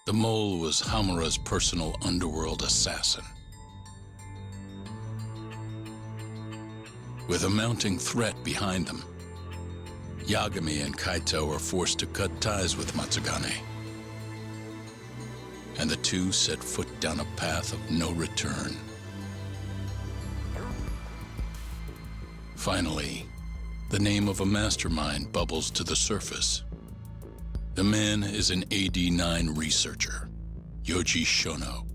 The mole was Hamura's personal underworld assassin. With a mounting threat behind them, Yagami and Kaito were forced to cut ties with Matsugane. And the two set foot down a path of no return. Finally, the name of a mastermind bubbles to the surface. The man is an AD-9 researcher, Yoji Shono.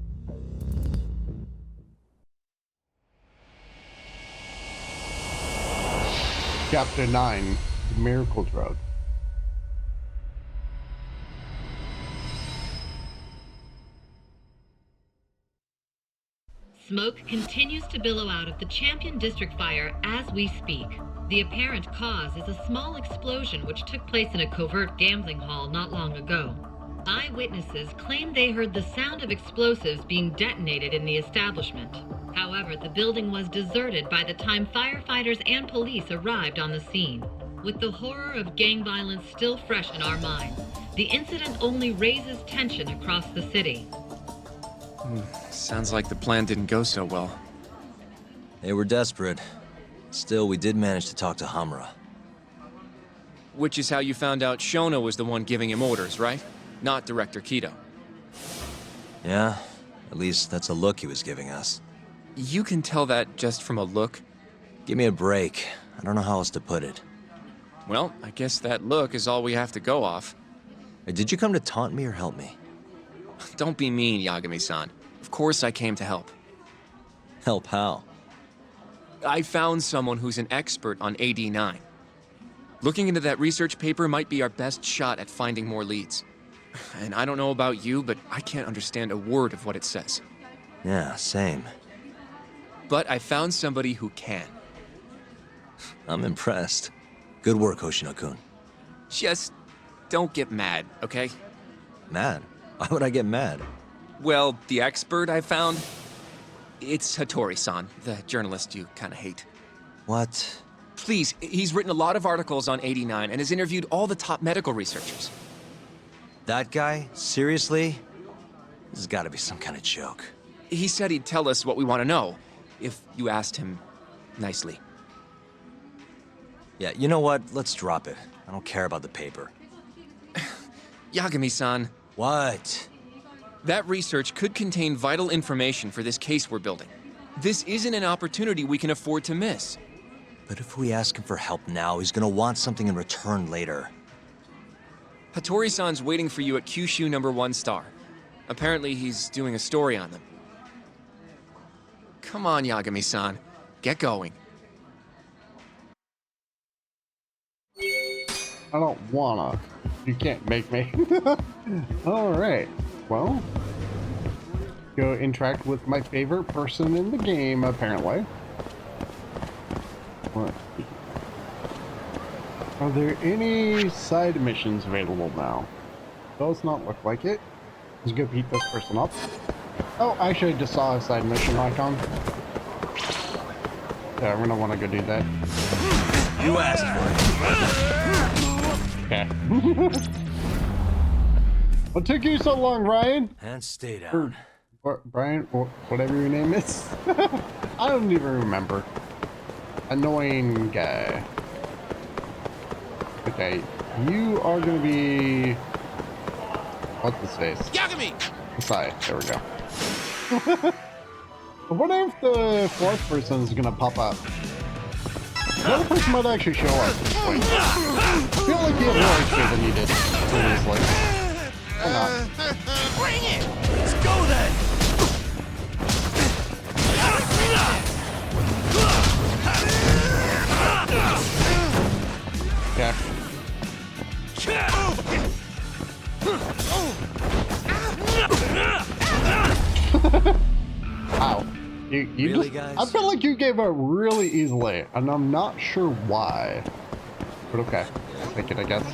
Chapter 9, The Miracle Drug. Smoke continues to billow out of the Champion District fire as we speak. The apparent cause is a small explosion which took place in a covert gambling hall not long ago. Eyewitnesses claim they heard the sound of explosives being detonated in the establishment. However, the building was deserted by the time firefighters and police arrived on the scene. With the horror of gang violence still fresh in our minds, the incident only raises tension across the city. Sounds like the plan didn't go so well. They were desperate. Still, we did manage to talk to Hamura. Which is how you found out Shono was the one giving him orders, right? Not Director Kido. Yeah, at least that's a look he was giving us. You can tell that just from a look? Give me a break. I don't know how else to put it. Well, I guess that look is all we have to go off. Hey, did you come to taunt me or help me? Don't be mean, Yagami-san. Of course I came to help. Help how? I found someone who's an expert on AD-9. Looking into that research paper might be our best shot at finding more leads. And I don't know about you, but I can't understand a word of what it says. Yeah, same. But I found somebody who can. I'm impressed. Good work, Hoshino-kun. Just don't get mad, okay? Mad? Why would I get mad? Well, the expert I found, it's Hattori-san, the journalist you kind of hate. What? Please, he's written a lot of articles on AD-9 and has interviewed all the top medical researchers. That guy? Seriously? This has got to be some kind of joke. He said he'd tell us what we want to know, if you asked him nicely. Yeah, you know what? Let's drop it. I don't care about the paper. Yagami-san. What? That research could contain vital information for this case we're building. This isn't an opportunity we can afford to miss. But if we ask him for help now, he's gonna want something in return later. Hattori-san's waiting for you at Kyushu #1 star. Apparently he's doing a story on them. Come on, Yagami-san. Get going. I don't wanna. You can't make me. Alright. Well, go interact with my favorite person in the game, apparently. What? Are there any side missions available now? Does not look like it. Let's go beat this person up. Oh, actually, I just saw a side mission icon. Yeah, we're gonna want to go do that. You asked for Okay. What took you so long, Ryan? it. And stay down. Or Brian, or whatever your name is. I don't even remember. Annoying guy. Okay, you are gonna be... What's his face? Yagami! Sorry, there we go. I wonder if the fourth person is gonna pop up. The other person might actually show up at this point. I feel like you have more HP than you did previously. Or not. Bring it! Let's go then! Okay. Ow. You Really, just, guys? I feel like you gave up really easily, and I'm not sure why. But okay, I'll take it, I guess.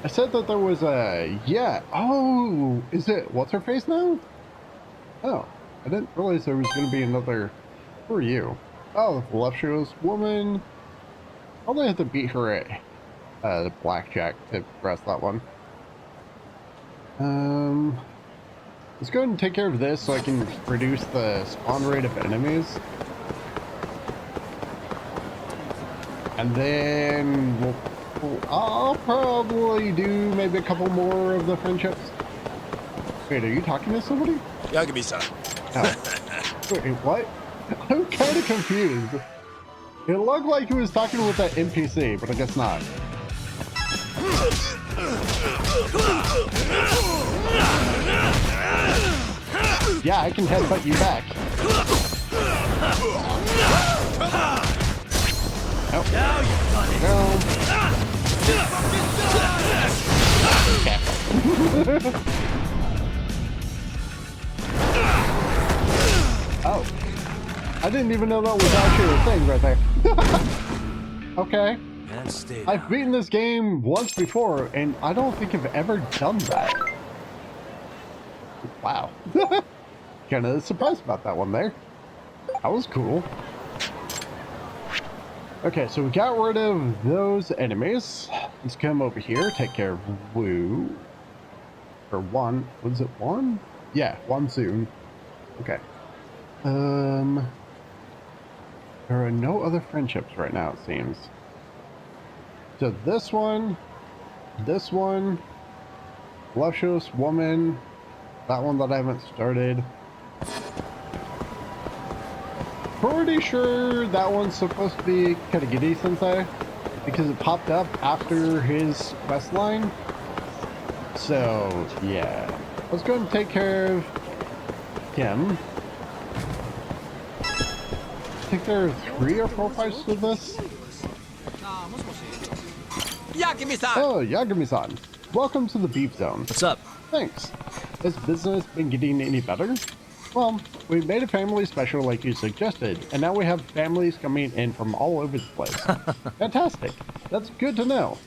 I said that there was a... Yeah. Oh, is it what's-her-face now? Oh, I didn't realize there was going to be another... Who are you? Oh, the voluptuous woman. Probably have to beat her at the blackjack to progress that one. Let's go ahead and take care of this so I can reduce the spawn rate of enemies. And then I'll probably do maybe a couple more of the friendships. Wait, are you talking to somebody? Yagami-san. Oh. Wait, what? I'm kind of confused. It looked like he was talking with that NPC, but I guess not. Yeah, I can headbutt you back. Nope. Now you've done it. No. Okay. Oh. I didn't even know that was actually a thing right there. Okay. And stay I've beaten this game once before, and I don't think I've ever done that. Wow. Kind of surprised about that one there. That was cool. Okay, so we got rid of those enemies. Let's come over here, take care of Wu. Or one. Was it one? Yeah, one soon. Okay. There are no other friendships right now, it seems. So this one, Luscious Woman, that one that I haven't started. Pretty sure that one's supposed to be Takayuki Sensei because it popped up after his quest line. So yeah, let's go and take care of him. I think there are 3 or 4 fights to this. Yagami-san! Oh, Yagami-san. Welcome to the Beef Zone. What's up? Thanks. Has business been getting any better? Well, we made a family special like you suggested, and now we have families coming in from all over the place. Fantastic. That's good to know.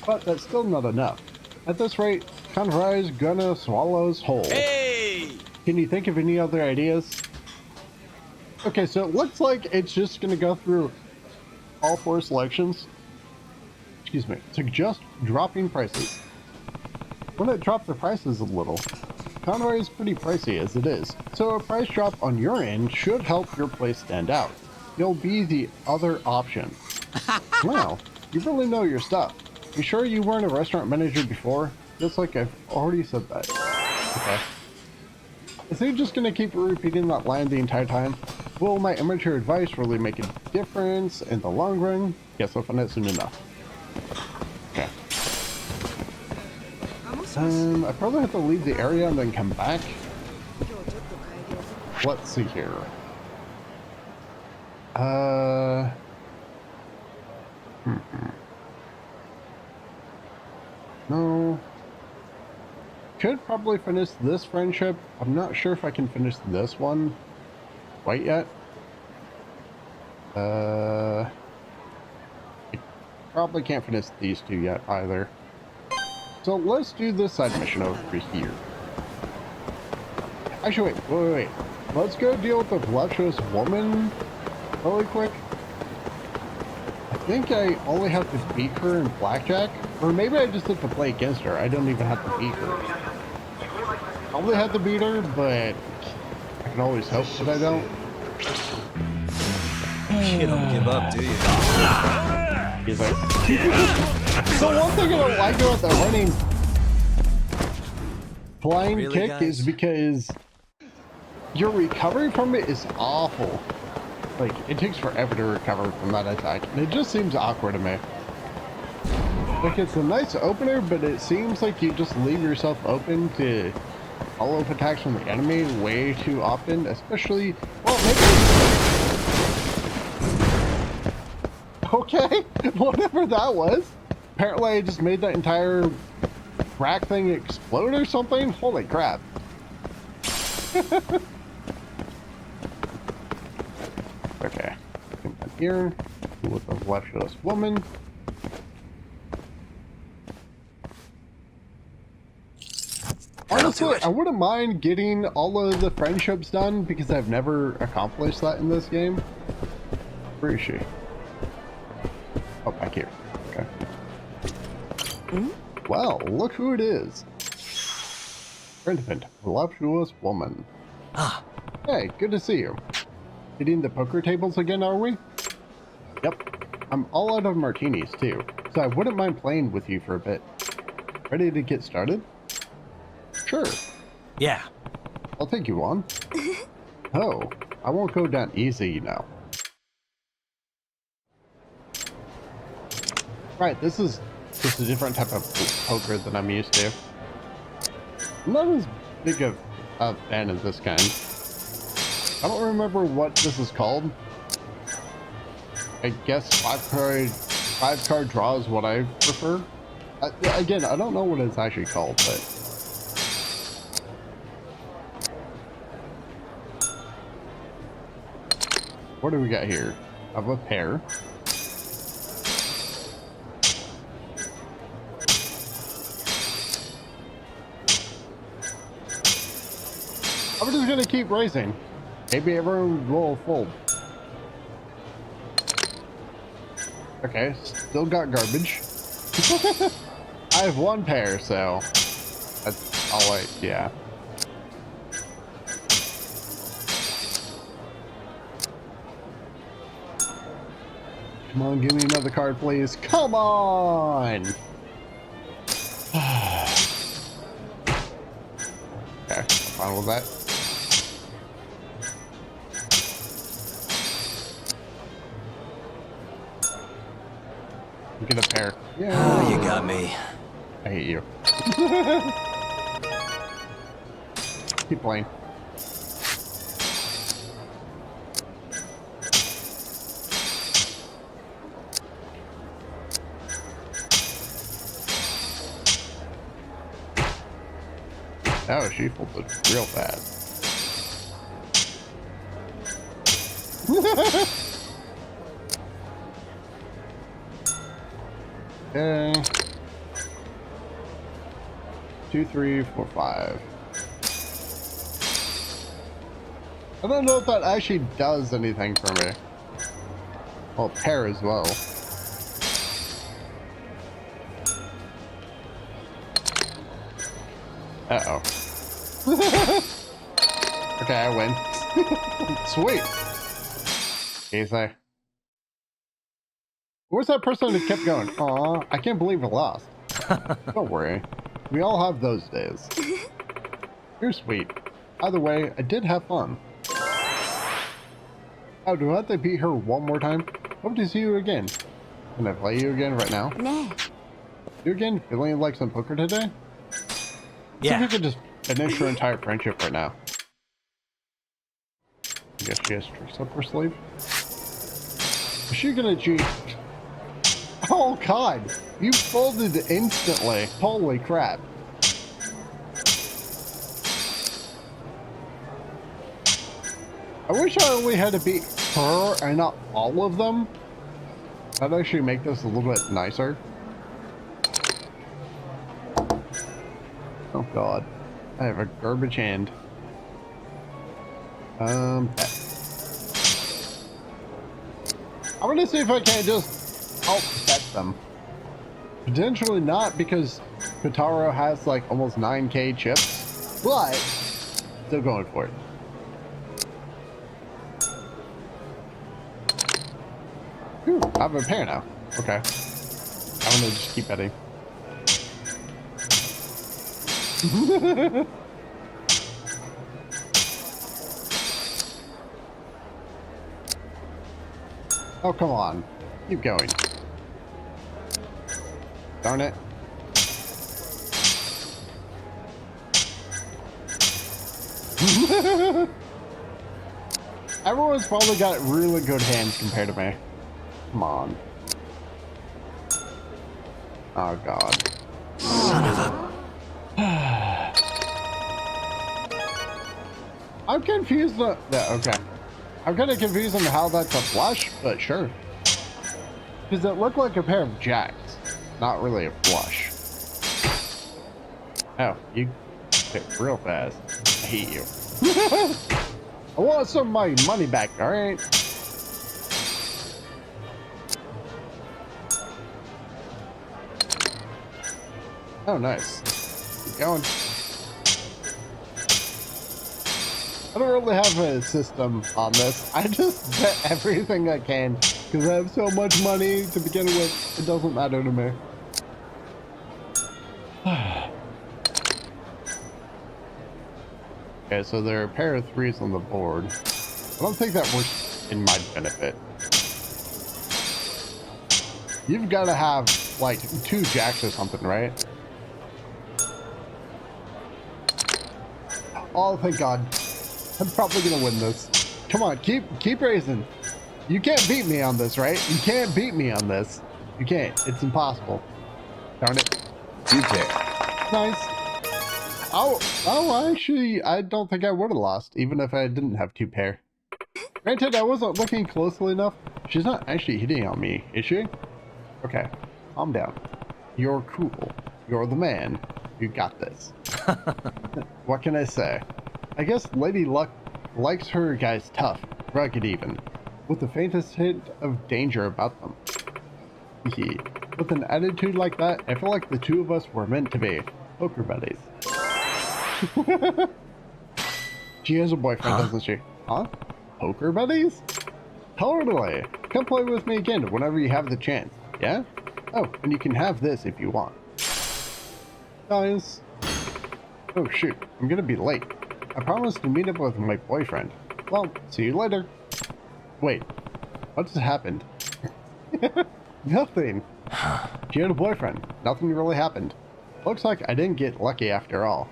But that's still not enough. At this rate, Conrai's gonna swallow us whole. Hey! Can you think of any other ideas? Okay, so it looks like it's just gonna go through all 4 selections. Excuse me. Suggest dropping prices. When it dropped the prices a little, Conroy is pretty pricey as it is, so a price drop on your end should help your place stand out. You'll be the other option. Wow, you really know your stuff. You sure you weren't a restaurant manager before? Looks like I've already said that. Okay. Is he just gonna keep repeating that line the entire time? Will my amateur advice really make a difference in the long run? Guess I'll find out soon enough. Okay. I probably have to leave the area and then come back. Let's see here. No. Could probably finish this friendship. I'm not sure if I can finish this one quite yet. I probably can't finish these 2 yet either. So let's do this side mission over here. Actually, wait. Let's go deal with the voluptuous woman really quick. I think I only have to beat her in blackjack. Or maybe I just have to play against her. I don't even have to beat her. Probably have to beat her, but I can always hope that I don't. You don't give up, do you? He's like, so one thing I don't like about the running flying Really, kick guys? is because your recovery from it is awful. Like, it takes forever to recover from that attack, and it just seems awkward to me. Like, it's a nice opener, but it seems like you just leave yourself open to follow-up attacks from the enemy way too often, especially, well, maybe... Okay, whatever that was. Apparently I just made that entire rack thing explode or something. Holy crap. Okay, come down here, deal with the voluptuous woman. Honestly, I wouldn't mind getting all of the friendships done because I've never accomplished that in this game. Where is she? Oh, back here. Okay. Well, look who it is. Relevant, voluptuous woman. Ah, Hey, good to see you. Hitting the poker tables again, are we? Yep. I'm all out of martinis, too, so I wouldn't mind playing with you for a bit. Ready to get started? Sure. yeah. I'll take you on. Oh, I won't go down easy, you know. Right, this is just a different type of poker than I'm used to. I'm not as big of a fan of this kind. I don't remember what this is called. I guess five card draw is what I prefer. Again, I don't know what it's actually called, but what do we got here? I have a pair. I'm just gonna keep raising. Maybe everyone will fold. Okay, still got garbage. I have one pair, so that's all I, yeah. Come on, give me another card, please. Come on! Okay, I'm fine with that. Get a pair. Yeah. Oh, you got me. I hate you. Keep playing. Oh, she folded real fast. Okay. 2, 3, 4, 5. I don't know if that actually does anything for me. Well, pair as well. Uh-oh. Okay, I win. Sweet. Easy. Where's that person that kept going? Aw, I can't believe we lost. Don't worry. We all have those days. You're sweet. Either way, I did have fun. Oh, do I have to beat her one more time? Hope to see you again. Can I play you again right now? Nah. You again? Feeling like some poker today? See if we could just finish her entire friendship right now. I guess she has tricks up her sleeve. Is she gonna cheat? Oh god! You folded instantly. Holy crap. I wish I only had to beat her and not all of them. That'd actually make this a little bit nicer. Oh god. I have a garbage hand. I'm gonna see if I can't just outbet them. Potentially not, because Kotaro has like almost 9k chips, but still going for it. Ooh, I have a pair now. Okay. I'm gonna just keep betting. Oh, come on. Keep going. Darn it. Everyone's probably got really good hands compared to me. Come on. Oh, God. Son of a... I'm confused. Yeah, okay. I'm kind of confused on how that's a flush, but sure. Because it looked like a pair of jacks, not really a flush. Oh, you hit real fast. I hate you. I want some of my money back, alright? Oh, nice. Keep going. I don't really have a system on this. I just bet everything I can because I have so much money to begin with. It doesn't matter to me. Okay, so there are a pair of threes on the board. I don't think that works in my benefit. You've got to have like 2 jacks or something, right? Oh, thank God. I'm probably gonna win this. Come on, keep raising. You can't beat me on this, right? You can't beat me on this. You can't. It's impossible. Darn it. 2 pair. Nice. Oh, actually, I don't think I would have lost, even if I didn't have 2 pair. Granted, I wasn't looking closely enough. She's not actually hitting on me, is she? Okay, calm down. You're cool. You're the man. You got this. What can I say? I guess Lady Luck likes her guys tough, rugged even, with the faintest hint of danger about them. With an attitude like that, I feel like the 2 of us were meant to be poker buddies. She has a boyfriend, doesn't she? Huh? Poker buddies? Totally! Come play with me again whenever you have the chance, yeah? Oh, and you can have this if you want. Guys. Oh shoot, I'm gonna be late. I promised to meet up with my boyfriend. Well, see you later. Wait, what just happened? Nothing. She had a boyfriend. Nothing really happened. Looks like I didn't get lucky after all.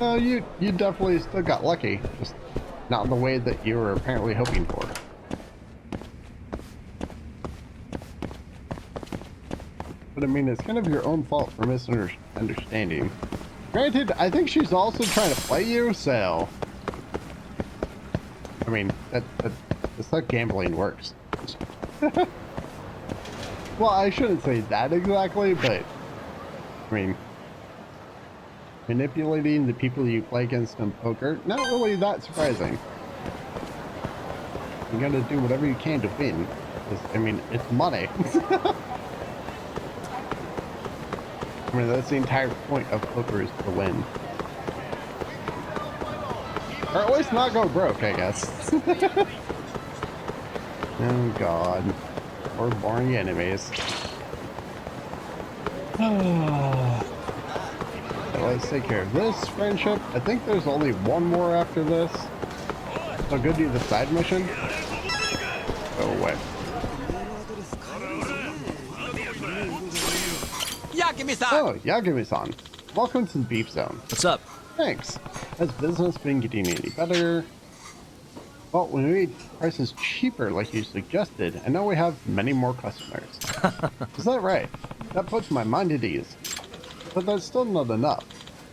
You definitely still got lucky, just not in the way that you were apparently hoping for. But I mean, it's kind of your own fault for misunderstanding. Granted, I think she's also trying to play you, so... I mean, that's how gambling works. Well, I shouldn't say that exactly, but... I mean... manipulating the people you play against in poker, not really that surprising. You gotta do whatever you can to win. I mean, it's money. I mean, that's the entire point of poker, is to win. Or at least not go broke, I guess. Oh god. Or boring enemies. Let's take care of this friendship. I think there's only one more after this. So go do the side mission. Go away. Yagami-san! Oh, Yagami-san. Welcome to the Beef Zone. What's up? Thanks. Has business been getting any better? Well, we made prices cheaper like you suggested, and now we have many more customers. Is that right? That puts my mind at ease. But that's still not enough.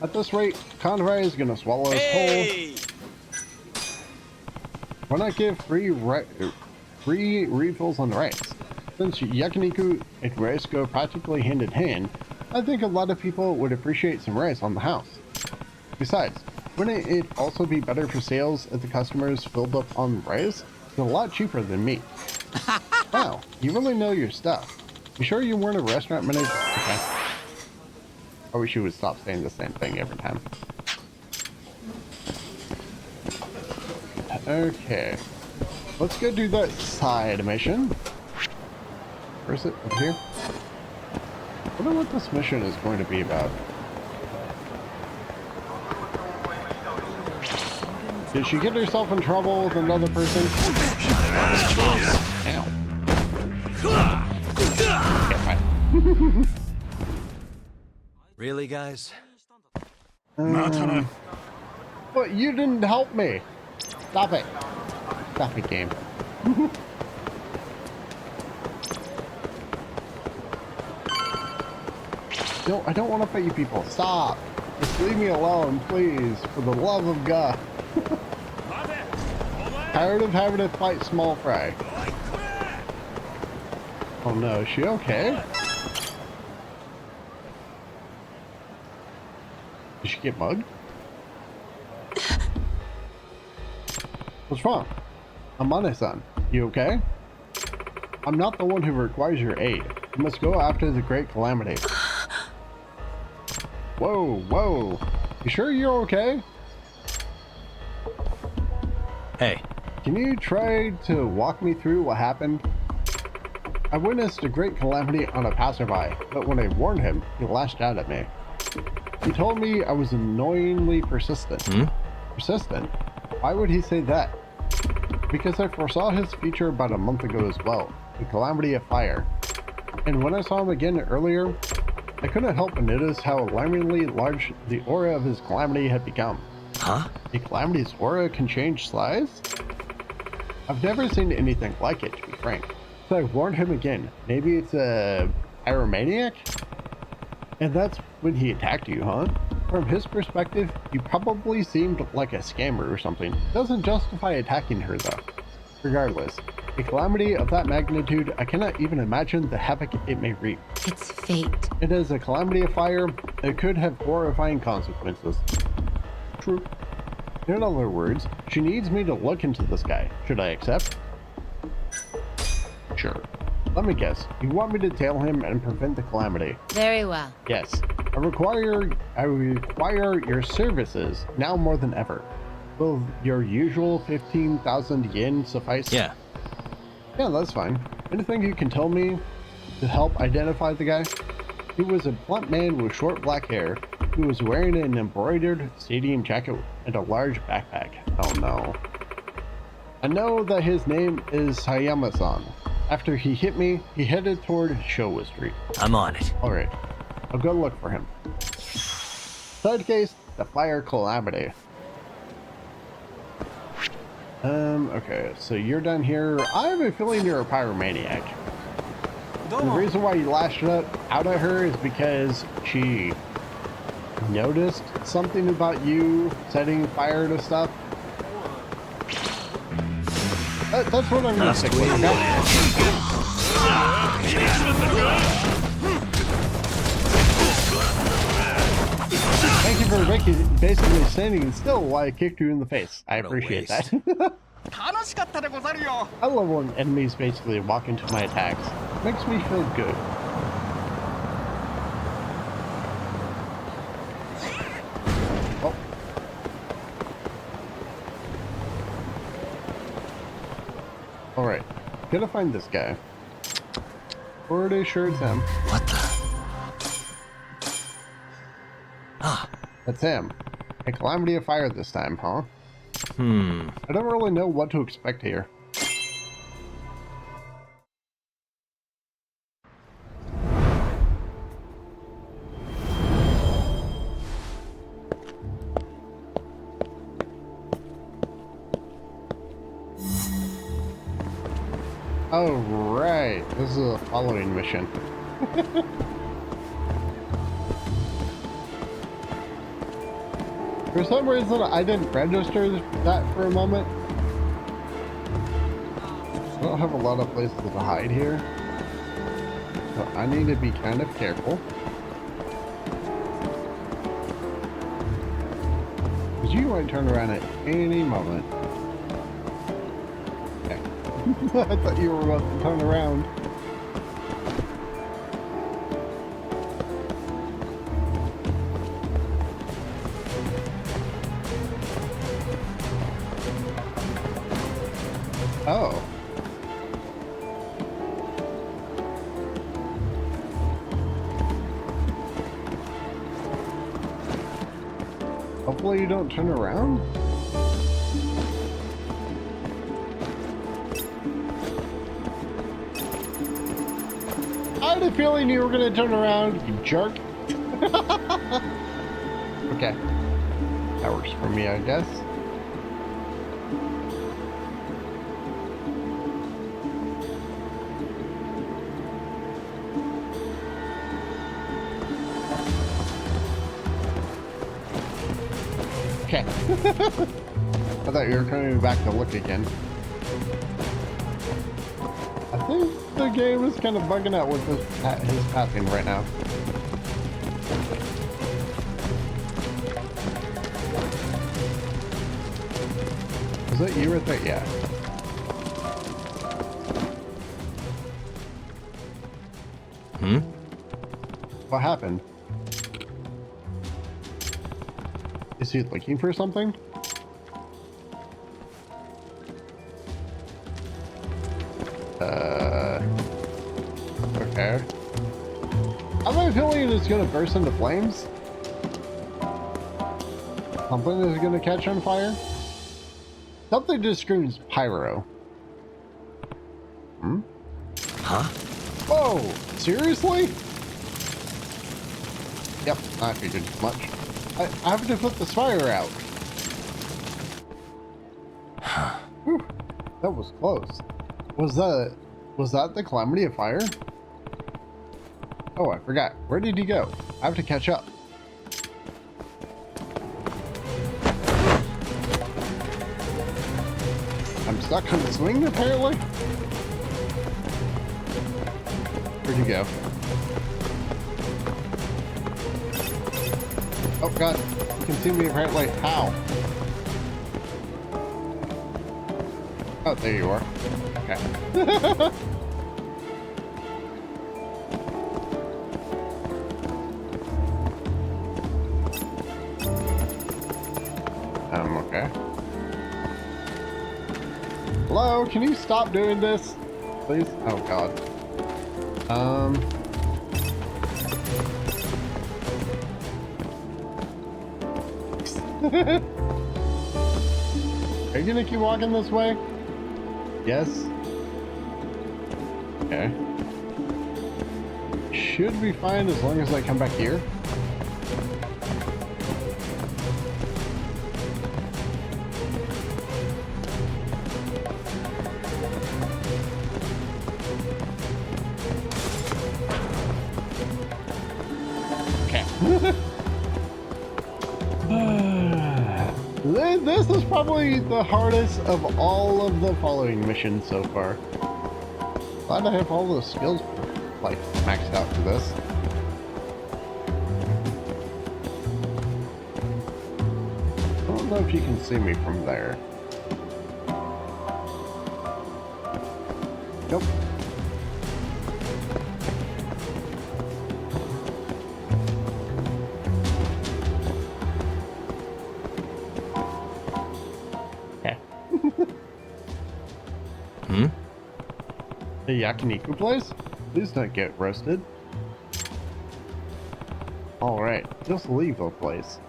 At this rate, Conrad is gonna swallow us whole. Why not give free refills on rice? Since yakiniku and rice go practically hand in hand, I think a lot of people would appreciate some rice on the house. Besides, wouldn't it also be better for sales if the customers filled up on rice? It's a lot cheaper than meat. Wow, you really know your stuff. You sure you weren't a restaurant manager? Okay. I wish you would stop saying the same thing every time. Okay. Let's go do that side mission. Where is it? Over here? I wonder what this mission is going to be about. Did she get herself in trouble with another person? Ow. Okay, fine. Really, guys? But you didn't help me. Stop it. Stop it, game. No, I don't want to fight you people. Stop. Just leave me alone, please. For the love of God. Tired of having to fight small fry. Oh no, is she okay? Did she get mugged? What's wrong? Amane-san, you okay? I'm not the one who requires your aid. You must go after the Great Calamity. Whoa, whoa. You sure you're okay? Hey. Can you try to walk me through what happened? I witnessed a great calamity on a passerby, but when I warned him, he lashed out at me. He told me I was annoyingly persistent. Persistent? Why would he say that? Because I foresaw his future about a month ago as well, the calamity of fire. And when I saw him again earlier, I couldn't help but notice how alarmingly large the aura of his calamity had become. Huh? A calamity's aura can change size? I've never seen anything like it, to be frank. So I warned him again. Maybe it's a pyromaniac? And that's when he attacked you, huh? From his perspective, you probably seemed like a scammer or something. Doesn't justify attacking her though. Regardless, a calamity of that magnitude, I cannot even imagine the havoc it may reap. It's fate. It is a calamity of fire. It could have horrifying consequences. True. In other words, she needs me to look into this guy. Should I accept? Sure. Let me guess. You want me to tail him and prevent the calamity? Very well. Yes. I require your services now more than ever. Will your usual 15,000 yen suffice? Yeah. Yeah, that's fine. Anything you can tell me to help identify the guy? He was a blunt man with short black hair who was wearing an embroidered stadium jacket and a large backpack. Oh no. I know that his name is Hayama-san. After he hit me, he headed toward Showa Street. I'm on it. Alright, I'll go look for him. Third case, the fire calamity. Okay, so you're down here. I have a feeling you're a pyromaniac. The reason why you lashed out at her is because she noticed something about you setting fire to stuff. That's what I'm gonna stick with. Thank you for basically standing still while I kicked you in the face. I appreciate that. I love when enemies basically walk into my attacks. Makes me feel good. Oh. Alright. Gotta find this guy. Pretty sure it's him. What the? Ah. That's him. A calamity of fire this time, huh? I don't really know what to expect here. Oh, right. This is a following mission. For some reason, I didn't register that for a moment. I don't have a lot of places to hide here. So I need to be kind of careful. Because you might turn around at any moment. Okay. I thought you were about to turn around. Oh. Hopefully you don't turn around. I had a feeling you were going to turn around, you jerk. Okay. That works for me, I guess. Okay. I thought you were coming back to look again. I think the game is kind of bugging out with his passing right now. Is that you right there? Yeah. What happened? Is he looking for something? Okay. I have a feeling it's gonna burst into flames. Something is gonna catch on fire. Something just screams pyro. Hmm? Huh? Oh, seriously? Yep, I figured as much. I have to put this fire out. Whew, that was close. Was that the calamity of fire? Oh, I forgot. Where did he go? I have to catch up. I'm stuck on the swing, apparently. Where'd you go? Oh god, you can see me apparently. How? Oh, there you are. Okay. Okay. Hello, can you stop doing this? Please? Oh god. Are you gonna keep walking this way? Yes. Okay. Should be fine as long as I come back here. This is probably the hardest of all of the following missions so far. Glad I have all those skills like maxed out for this. I don't know if you can see me from there. Nope. The yakiniku place? Please don't get roasted. Alright, just leave the place.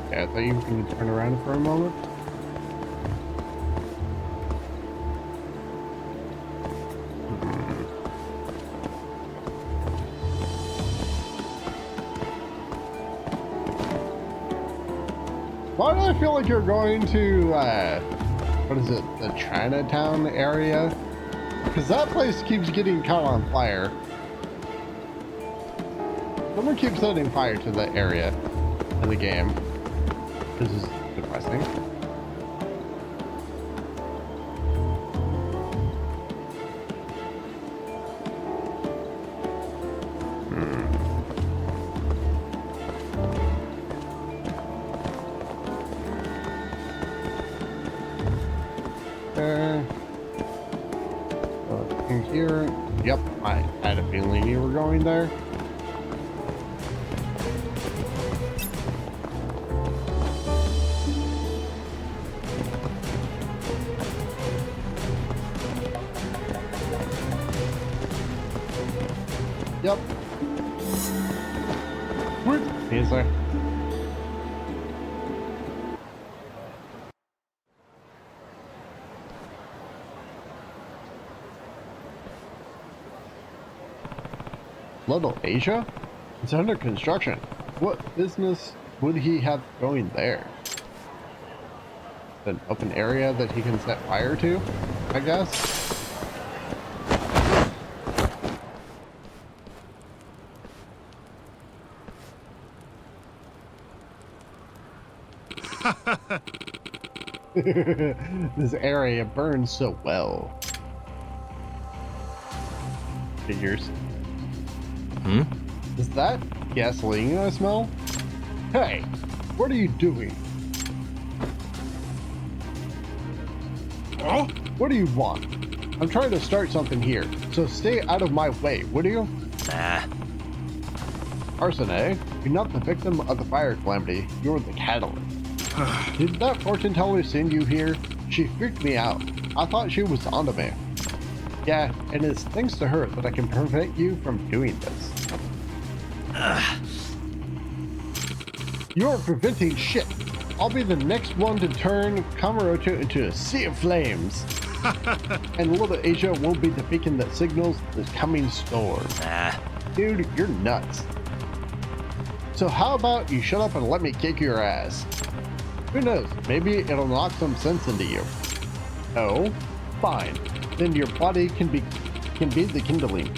Okay, I thought you were going to turn around for a moment. Why do I feel like you're going to, what is it, the Chinatown area? Because that place keeps getting caught on fire. Someone keeps setting fire to that area in the game. This is depressing. In here. Yep, I had a feeling you were going there. Yep. What is there? Little Asia? It's under construction. What business would he have going there? An open area that he can set fire to, I guess? This area burns so well. Figures. Hmm? Is that gasoline I smell? Hey, what are you doing? Oh, what do you want? I'm trying to start something here, so stay out of my way, would you? Nah. Arson, eh? You're not the victim of the fire calamity, you're the catalyst. Did that fortune teller send you here? She freaked me out. I thought she was onto me. Yeah, and it's thanks to her that I can prevent you from doing this. You're preventing shit. I'll be the next one to turn Kamurocho into a sea of flames. And little Asia will be the beacon that signals the coming storm. Nah. Dude, you're nuts. So how about you shut up and let me kick your ass? Who knows, maybe it'll knock some sense into you. Oh? Fine. Then your body can be the kindling.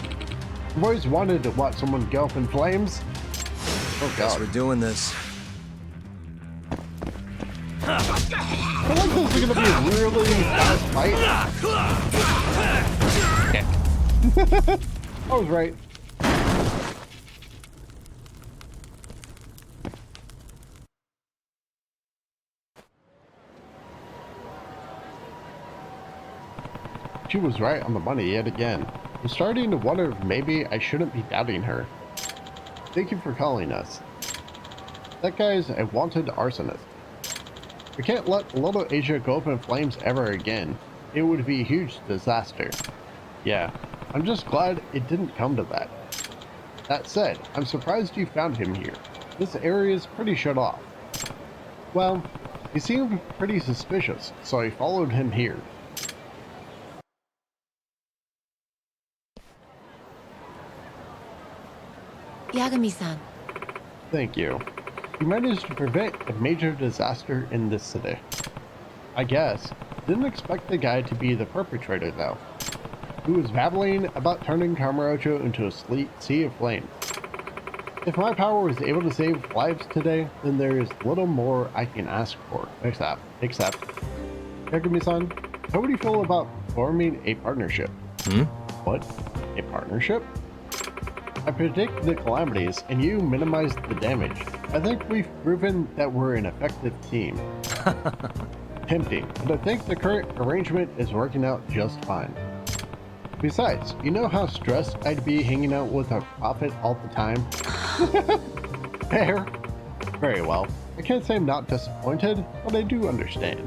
I've always wanted to watch someone go up in flames. Oh Guess god. we're doing this. I feel like this is gonna be a really fast fight. Okay. I was right. She was right on the money yet again. I'm starting to wonder if maybe I shouldn't be doubting her. Thank you for calling us. That guy's a wanted arsonist. We can't let little Asia go up in flames ever again. It would be a huge disaster. Yeah, I'm just glad it didn't come to that. That said, I'm surprised you found him here. This area is pretty shut off. Well, he seemed pretty suspicious, so I followed him here. Yagami-san. Thank you. You managed to prevent a major disaster in this city. I guess. Didn't expect the guy to be the perpetrator, though. He was babbling about turning Kamurocho into a sea of flames. If my power was able to save lives today, then there is little more I can ask for. Except. Yagami-san, how would you feel about forming a partnership? What? A partnership? I predict the calamities, and you minimize the damage. I think we've proven that we're an effective team. Tempting, but I think the current arrangement is working out just fine. Besides, you know how stressed I'd be hanging out with a prophet all the time? Fair. Very well. I can't say I'm not disappointed, but I do understand.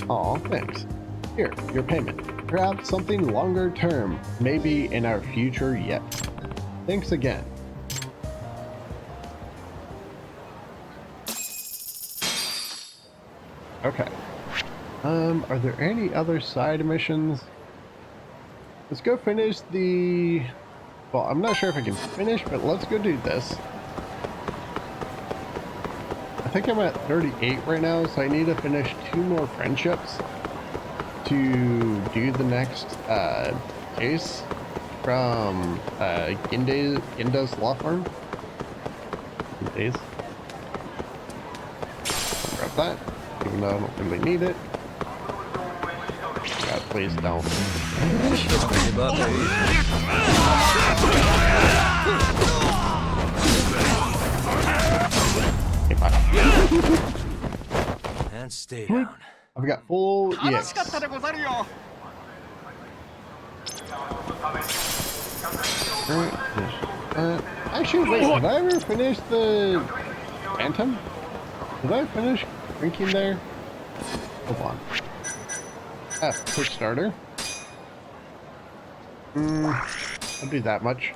Aw, thanks. Here, your payment. Perhaps something longer term, maybe in our future yet. Thanks again. Okay. Are there any other side missions? Let's go finish the... Well, I'm not sure if I can finish, but let's go do this. I think I'm at 38 right now, so I need to finish 2 more friendships to do the next case from Ginda's law firm. Ginda's. Grab that, even though I don't really need it. God, please don't. Give up, baby. Okay, bye. And stay down. I've got full EX. Actually, wait, did I ever finish the Phantom? Did I finish drinking there? Hold on. Quick starter. I'll do that much.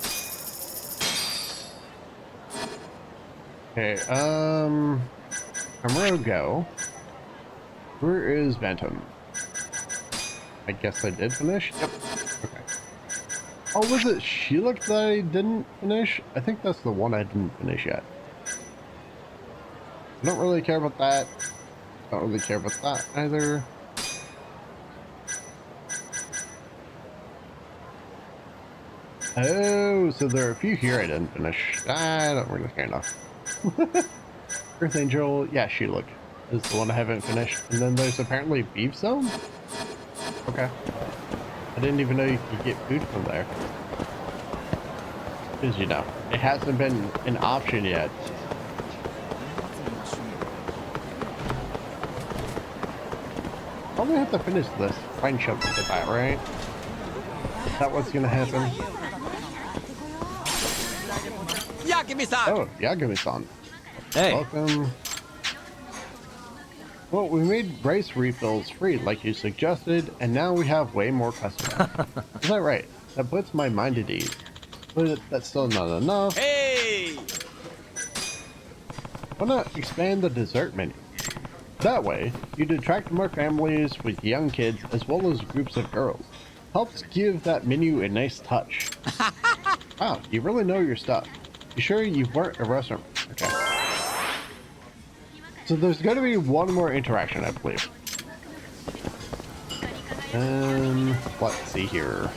Okay, Kamurocho. Where is Bantam? I guess I did finish? Yep. Okay. Oh, was it Shelik that I didn't finish? I think that's the one I didn't finish yet. I don't really care about that. Don't really care about that either. Oh, so there are a few here I didn't finish. I don't really care enough. Earth Angel, yeah, Shelik is the one I haven't finished. And then there's apparently Beef Zone? Okay. I didn't even know you could get food from there. Because, you know, it hasn't been an option yet. Probably have to finish this friendship with that, right? that what's gonna happen? Yagami-san! Oh, Yagami-san. Hey, Welcome. Well, we made rice refills free like you suggested, and now we have way more customers. Is that right? That puts my mind at ease. But that's still not enough. Hey! Why not expand the dessert menu? That way, you'd attract more families with young kids as well as groups of girls. Helps give that menu a nice touch. Wow, you really know your stuff. You sure you weren't a restaurant? Okay. So there's going to be one more interaction, I believe. Let's see here.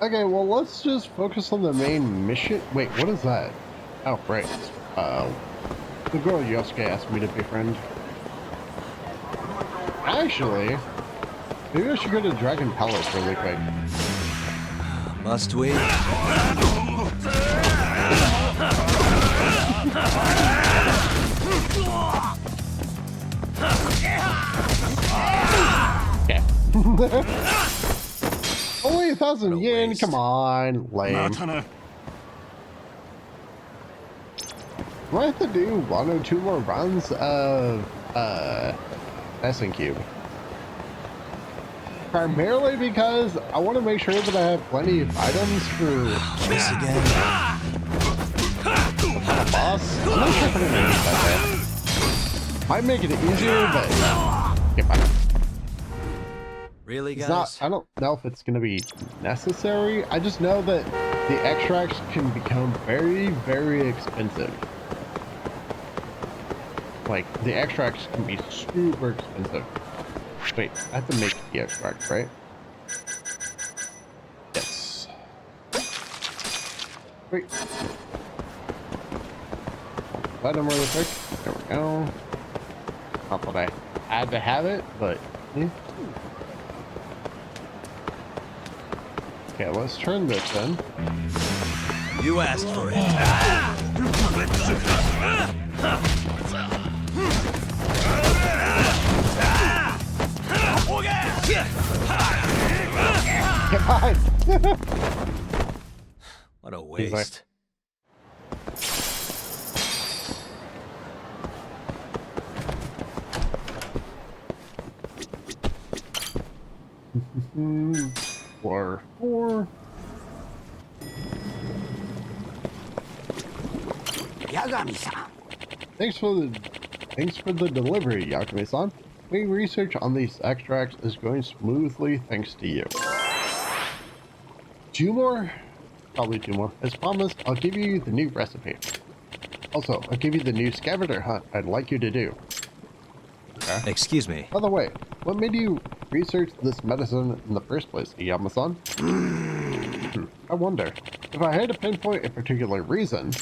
Okay, well, let's just focus on the main mission. Wait, what is that? Oh, right. The girl Yosuke asked me to befriend. Actually, maybe I should go to Dragon Palace really quick. must we? Okay. Only 1,000 yen, come on, lame. Do I have to do 1 or 2 more runs of S&Cube? Primarily because I want to make sure that I have plenty of items for This again. the boss. I'm not sure if I'm going to use that there. Might make it easier, but okay, fine. Really, It's guys? not, I don't know if it's going to be necessary. I just know that the extracts can become very, very expensive. Like, the extracts can be super expensive. Wait, I have to make the extract, right? Yes. Wait. Let them really quick. There we go. Not that I had to have it, but... Okay, let's turn this in. You asked for it. Come on! What a waste. Four. Yagami-san! Thanks for the delivery, Yagami-san. Making research on these extracts is going smoothly thanks to you. 2 more? Probably 2 more. As promised, I'll give you the new recipe. Also, I'll give you the new scavenger hunt I'd like you to do. Okay. Excuse me. By the way, what made you research this medicine in the first place, Yama-san? I wonder, if I had to pinpoint a particular reason,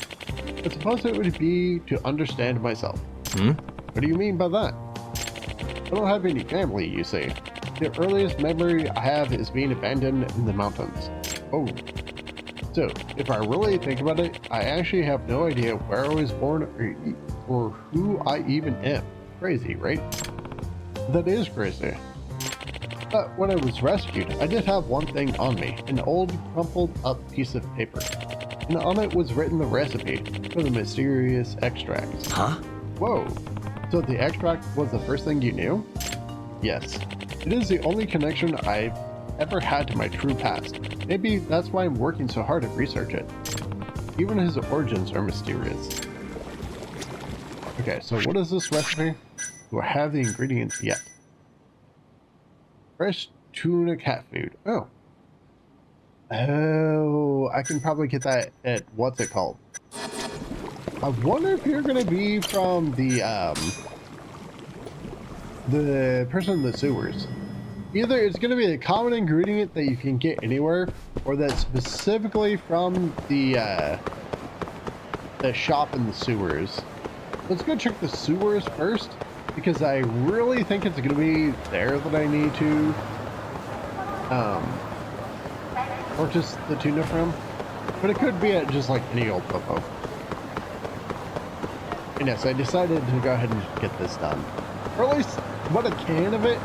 I suppose it would be to understand myself. What do you mean by that? I don't have any family, you see. The earliest memory I have is being abandoned in the mountains. Oh. So, if I really think about it, I actually have no idea where I was born or who I even am. Crazy, right? That is crazy. But when I was rescued, I did have one thing on me, an old crumpled up piece of paper. And on it was written the recipe for the mysterious extracts. Huh? Whoa. So the extract was the first thing you knew? Yes. It is the only connection I've ever had to my true past. Maybe that's why I'm working so hard to research it. Even his origins are mysterious. Okay, so what is this recipe? Do I have the ingredients yet? Fresh tuna cat food. Oh. Oh, I can probably get that at, what's it called? I wonder if you're gonna be from the person in the sewers. Either it's gonna be a common ingredient that you can get anywhere, or that's specifically from the shop in the sewers. Let's go check the sewers first, because I really think it's gonna be there that I need to purchase the tuna from. But it could be at just like any old popo. And yes, I decided to go ahead and get this done. Or at least, what a can of it.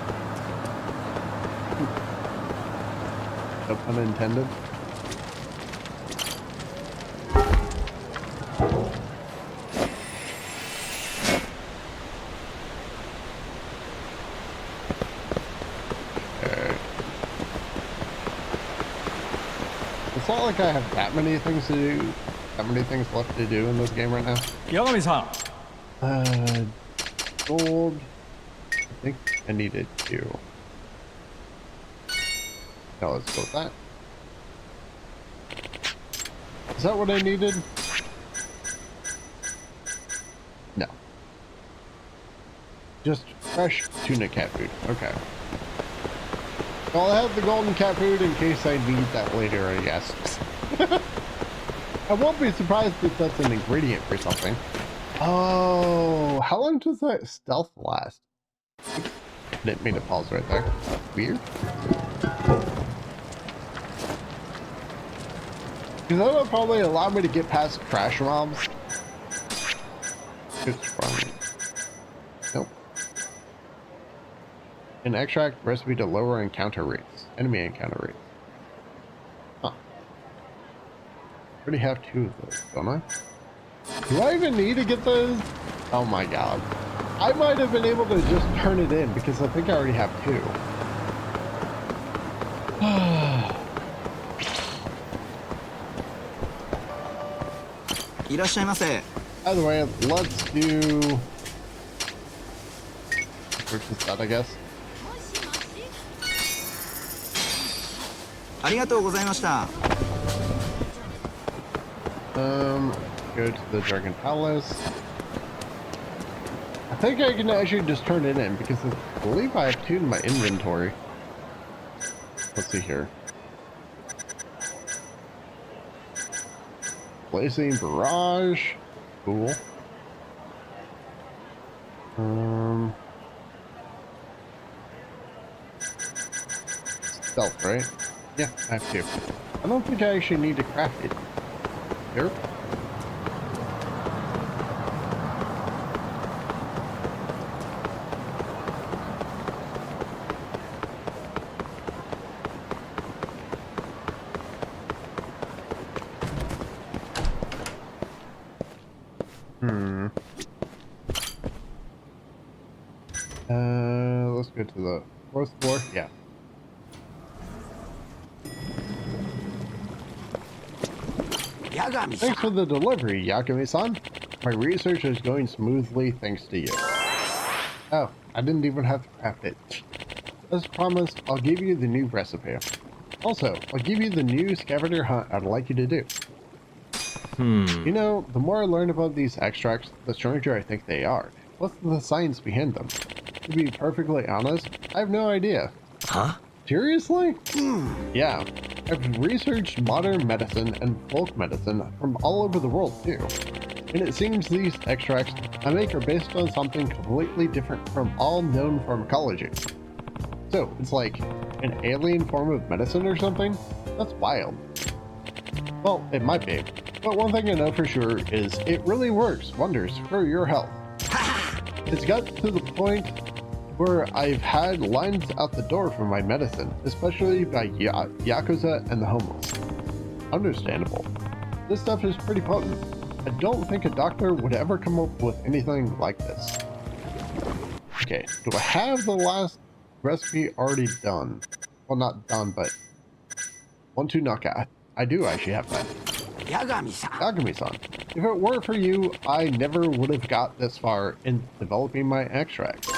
No pun intended. Okay. It's not like I have that many things to do. That many things left to do in this game right now. Yagami-san. Gold. I think I needed 2. Now let's go with that. Is that what I needed? No. Just fresh tuna cat food. Okay. Well, I'll have the golden cat food in case I need that later, I guess. I won't be surprised if that's an ingredient for something. Oh, how long does that stealth last? Didn't mean to pause right there. Weird. Because that'll probably allow me to get past crash mobs. It's from... Nope. An extract recipe to lower encounter rates. Enemy encounter rates. Huh. I already have 2 of those, don't I? Do I even need to get those? Oh my god. I might have been able to just turn it in because I think I already have 2. By the way, let's do... Purchase that, I guess. Go to the Dragon Palace. I think I can actually just turn it in because I believe I have 2 in my inventory. Let's see here. Blazing Barrage. Cool. Stealth, right? Yeah, I have 2. I don't think I actually need to craft it. Here. Let's go to the 4th floor. Yeah. Thanks for the delivery, Yagami-san. My research is going smoothly thanks to you. Oh, I didn't even have to craft it. As promised, I'll give you the new recipe. Also, I'll give you the new scavenger hunt I'd like you to do. You know, the more I learn about these extracts, the stranger I think they are. What's the science behind them? To be perfectly honest, I have no idea. Huh? Seriously? Yeah. I've researched modern medicine and folk medicine from all over the world too. And it seems these extracts I make are based on something completely different from all known pharmacology. So, it's like an alien form of medicine or something? That's wild. Well, it might be. But one thing I know for sure is it really works wonders for your health. It's got to the point where I've had lines out the door for my medicine, especially by Yakuza and the homeless. Understandable. This stuff is pretty potent. I don't think a doctor would ever come up with anything like this. Okay, do I have the last recipe already done? Well, not done, but 1-2 knockout. I do actually have that. Yagami-san. If it weren't for you, I never would have got this far in developing my extract.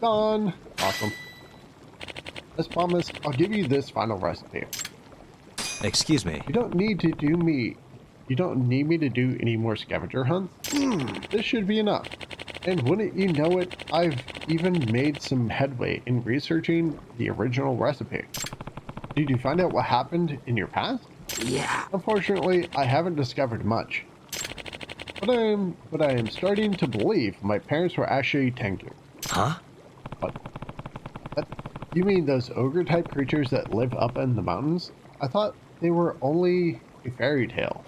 Done. Awesome. As promised, I'll give you this final recipe. Excuse me. You don't need me to do any more scavenger hunts? This should be enough. And wouldn't you know it, I've even made some headway in researching the original recipe. Did you find out what happened in your past? Yeah. Unfortunately, I haven't discovered much. But I am starting to believe my parents were actually Tengu. Huh? What? You mean those ogre-type creatures that live up in the mountains? I thought they were only a fairy tale.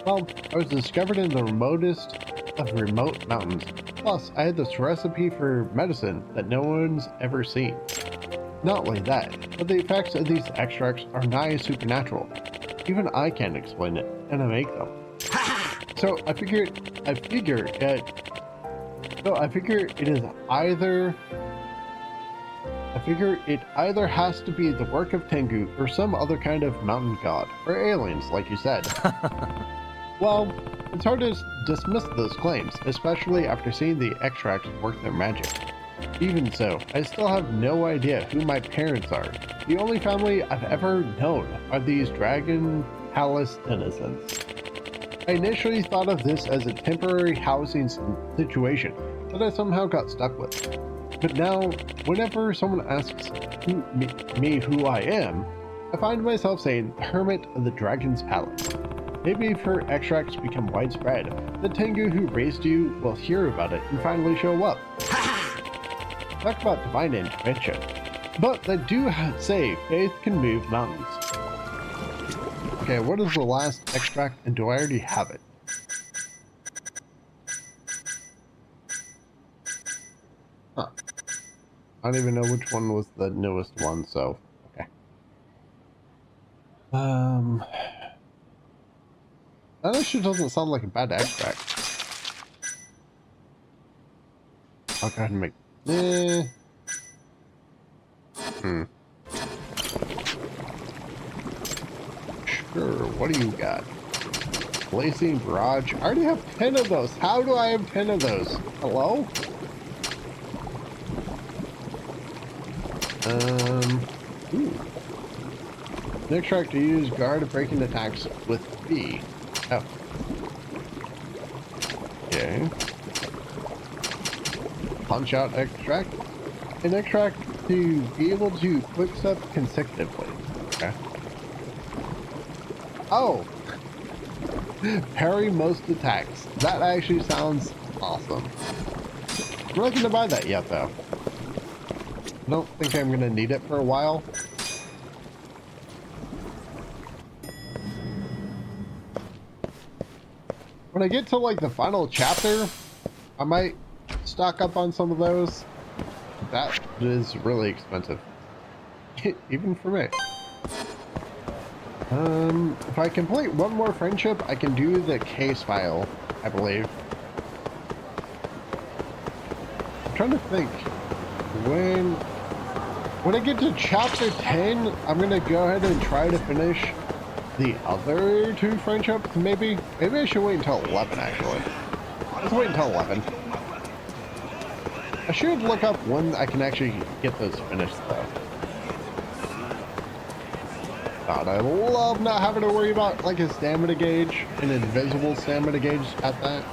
Well, I was discovered in the remotest of remote mountains. Plus, I had this recipe for medicine that no one's ever seen. Not only that, but the effects of these extracts are nigh supernatural. Even I can't explain it, and I make them. So I figure it either has to be the work of Tengu or some other kind of mountain god, or aliens, like you said. Well, it's hard to dismiss those claims, especially after seeing the extracts work their magic. Even so, I still have no idea who my parents are. The only family I've ever known are these Dragon Palace denizens. I initially thought of this as a temporary housing situation that I somehow got stuck with. But now, whenever someone asks me who I am, I find myself saying the Hermit of the Dragon's Palace. Maybe if her extracts become widespread, the Tengu who raised you will hear about it and finally show up. Talk about divine intervention. But they do say faith can move mountains. Okay, what is the last extract, and do I already have it? Huh. I don't even know which one was the newest one, so okay. That actually doesn't sound like a bad extract. I'll go ahead and make. Sure, what do you got? Blazing Barrage. I already have 10 of those. How do I have 10 of those? Hello? Ooh. The extract to use guard breaking attacks with B. Oh. Okay. Punch out extract. An extract to be able to quick step consecutively. Okay. Oh! Parry most attacks. That actually sounds awesome. I'm not gonna buy that yet though. I don't think I'm gonna need it for a while. When I get to like the final chapter, I might stock up on some of those. That is really expensive. Even for me. If I complete one more friendship, I can do the case file, I believe. I'm trying to think. When I get to chapter 10, I'm gonna go ahead and try to finish the other two friendships, maybe? Maybe I should wait until 11, actually. Let's wait until 11. I should look up when I can actually get those finished, though. God, I love not having to worry about, like, a stamina gauge, an invisible stamina gauge at that.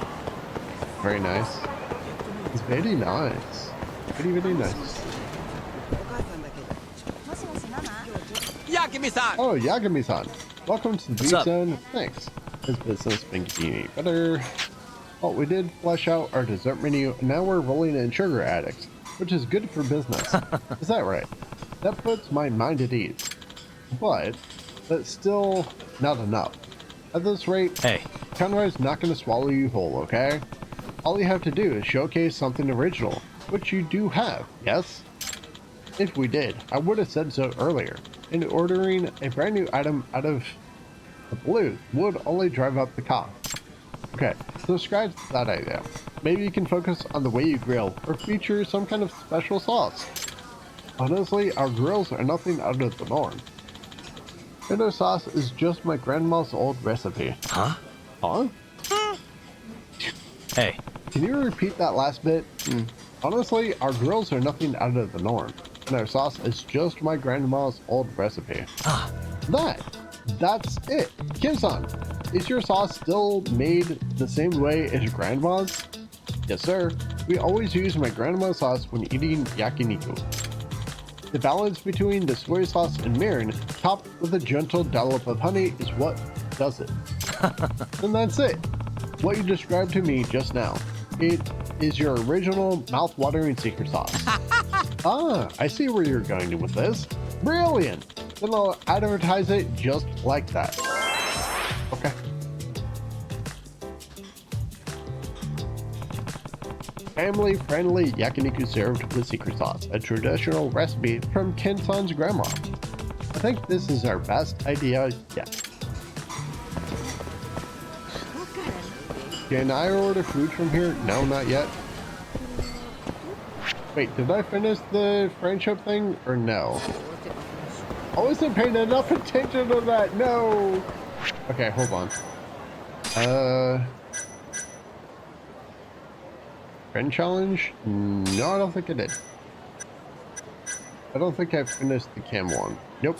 Very nice. It's very nice. Very nice. Yagami-san! Oh, Yagami-san. Welcome to the beat zone. Thanks. Has business been getting any better? Well, we did flesh out our dessert menu, and now we're rolling in sugar addicts, which is good for business. Is that right? That puts my mind at ease. But that's still not enough. At this rate, Hey, Conrad's not going to swallow you whole, okay? All you have to do is showcase something original, which you do have, yes? If we did, I would have said so earlier, and ordering a brand new item out of the blue would only drive up the cost. Okay, so scratch that idea. Maybe you can focus on the way you grill, or feature some kind of special sauce. Honestly, our grills are nothing out of the norm. Tomato sauce is just my grandma's old recipe. huh? Huh? Hey, Can you repeat that last bit? Honestly, our grills are nothing out of the norm, and our sauce is just my grandma's old recipe. That's it. Kim-san, is your sauce still made the same way as your grandma's? Yes, sir. We always use my grandma's sauce when eating yakiniku. The balance between the soy sauce and mirin, topped with a gentle dollop of honey, is what does it. And that's it. What you described to me just now. It is your original mouth-watering secret sauce. Ah, I see where you're going with this. Brilliant. Then I'll advertise it just like that. Okay. Family-friendly yakiniku served with secret sauce, a traditional recipe from Ken-san's grandma. I think this is our best idea yet. Can I order food from here? No, not yet. Wait, did I finish the friendship thing or no? I wasn't paying enough attention to that. No. Okay, hold on. Friend challenge? No, I don't think I did. I don't think I finished the cam one. Nope.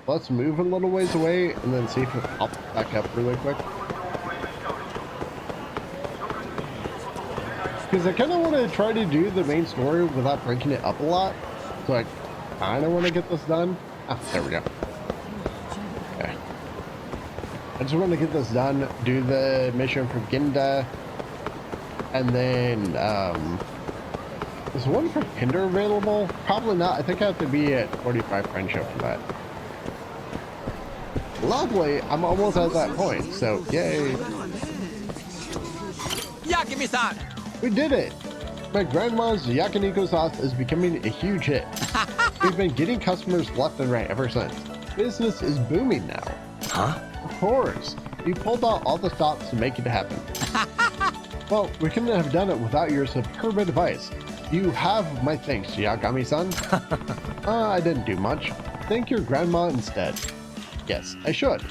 Let's move a little ways away and then see if it pops back up really quick. Because I kind of want to try to do the main story without breaking it up a lot. So I kind of want to get this done. Ah, there we go. Okay. I just want to get this done, do the mission for Ginda, and then, is one for Kinder available? Probably not. I think I have to be at 45 friendship for that. Luckily, I'm almost at that point, so yay. Yagami-san! We did it! My grandma's yakiniku sauce is becoming a huge hit. We've been getting customers left and right ever since. Business is booming now. Huh? Of course. We pulled out all the stops to make it happen. Well, we couldn't have done it without your superb advice. You have my thanks, Yagami-san. I didn't do much. Thank your grandma instead. Yes, I should.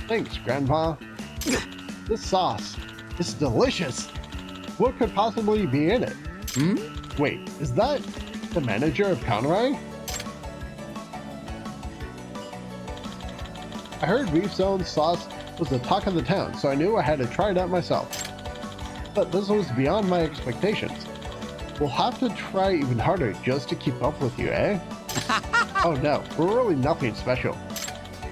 Thanks, Grandpa. This sauce is delicious. What could possibly be in it? Wait, is that the manager of Conroy? I heard beef zone sauce was the talk of the town, so I knew I had to try it out myself. But this was beyond my expectations. We'll have to try even harder just to keep up with you, eh? Oh no, we're really nothing special.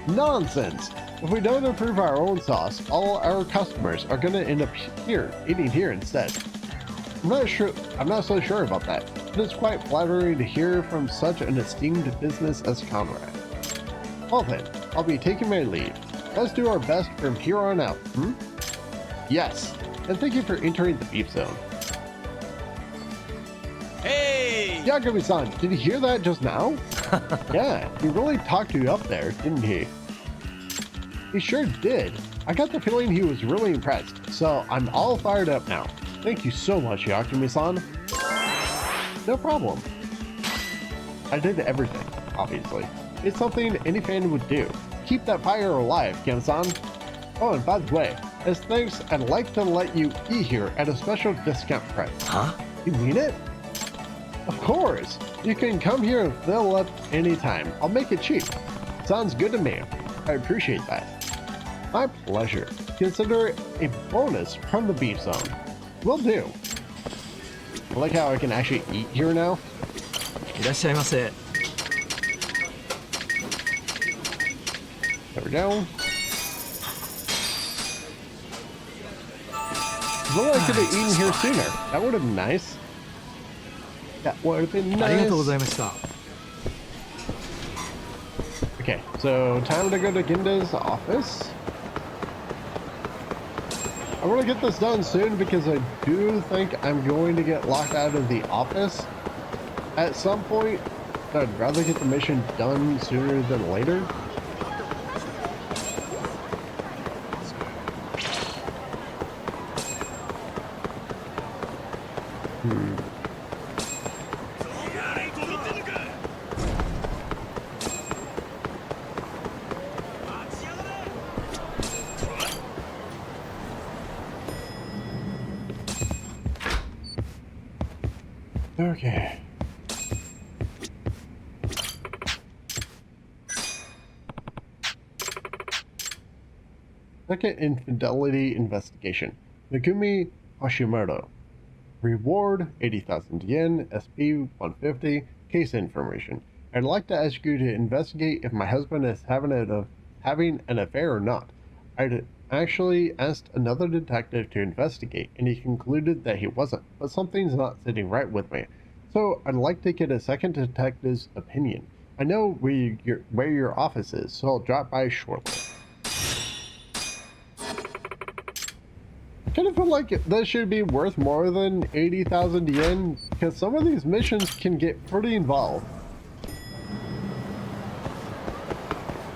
Nonsense! If we don't improve our own sauce, all our customers are gonna end up eating here instead. I'm not so sure about that, but it's quite flattering to hear from such an esteemed business as Conrad. Well then, I'll be taking my leave. Let's do our best from here on out, Yes, and thank you for entering the beef zone. Hey! Yagami-san, did you hear that just now? Yeah, he really talked you up there, didn't he? He sure did. I got the feeling he was really impressed, so I'm all fired up now. Thank you so much, Yagami-san. No problem. I did everything, obviously. It's something any fan would do. Keep that fire alive, Ken-san. Oh, and by the way, as thanks, I'd like to let you eat here at a special discount price. Huh? You mean it? Of course! You can come here and fill up anytime. I'll make it cheap. Sounds good to me. I appreciate that. My pleasure. Consider it a bonus from the beef zone. Will do. I like how I can actually eat here now. いらっしゃいませ。 There we go. Well, I could have eaten here sooner. That would have been nice. That would have been ありがとうご nice. ざいました。 Okay, so time to go to Ginda's office. I want to get this done soon because I do think I'm going to get locked out of the office at some point. I'd rather get the mission done sooner than later. Okay. Second infidelity investigation. Megumi Hashimoto. Reward 80,000 yen, SP 150, case information. I'd like to ask you to investigate if my husband is having an affair or not. I'd actually asked another detective to investigate, and he concluded that he wasn't, but something's not sitting right with me. So I'd like to get a second detective's opinion. I know where your office is, so I'll drop by shortly. I kind of feel like this should be worth more than 80,000 yen, because some of these missions can get pretty involved.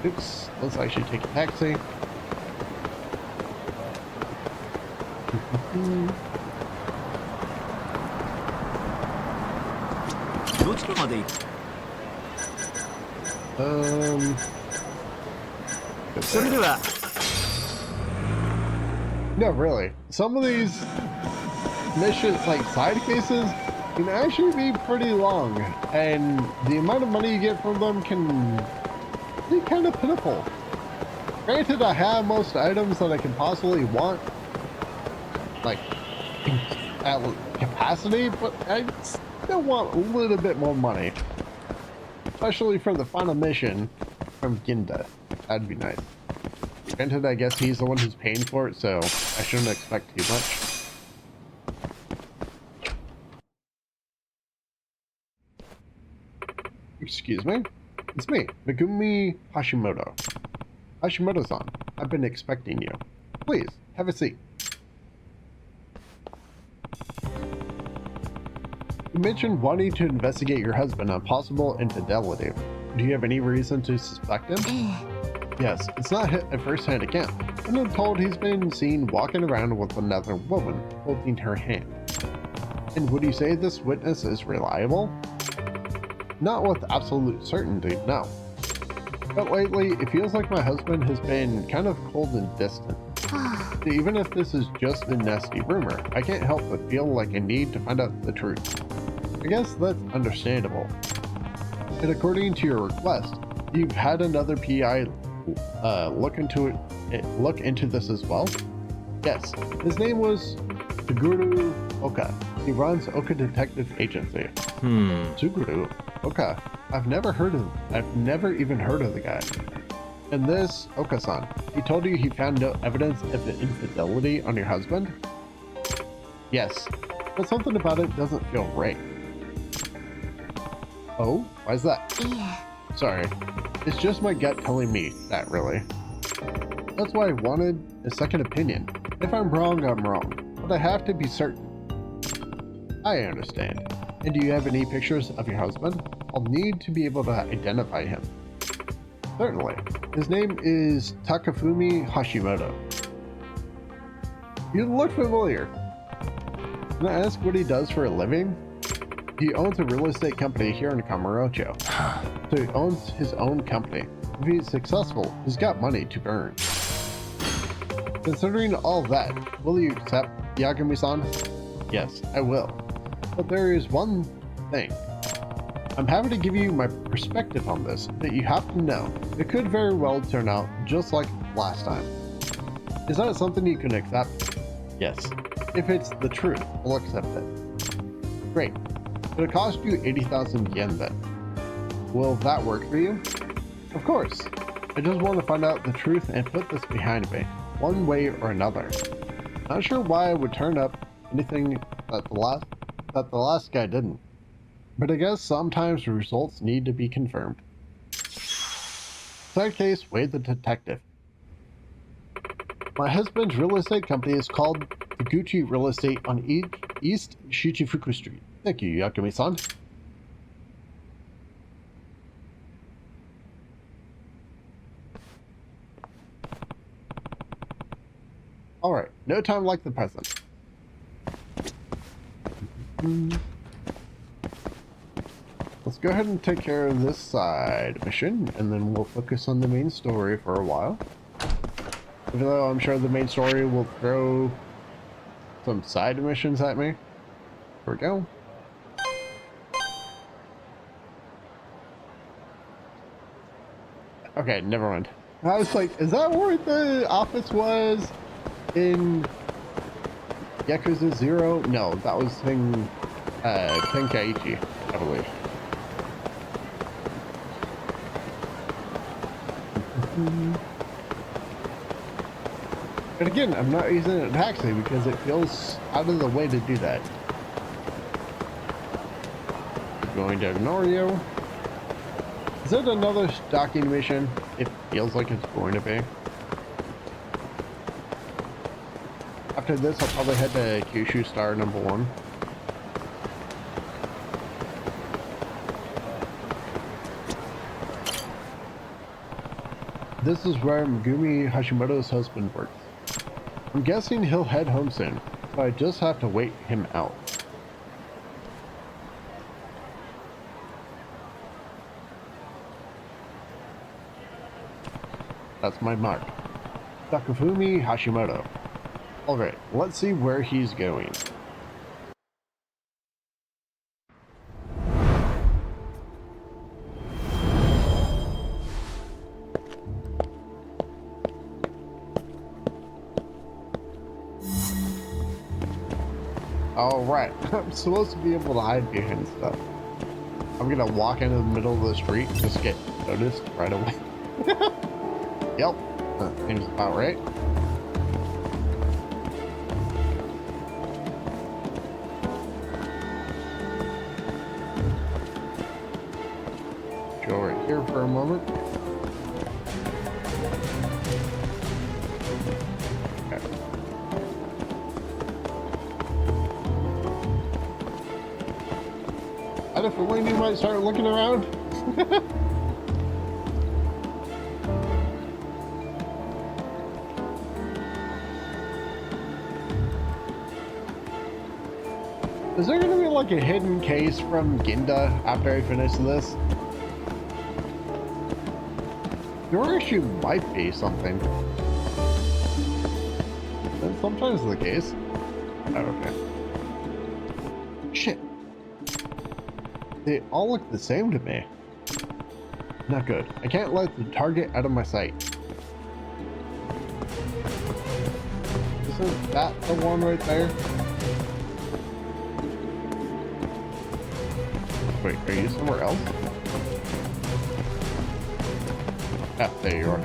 Oops, let's actually take a taxi. No, really. Some of these missions, like side cases, can actually be pretty long, and the amount of money you get from them can be kind of pitiful. Granted, I have most items that I can possibly want, like, at capacity, but I still want a little bit more money. Especially for the final mission from Ginda. That'd be nice. Granted, I guess he's the one who's paying for it, so I shouldn't expect too much. Excuse me? It's me, Megumi Hashimoto. Hashimoto-san, I've been expecting you. Please, have a seat. You mentioned wanting to investigate your husband on possible infidelity. Do you have any reason to suspect him? Yes, it's not a first-hand account. I've been told he's been seen walking around with another woman, holding her hand. And would you say this witness is reliable? Not with absolute certainty, no. But lately, it feels like my husband has been kind of cold and distant. Even if this is just a nasty rumor, I can't help but feel like I need to find out the truth. I guess that's understandable. And according to your request, you've had another PI look into this as well? Yes, his name was Suguru Oka. He runs Oka Detective Agency. Suguru Oka. I've never even heard of the guy. And this Oka-san, he told you he found no evidence of infidelity on your husband? Yes, but something about it doesn't feel right. Oh, why's that? Sorry, it's just my gut telling me that, really. That's why I wanted a second opinion. If I'm wrong, I'm wrong, but I have to be certain. I understand. And do you have any pictures of your husband? I'll need to be able to identify him. Certainly. His name is Takafumi Hashimoto. You look familiar. Can I ask what he does for a living? He owns a real estate company here in Kamurocho. So he owns his own company. If he's successful, he's got money to burn. Considering all that, will you accept Yagami-san? Yes, I will. But there is one thing. I'm happy to give you my perspective on this, but you have to know, it could very well turn out just like last time. Is that something you can accept? Yes. If it's the truth, I'll accept it. Great. It'll cost you 80,000 yen then. Will that work for you? Of course. I just want to find out the truth and put this behind me, one way or another. Not sure why I would turn up anything that the last guy didn't. But I guess sometimes the results need to be confirmed. Third case, Wade the Detective. My husband's real estate company is called Taguchi Real Estate on East Shichifuku Street. Thank you, Yagami-san. Alright, no time like the present. Let's go ahead and take care of this side mission, and then we'll focus on the main story for a while. Even though I'm sure the main story will throw some side missions at me. Here we go. Okay, never mind. I was like, is that where the office was in Yakuza 0? No, that was in Tenkaichi, I believe. But again, I'm not using a taxi because it feels out of the way to do that. going to ignore you. Is it another stalking mission? It feels like it's going to be. After this, I'll probably head to Kyushu Star number 1. This is where Megumi Hashimoto's husband works. I'm guessing he'll head home soon, so I just have to wait him out. That's my mark. Takafumi Hashimoto. Alright, let's see where he's going. Alright, I'm supposed to be able to hide behind stuff. I'm gonna walk into the middle of the street and just get noticed right away. Yep, that seems about right. Go right here for a moment. Okay. I had a feeling you might start looking around. Is there gonna be like a hidden case from Ginda after I finish this? There actually might be something. That's sometimes the case. Oh, okay. Shit. They all look the same to me. Not good. I can't let the target out of my sight. Isn't that the one right there? Wait, are you somewhere else? Ah, there you are.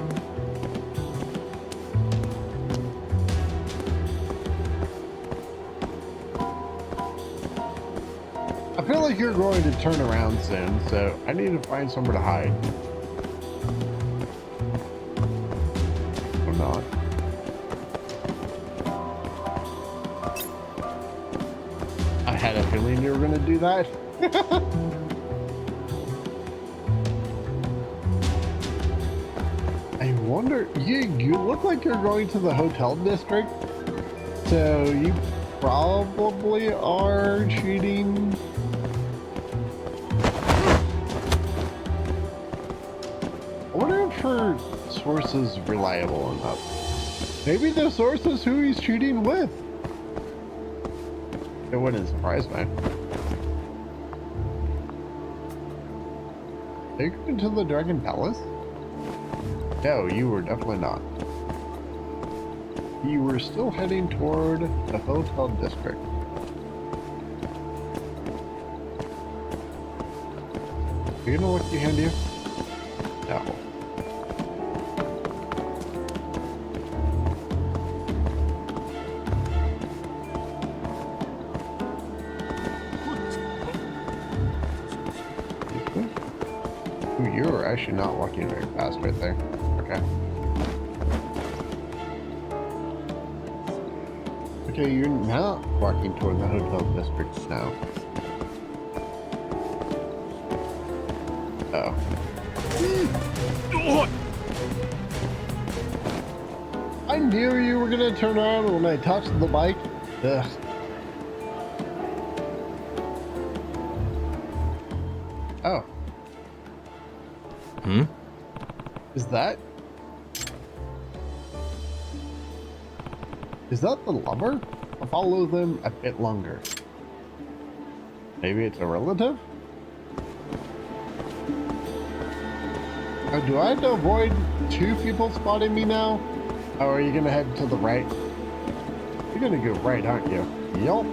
I feel like you're going to turn around soon, so I need to find somewhere to hide. Or not. I had a feeling you were going to do that. I wonder, you look like you're going to the hotel district, so you probably are cheating. I wonder if her source is reliable enough. Maybe the source is who he's cheating with. It wouldn't surprise me. Are you going to the Dragon Palace? No, you were definitely not. You were still heading toward the hotel district. Are you gonna look behind you? No. Ooh, you're actually not walking very fast right there. Okay. Okay, you're not walking toward the hotel district now. Oh. I knew you were gonna turn around when I touched the bike. Ugh. Oh. Hmm? Is that the lover? I'll follow them a bit longer. Maybe it's a relative? Oh, do I have to avoid two people spotting me now? Oh, are you gonna head to the right? You're gonna go right, aren't you? Yup.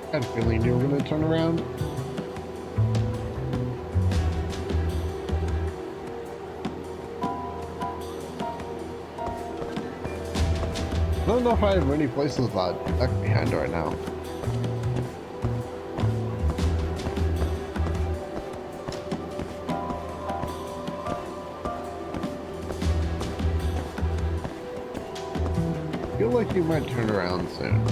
I had a feeling you were gonna turn around. don't know if I have many places that duck behind right now. I feel like you might turn around soon.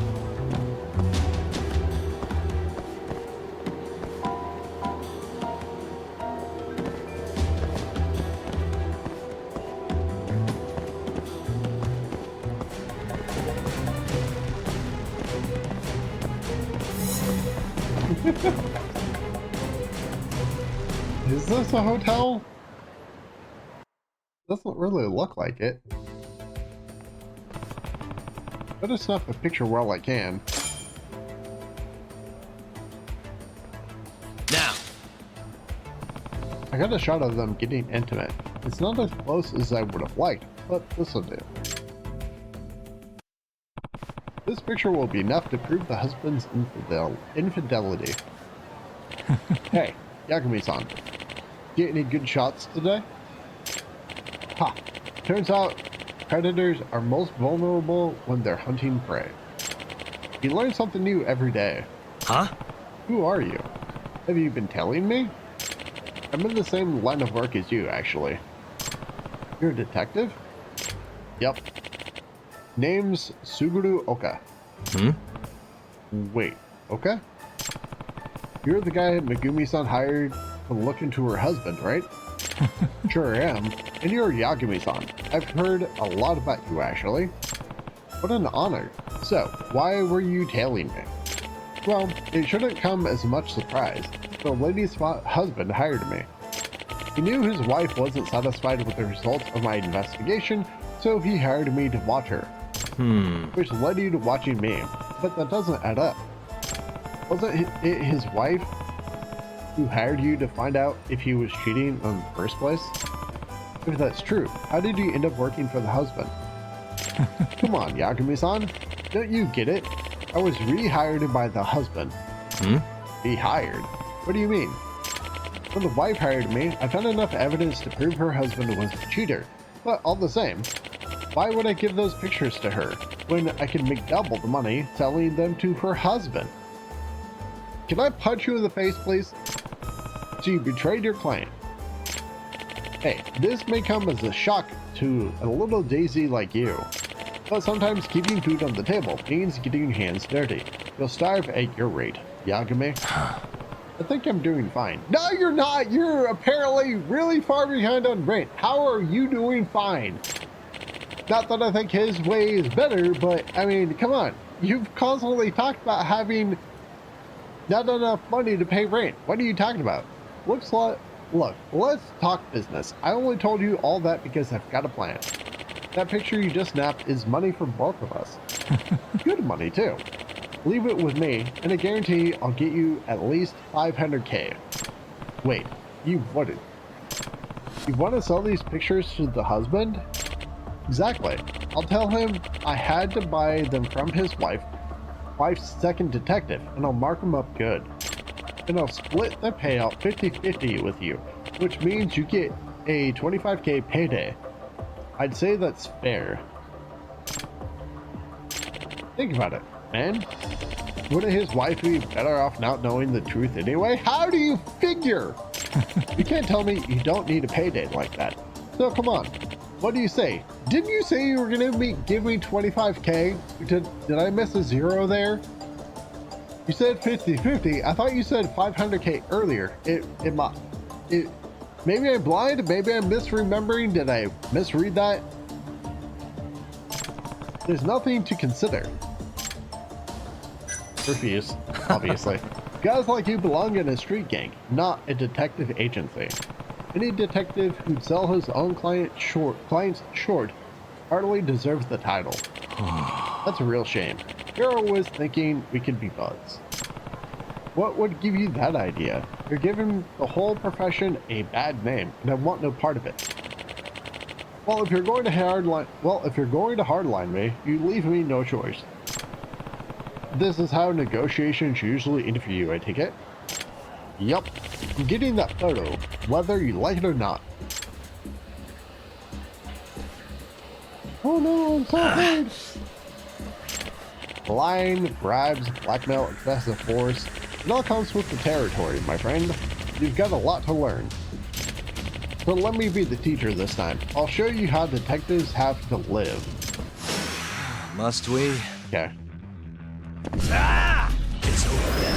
Is this a hotel? Doesn't really look like it. Better snap a picture while I can. Now. I got a shot of them getting intimate. It's not as close as I would have liked, but this'll do. This picture will be enough to prove the husband's infidelity. Hey, Yagami-san. Get any good shots today? Ha! Turns out predators are most vulnerable when they're hunting prey. You learn something new every day. Huh? Who are you? Have you been telling me? I'm in the same line of work as you, actually. You're a detective? Yep. Name's Suguru Oka. Wait, Oka? You're the guy Megumi-san hired to look into her husband, right? Sure am. And you're Yagami-san. I've heard a lot about you, actually. What an honor. So, why were you tailing me? Well, it shouldn't come as much surprise. The lady's husband hired me. He knew his wife wasn't satisfied with the results of my investigation, so he hired me to watch her. Which led you to watching me, but that doesn't add up. Wasn't it his wife who hired you to find out if he was cheating in the first place? If that's true, how did you end up working for the husband? Come on, Yagami-san. Don't you get it? I was rehired by the husband. Rehired? What do you mean? When the wife hired me, I found enough evidence to prove her husband was a cheater. But all the same, why would I give those pictures to her when I can make double the money selling them to her husband? Can I punch you in the face, please? So you betrayed your client. Hey, this may come as a shock to a little daisy like you, but sometimes keeping food on the table means getting your hands dirty. You'll starve at your rate, Yagami. I think I'm doing fine. No, you're not! You're apparently really far behind on rent. How are you doing fine? Not that I think his way is better, but I mean, come on. You've constantly talked about having not enough money to pay rent. What are you talking about? Looks like, look, let's talk business. I only told you all that because I've got a plan. That picture you just snapped is money for both of us. Good money too. Leave it with me, and I guarantee I'll get you at least 500k. Wait, you wouldn't. You want to sell these pictures to the husband? Exactly. I'll tell him I had to buy them from his wife's second detective, and I'll mark them up good. And I'll split the payout 50-50 with you, which means you get a 25k payday. I'd say that's fair. Think about it, man. Wouldn't his wife be better off not knowing the truth anyway? How do you figure? You can't tell me you don't need a payday like that. So come on. What do you say? Didn't you say you were going to give me 25k? Did I miss a zero there? You said 50-50. I thought you said 500k earlier. Maybe I'm blind. Maybe I'm misremembering. Did I misread that? There's nothing to consider. Refuse, obviously. Guys like you belong in a street gang, not a detective agency. Any detective who'd sell his own clients short hardly deserves the title. That's a real shame. Hero was thinking we could be buds. What would give you that idea? You're giving the whole profession a bad name, and I want no part of it. Well, if you're going to hardline me, you leave me no choice. This is how negotiations usually interview, I take it? Yup. I'm getting that photo, whether you like it or not. Oh no, I'm so afraid. Lying, bribes, blackmail, excessive force. It all comes with the territory, my friend. You've got a lot to learn. So let me be the teacher this time. I'll show you how detectives have to live. Must we? Okay. It's over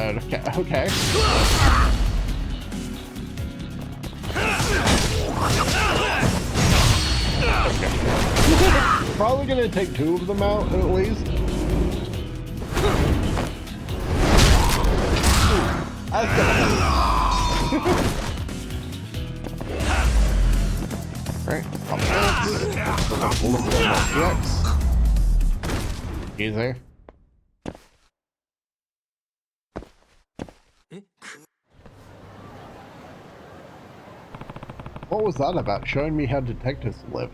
Okay. Okay. Probably gonna take 2 of them out at least. That's good. Alright. Easy. What was that about? Showing me how detectives live.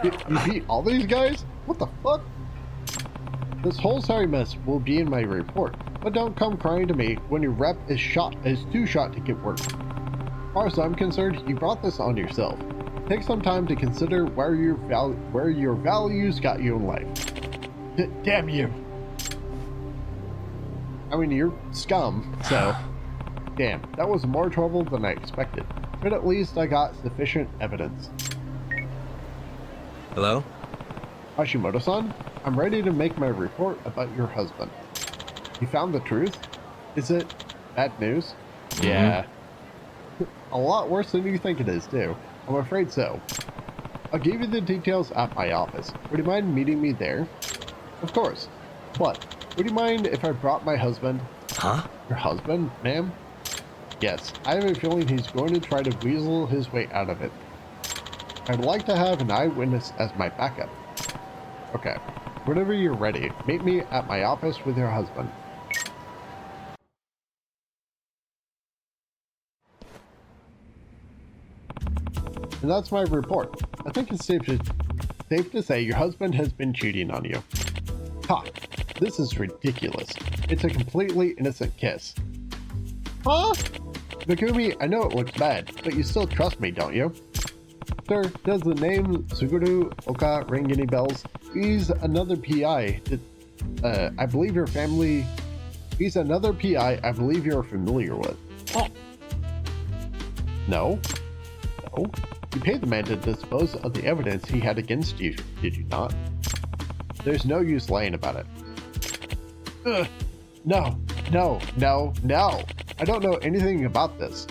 You beat all these guys? What the fuck? This whole sorry mess will be in my report, but don't come crying to me when your rep is too shot to get work. As far as I'm concerned, you brought this on yourself. Take some time to consider where your values got you in life. Damn you! I mean, you're scum, so... Damn, that was more trouble than I expected. But at least I got sufficient evidence. Hello? Hashimoto-san, I'm ready to make my report about your husband. You found the truth? Is it bad news? Yeah. A lot worse than you think it is, too. I'm afraid so. I'll give you the details at my office. Would you mind meeting me there? Of course. But, would you mind if I brought my husband? Huh? Your husband, ma'am? Yes, I have a feeling he's going to try to weasel his way out of it. I'd like to have an eyewitness as my backup. Okay, whenever you're ready, meet me at my office with your husband. And that's my report. I think it's safe to say your husband has been cheating on you. Ha! This is ridiculous. It's a completely innocent kiss. Huh? Megumi, I know it looks bad, but you still trust me, don't you? Sir, does the name Suguru Oka ring any bells? He's another PI. I believe your family... He's another PI I believe you're familiar with. Oh. No? No? You paid the man to dispose of the evidence he had against you, did you not? There's no use lying about it. Ugh. No. I don't know anything about this.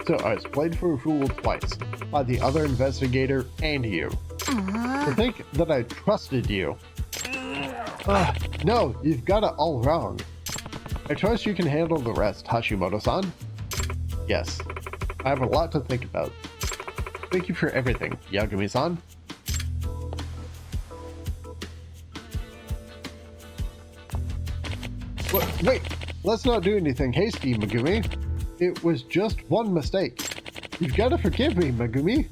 So I was played for a fool twice, by the other investigator and you. To think that I trusted you. No, you've got it all wrong. I trust you can handle the rest, Hashimoto-san. Yes, I have a lot to think about. Thank you for everything, Yagami-san. Wait, let's not do anything hasty, Megumi. It was just one mistake. You've got to forgive me, Megumi.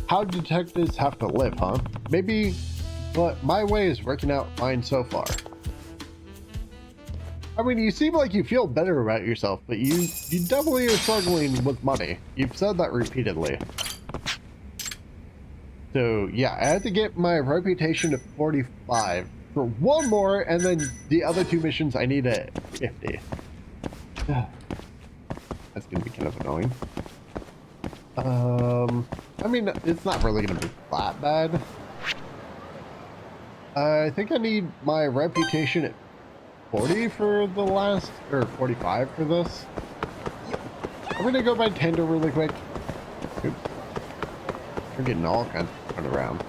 How detectives have to live, huh? Maybe, but my way is working out fine so far. I mean, you seem like you feel better about yourself, but you definitely are struggling with money. You've said that repeatedly. So, yeah, I had to get my reputation to 45 for one more, and then the other 2 missions I need at 50. That's gonna be kind of annoying. I mean, it's not really gonna be that bad. I think I need my reputation at 40 for the last, or 45 for this. I'm gonna go by Tender really quick. Oops. We're getting all kinds of fun around.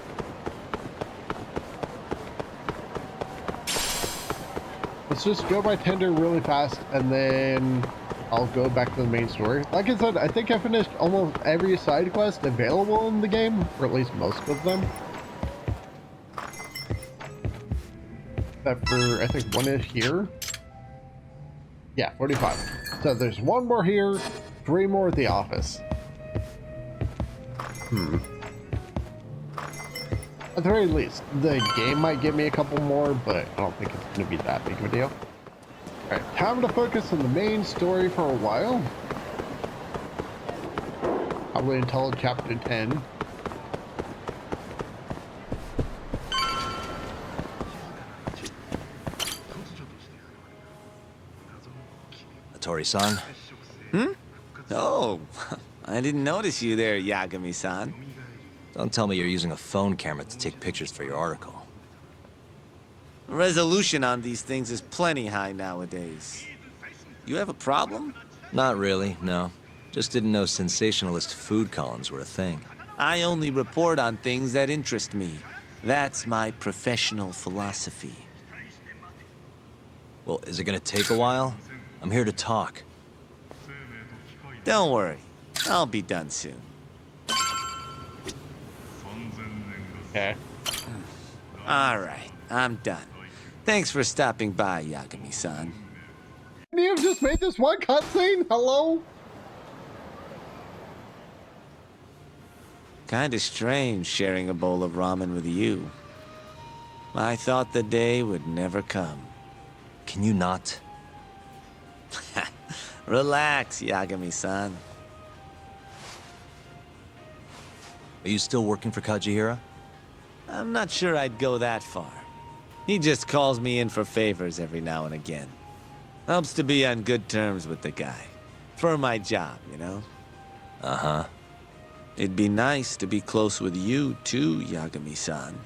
Let's just go by Tender really fast, and then I'll go back to the main story. Like I said, I think I finished almost every side quest available in the game, or at least most of them. Except for, I think, one is here. Yeah, 45. So there's 1 more here, 3 more at the office. At the very least, the game might give me a couple more, but I don't think it's going to be that big of a deal. Alright, time to focus on the main story for a while. Probably until chapter 10. Laboratory-san. Oh, I didn't notice you there, Yagami-san. Don't tell me you're using a phone camera to take pictures for your article. Resolution on these things is plenty high nowadays. You have a problem? Not really, no. Just didn't know sensationalist food columns were a thing. I only report on things that interest me. That's my professional philosophy. Well, is it gonna take a while? I'm here to talk. Don't worry, I'll be done soon. Okay. All right, I'm done. Thanks for stopping by, Yagami-san. You have just made this one cutscene? Hello? Kinda strange sharing a bowl of ramen with you. I thought the day would never come. Can you not? Relax, Yagami-san. Are you still working for Kajihira? I'm not sure I'd go that far. He just calls me in for favors every now and again. Helps to be on good terms with the guy. For my job, you know? Uh-huh. It'd be nice to be close with you, too, Yagami-san.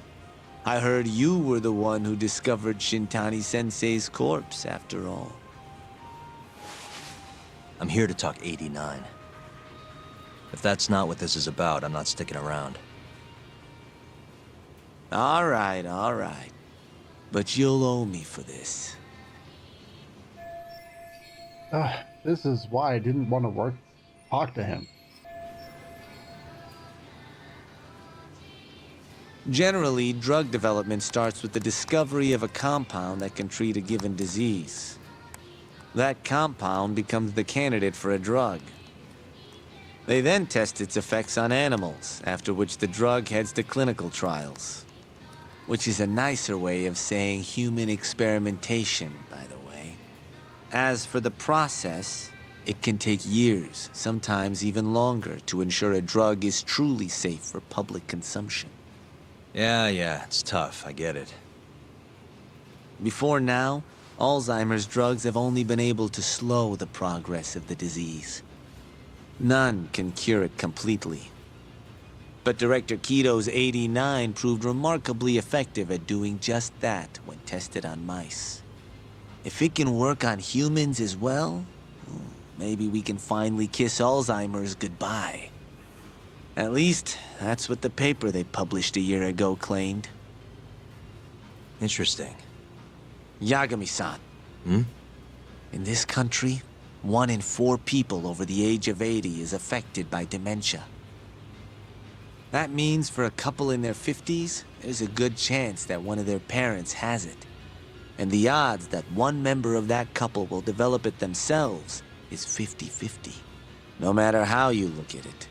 I heard you were the one who discovered Shintani-sensei's corpse, after all. I'm here to talk 89. If that's not what this is about, I'm not sticking around. All right, all right. But you'll owe me for this. This is why I didn't want to talk to him. Generally, drug development starts with the discovery of a compound that can treat a given disease. That compound becomes the candidate for a drug. They then test its effects on animals, after which the drug heads to clinical trials. Which is a nicer way of saying human experimentation, by the way. As for the process, it can take years, sometimes even longer, to ensure a drug is truly safe for public consumption. Yeah, it's tough, I get it. Before now, Alzheimer's drugs have only been able to slow the progress of the disease. None can cure it completely. But Director Kito's 89 proved remarkably effective at doing just that when tested on mice. If it can work on humans as well, maybe we can finally kiss Alzheimer's goodbye. At least, that's what the paper they published a year ago claimed. Interesting. Yagami-san. Hmm? In this country, 1 in 4 people over the age of 80 is affected by dementia. That means for a couple in their 50s, there's a good chance that one of their parents has it. And the odds that one member of that couple will develop it themselves is 50-50. No matter how you look at it,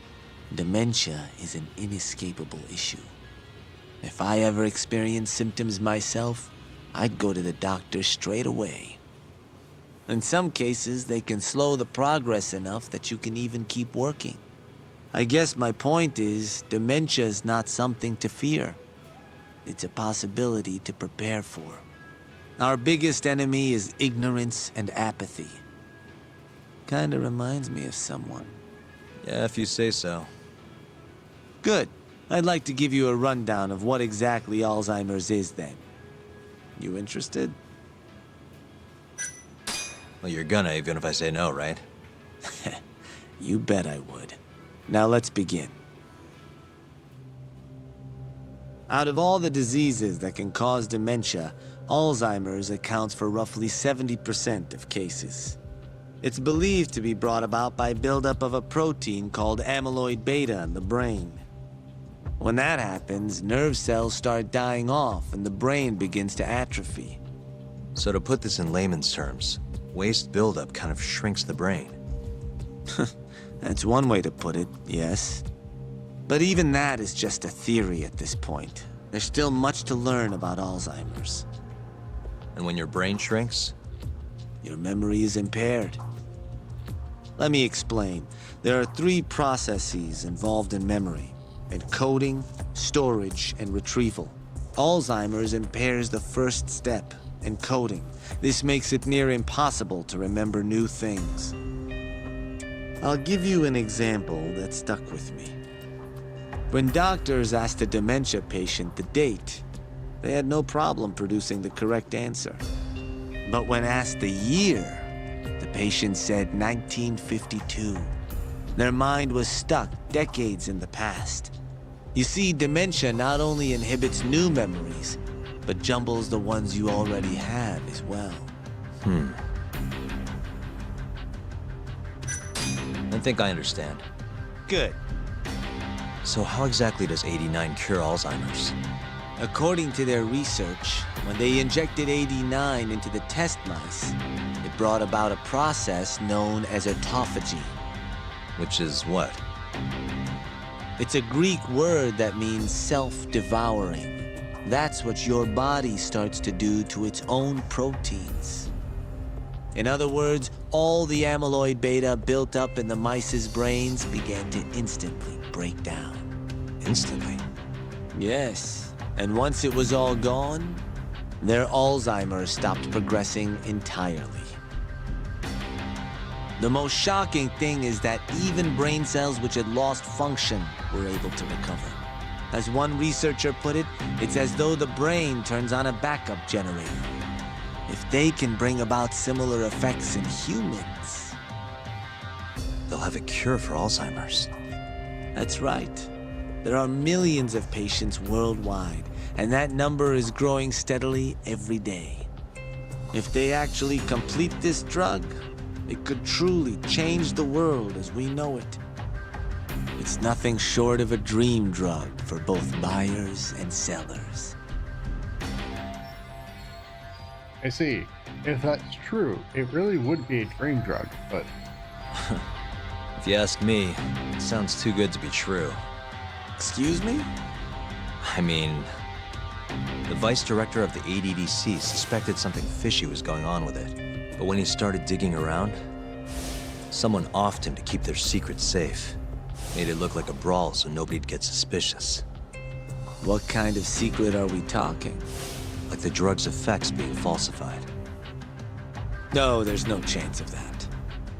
dementia is an inescapable issue. If I ever experienced symptoms myself, I'd go to the doctor straight away. In some cases, they can slow the progress enough that you can even keep working. I guess my point is, dementia is not something to fear. It's a possibility to prepare for. Our biggest enemy is ignorance and apathy. Kinda reminds me of someone. Yeah, if you say so. Good. I'd like to give you a rundown of what exactly Alzheimer's is then. You interested? Well, you're gonna, even if I say no, right? You bet I would. Now let's begin. Out of all the diseases that can cause dementia, Alzheimer's accounts for roughly 70% of cases. It's believed to be brought about by buildup of a protein called amyloid beta in the brain. When that happens, nerve cells start dying off and the brain begins to atrophy. So to put this in layman's terms, waste buildup kind of shrinks the brain. That's one way to put it, yes. But even that is just a theory at this point. There's still much to learn about Alzheimer's. And when your brain shrinks? Your memory is impaired. Let me explain. There are 3 processes involved in memory: encoding, storage, and retrieval. Alzheimer's impairs the first step, and coding. This makes it near impossible to remember new things. I'll give you an example that stuck with me. When doctors asked a dementia patient the date, they had no problem producing the correct answer. But when asked the year, the patient said 1952. Their mind was stuck decades in the past. You see, dementia not only inhibits new memories, but jumbles the ones you already have as well. I think I understand. Good. So how exactly does 89 cure Alzheimer's? According to their research, when they injected 89 into the test mice, it brought about a process known as autophagy. Which is what? It's a Greek word that means self-devouring. That's what your body starts to do to its own proteins. In other words, all the amyloid beta built up in the mice's brains began to instantly break down. Instantly? Yes, and once it was all gone, their Alzheimer's stopped progressing entirely. The most shocking thing is that even brain cells which had lost function were able to recover. As one researcher put it, it's as though the brain turns on a backup generator. If they can bring about similar effects in humans... They'll have a cure for Alzheimer's. That's right. There are millions of patients worldwide, and that number is growing steadily every day. If they actually complete this drug, it could truly change the world as we know it. It's nothing short of a dream drug for both buyers and sellers. I see. If that's true, it really would be a dream drug, but... If you ask me, it sounds too good to be true. Excuse me? I mean, the vice director of the ADDC suspected something fishy was going on with it. But when he started digging around, someone offed him to keep their secret safe. Made it look like a brawl so nobody'd get suspicious. What kind of secret are we talking? Like the drug's effects being falsified. No, there's no chance of that.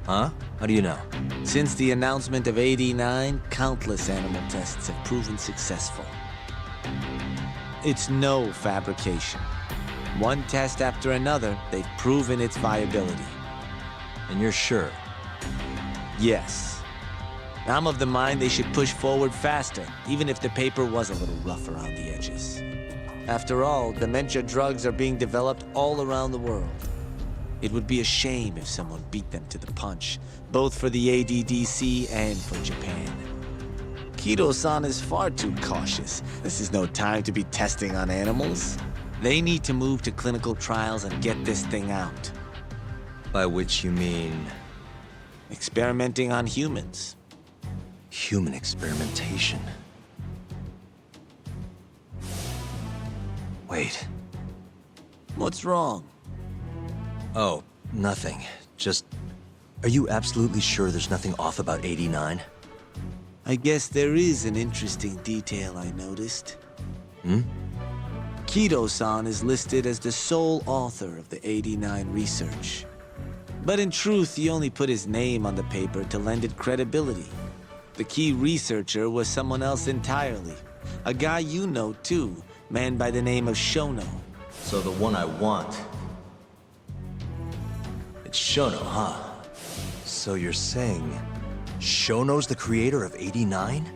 Huh? How do you know? Since the announcement of 89, countless animal tests have proven successful. It's no fabrication. One test after another, they've proven its viability. And you're sure? Yes. I'm of the mind they should push forward faster, even if the paper was a little rough around the edges. After all, dementia drugs are being developed all around the world. It would be a shame if someone beat them to the punch, both for the ADDC and for Japan. Kido-san is far too cautious. This is no time to be testing on animals. They need to move to clinical trials and get this thing out. By which you mean... Experimenting on humans. human experimentation. Wait. What's wrong? Oh, nothing. Just... Are you absolutely sure there's nothing off about 89? I guess there is an interesting detail I noticed. Kido-san is listed as the sole author of the 89 research. But in truth, he only put his name on the paper to lend it credibility. The key researcher was someone else entirely. A guy you know too, man by the name of Shono. So the one I want... It's Shono, huh? So you're saying... Shono's the creator of 89?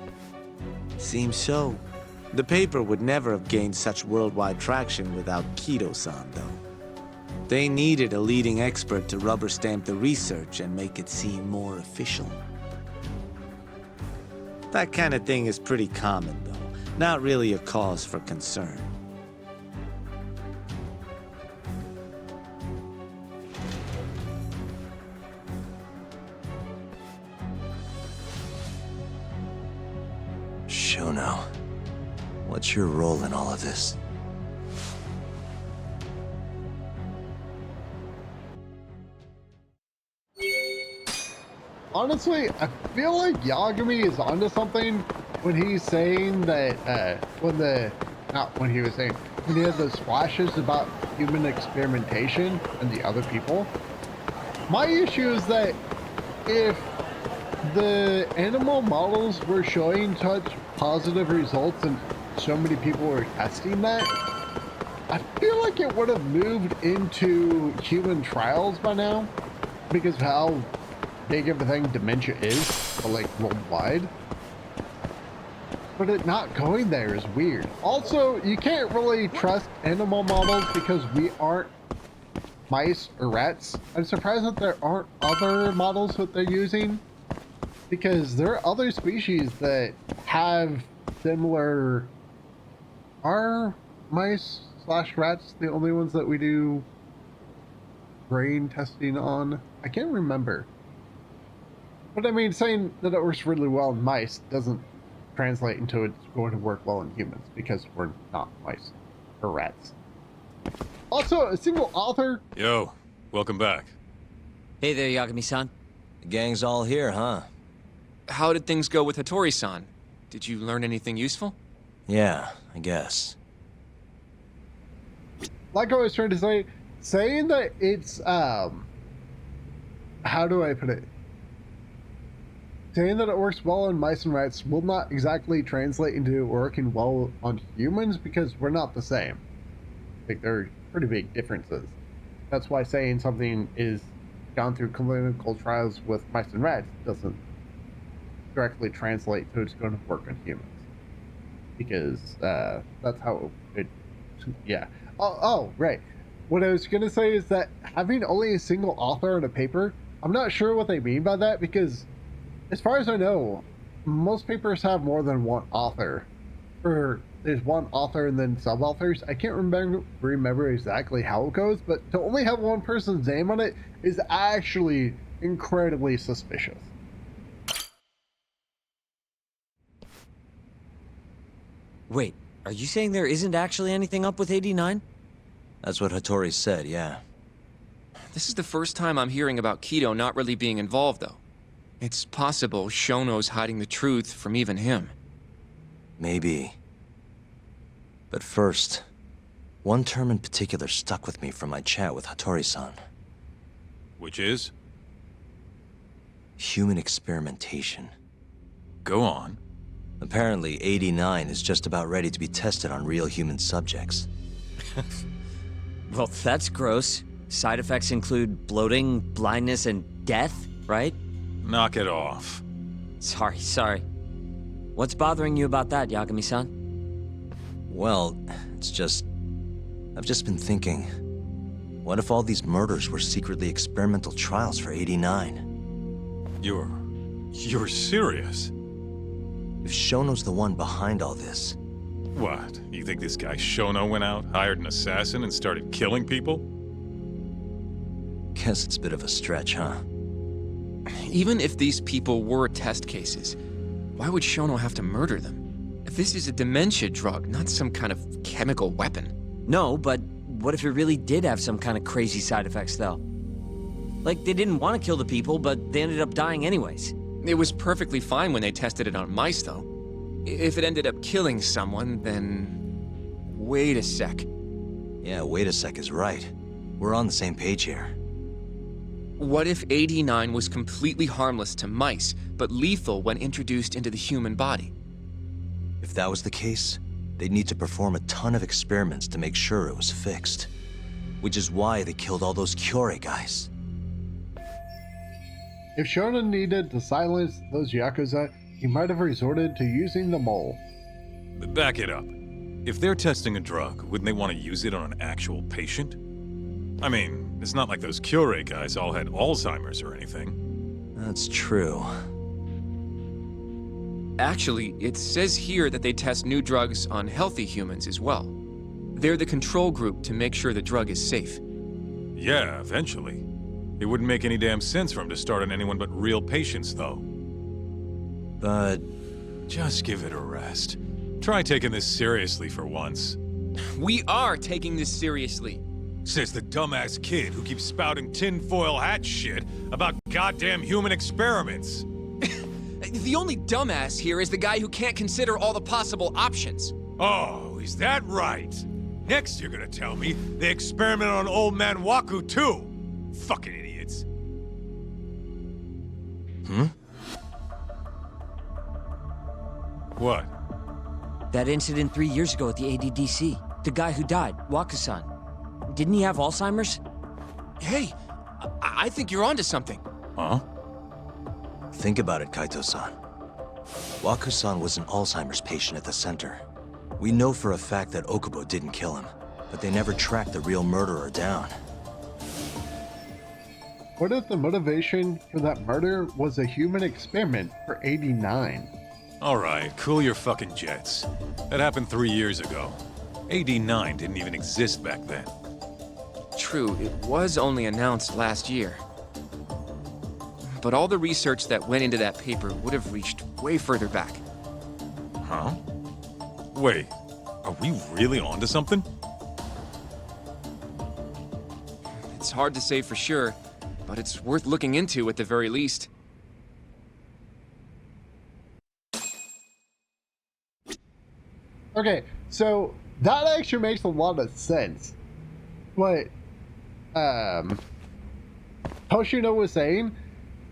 Seems so. The paper would never have gained such worldwide traction without Kido-san, though. They needed a leading expert to rubber stamp the research and make it seem more official. That kind of thing is pretty common, though. Not really a cause for concern. Shono, what's your role in all of this? Honestly, I feel like Yagami is onto something when he's saying that, when he had those flashes about human experimentation and the other people. My issue is that if the animal models were showing such positive results and so many people were testing that, I feel like it would have moved into human trials by now because of how big of a thing dementia is, like worldwide. But it not going there is weird. Also, you can't really trust animal models because we aren't mice or rats. I'm surprised that there aren't other models that they're using because there are other species that have similar... Are mice / rats the only ones that we do brain testing on? I can't remember. But I mean, saying that it works really well in mice doesn't translate into it's going to work well in humans because we're not mice or rats. Also, a single author. Yo, welcome back. Hey there, Yagami-san. The gang's all here, huh? How did things go with Hattori-san? Did you learn anything useful? Yeah, I guess. Like I was trying to say, saying that it's, how do I put it? Saying that it works well on mice and rats will not exactly translate into working well on humans because we're not the same. Like, there are pretty big differences. That's why saying something is gone through clinical trials with mice and rats doesn't directly translate to it's going to work on humans. Because that's how it, yeah. Oh, right. What I was going to say is that having only a single author on a paper, I'm not sure what they mean by that because as far as I know, most papers have more than one author. Or there's one author and then sub-authors. I can't remember exactly how it goes, but to only have one person's name on it is actually incredibly suspicious. Wait, are you saying there isn't actually anything up with 89? That's what Hattori said, yeah. This is the first time I'm hearing about Kido not really being involved, though. It's possible Shono's hiding the truth from even him. Maybe. But first, one term in particular stuck with me from my chat with Hattori-san. Which is? Human experimentation. Go on. Apparently, 89 is just about ready to be tested on real human subjects. Well, that's gross. Side effects include bloating, blindness, and death, right? Knock it off. Sorry. What's bothering you about that, Yagami-san? Well, it's just... I've just been thinking... What if all these murders were secretly experimental trials for 89? You're serious? If Shono's the one behind all this... What? You think this guy Shono went out, hired an assassin, and started killing people? Guess it's a bit of a stretch, huh? Even if these people were test cases, why would Shono have to murder them? This is a dementia drug, not some kind of chemical weapon. No, but what if it really did have some kind of crazy side effects, though? Like, they didn't want to kill the people, but they ended up dying anyways. It was perfectly fine when they tested it on mice, though. If it ended up killing someone, then... Wait a sec. Yeah, wait a sec is right. We're on the same page here. What if 89 was completely harmless to mice, but lethal when introduced into the human body? If that was the case, they'd need to perform a ton of experiments to make sure it was fixed. Which is why they killed all those Kyorei guys. If Shonen needed to silence those Yakuza, he might have resorted to using the mole. But back it up. If they're testing a drug, wouldn't they want to use it on an actual patient? I mean, it's not like those Kyorei guys all had Alzheimer's or anything. That's true. Actually, it says here that they test new drugs on healthy humans as well. They're the control group to make sure the drug is safe. Yeah, eventually. It wouldn't make any damn sense for him to start on anyone but real patients, though. But... Just give it a rest. Try taking this seriously for once. We are taking this seriously. Says the dumbass kid who keeps spouting tinfoil hat shit about goddamn human experiments. The only dumbass here is the guy who can't consider all the possible options. Oh, is that right? Next, you're gonna tell me they experimented on old man Waku, too. Fucking idiots. Hmm? What? That incident 3 years ago at the ADDC. The guy who died, Wakusan. Didn't he have Alzheimer's? Hey, I think you're onto something. Huh? Think about it, Kaito-san. Waku-san was an Alzheimer's patient at the center. We know for a fact that Okubo didn't kill him, but they never tracked the real murderer down. What if the motivation for that murder was a human experiment for 89? Alright, cool your fucking jets. That happened 3 years ago. AD9 didn't even exist back then. True, it was only announced last year. But all the research that went into that paper would have reached way further back. Huh? Wait, are we really onto something? It's hard to say for sure, but it's worth looking into at the very least. Okay, so that actually makes a lot of sense. What Hoshino was saying,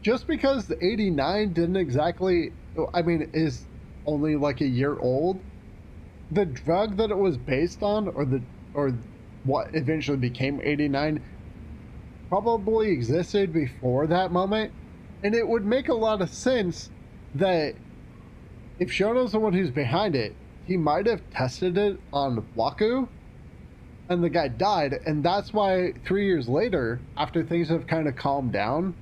just because the 89 didn't exactly, I mean, is only like a year old, the drug that it was based on, or what eventually became 89, probably existed before that moment, and it would make a lot of sense that if Shono's the one who's behind it, he might have tested it on Waku, and the guy died, and that's why 3 years later, after things have kind of calmed down,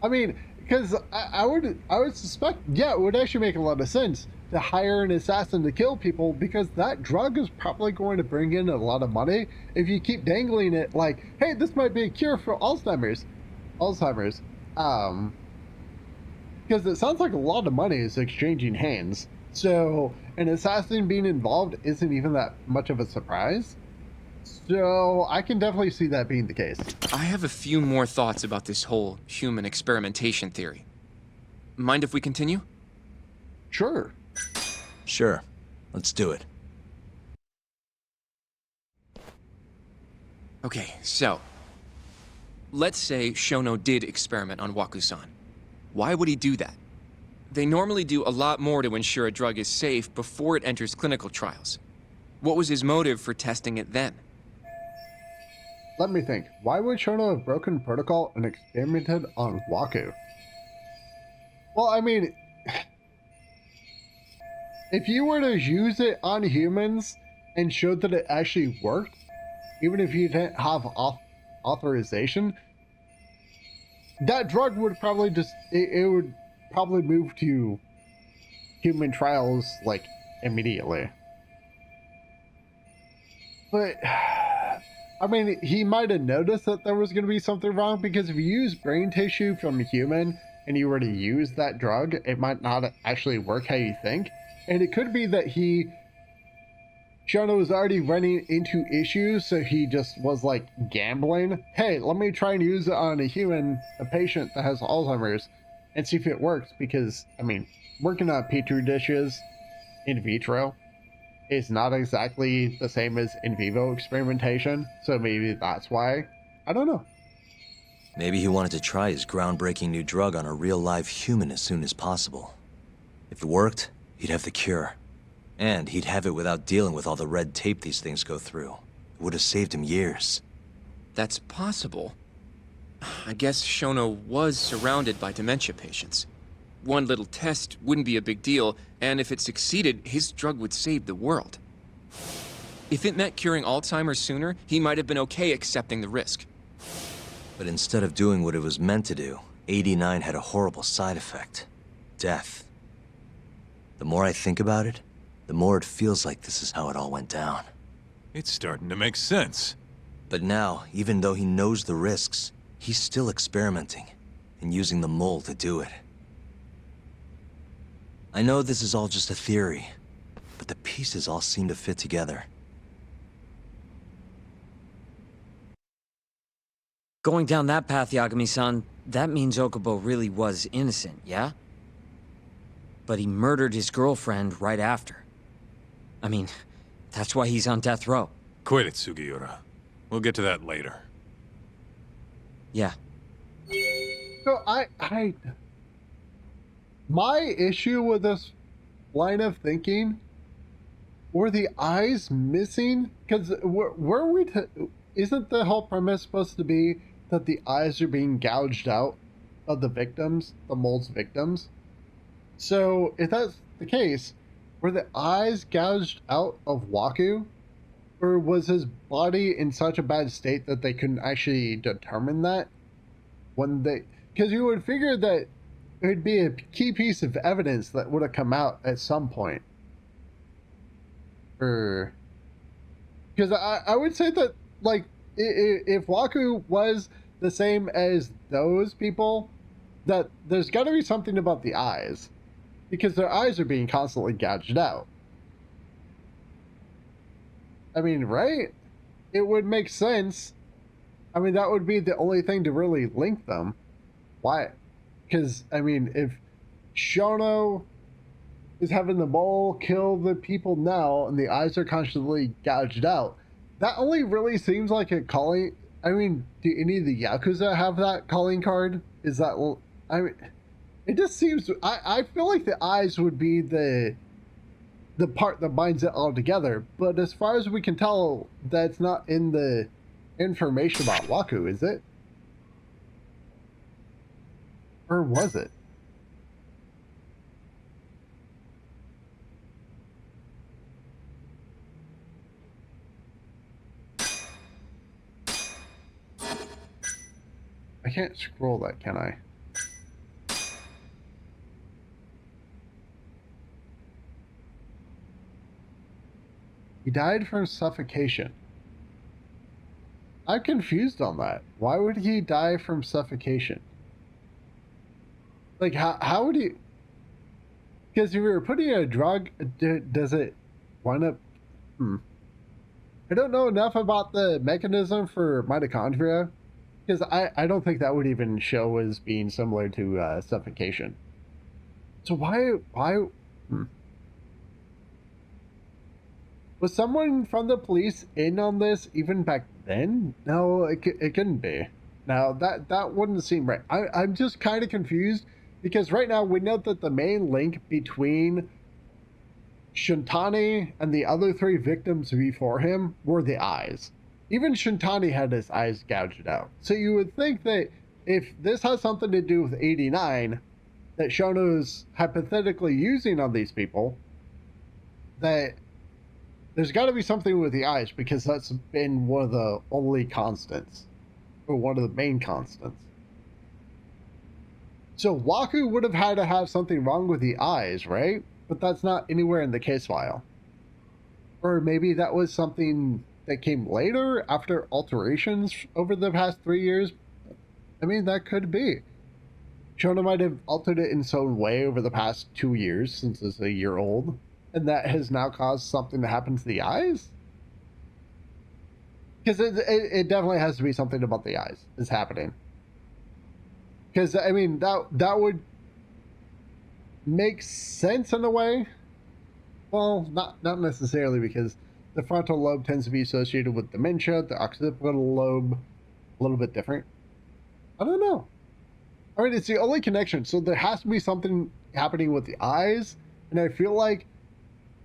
I mean, because I would suspect, yeah, it would actually make a lot of sense to hire an assassin to kill people, because that drug is probably going to bring in a lot of money if you keep dangling it like, hey, this might be a cure for Alzheimer's, because it sounds like a lot of money is exchanging hands. So an assassin being involved isn't even that much of a surprise. So I can definitely see that being the case. I have a few more thoughts about this whole human experimentation theory. Mind if we continue? Sure. Sure, let's do it. Okay, so let's say Shono did experiment on Waku-san. Why would he do that? They normally do a lot more to ensure a drug is safe before it enters clinical trials. What was his motive for testing it then? Let me think. Why would Shono have broken protocol and experimented on Waku? Well, I mean, if you were to use it on humans and showed that it actually worked, even if you didn't have authorization, that drug would probably just, it would probably move to human trials, like, immediately. But, I mean, he might have noticed that there was going to be something wrong, because if you use brain tissue from a human and you were to use that drug, it might not actually work how you think. And it could be that Shono was already running into issues, so he just was like gambling. Hey, let me try and use it on a patient that has Alzheimer's and see if it works, because, I mean, working on petri dishes in vitro is not exactly the same as in vivo experimentation, so maybe that's why. I don't know. Maybe he wanted to try his groundbreaking new drug on a real live human as soon as possible. If it worked, he'd have the cure. And he'd have it without dealing with all the red tape these things go through. It would have saved him years. That's possible. I guess Shono was surrounded by dementia patients. One little test wouldn't be a big deal, and if it succeeded, his drug would save the world. If it meant curing Alzheimer's sooner, he might have been okay accepting the risk. But instead of doing what it was meant to do, 89 had a horrible side effect. Death. The more I think about it, the more it feels like this is how it all went down. It's starting to make sense. But now, even though he knows the risks, he's still experimenting and using the mole to do it. I know this is all just a theory, but the pieces all seem to fit together. Going down that path, Yagami-san, that means Okubo really was innocent, yeah? But he murdered his girlfriend right after. I mean, That's why he's on death row. Quit it, Sugiura. We'll get to that later. Yeah. So my issue with this line of thinking, were the eyes missing? Because were we isn't the whole premise supposed to be that the eyes are being gouged out of the victims, the mold's victims? So if that's the case, were the eyes gouged out of Waku? Or was his body in such a bad state that they couldn't actually determine that? When they, because you would figure that it would be a key piece of evidence that would have come out at some point. Or, because I would say that, like, if Waku was the same as those people, that there's got to be something about the eyes, because their eyes are being constantly gouged out. I mean, right? It would make sense. I mean, that would be the only thing to really link them. Why? Because, I mean, if Shono is having the mole kill the people now and the eyes are constantly gouged out, that only really seems like a calling. I mean, do any of the Yakuza have that calling card? Is that, I mean, it just seems, I feel like the eyes would be the part that binds it all together. But as far as we can tell, that's not in the information about Waku, is it? Or was it? I can't scroll that, can I? He died from suffocation. I'm confused on that. Why would he die from suffocation? Like, how would he... Because if you were putting a drug, does it wind up... I don't know enough about the mechanism for mitochondria, because I don't think that would even show as being similar to suffocation. So why... Was someone from the police in on this even back then? No, it couldn't be. Now, that wouldn't seem right. I'm just kind of confused, because right now we know that the main link between Shintani and the other three victims before him were the eyes. Even Shintani had his eyes gouged out. So you would think that if this has something to do with 89, that Shono's hypothetically using on these people, that there's got to be something with the eyes, because that's been one of the only constants, or one of the main constants. So Waku would have had to have something wrong with the eyes, right? But that's not anywhere in the case file. Or maybe that was something that came later after alterations over the past 3 years. I mean, that could be. Shono might have altered it in some way over the past 2 years, since it's a year old. And that has now caused something to happen to the eyes? Because it definitely has to be something about the eyes is happening. Because, I mean, that would make sense in a way. Well, not necessarily, because the frontal lobe tends to be associated with dementia. The occipital lobe, a little bit different. I don't know. I mean, it's the only connection. So there has to be something happening with the eyes. And I feel like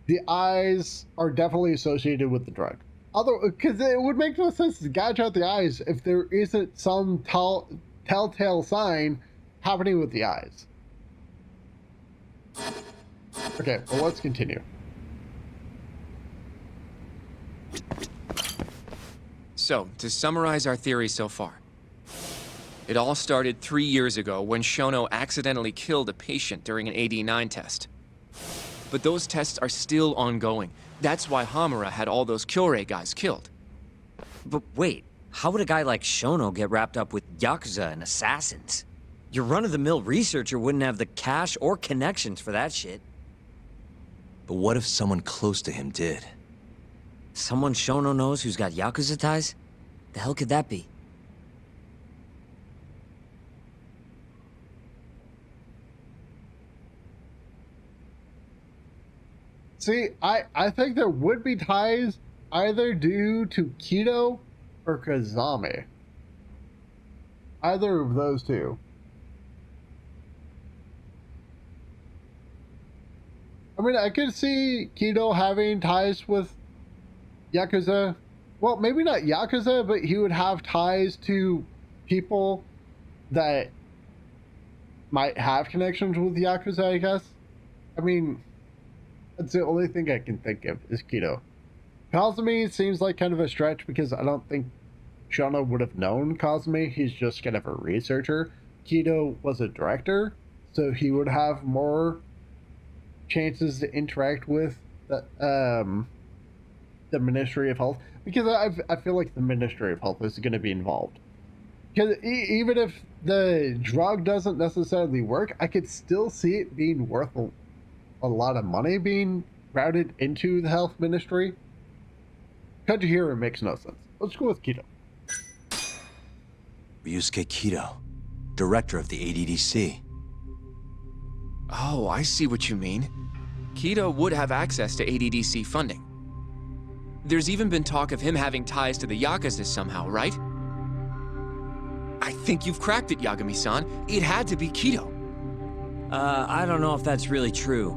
the eyes are definitely associated with the drug. Although, because it would make no sense to gouge out the eyes if there isn't some telltale sign happening with the eyes. Okay, well, let's continue. So, to summarize our theory so far, it all started 3 years ago when Shono accidentally killed a patient during an AD9 test. But those tests are still ongoing. That's why Hamura had all those Kyorei guys killed. But wait, how would a guy like Shono get wrapped up with Yakuza and assassins? Your run-of-the-mill researcher wouldn't have the cash or connections for that shit. But what if someone close to him did? Someone Shono knows who's got Yakuza ties? The hell could that be? See, I think there would be ties either due to Kido or Kazami. Either of those two. I mean, I could see Kido having ties with Yakuza. Well, maybe not Yakuza, but he would have ties to people that might have connections with Yakuza, I guess. I mean, that's the only thing I can think of is Kido. Kazumi seems like kind of a stretch because I don't think Shono would have known Kazumi. He's just kind of a researcher. Kido was a director, so he would have more chances to interact with the Ministry of Health, because I feel like the Ministry of Health is going to be involved. Because even if the drug doesn't necessarily work, I could still see it being worth a lot of money being routed into the health ministry. Kajihiro makes no sense. Let's go with Kido. Ryusuke Kido, director of the ADDC. Oh, I see what you mean. Kido would have access to ADDC funding. There's even been talk of him having ties to the Yakuza somehow, right? I think you've cracked it, Yagami-san. It had to be Kido. I don't know if that's really true.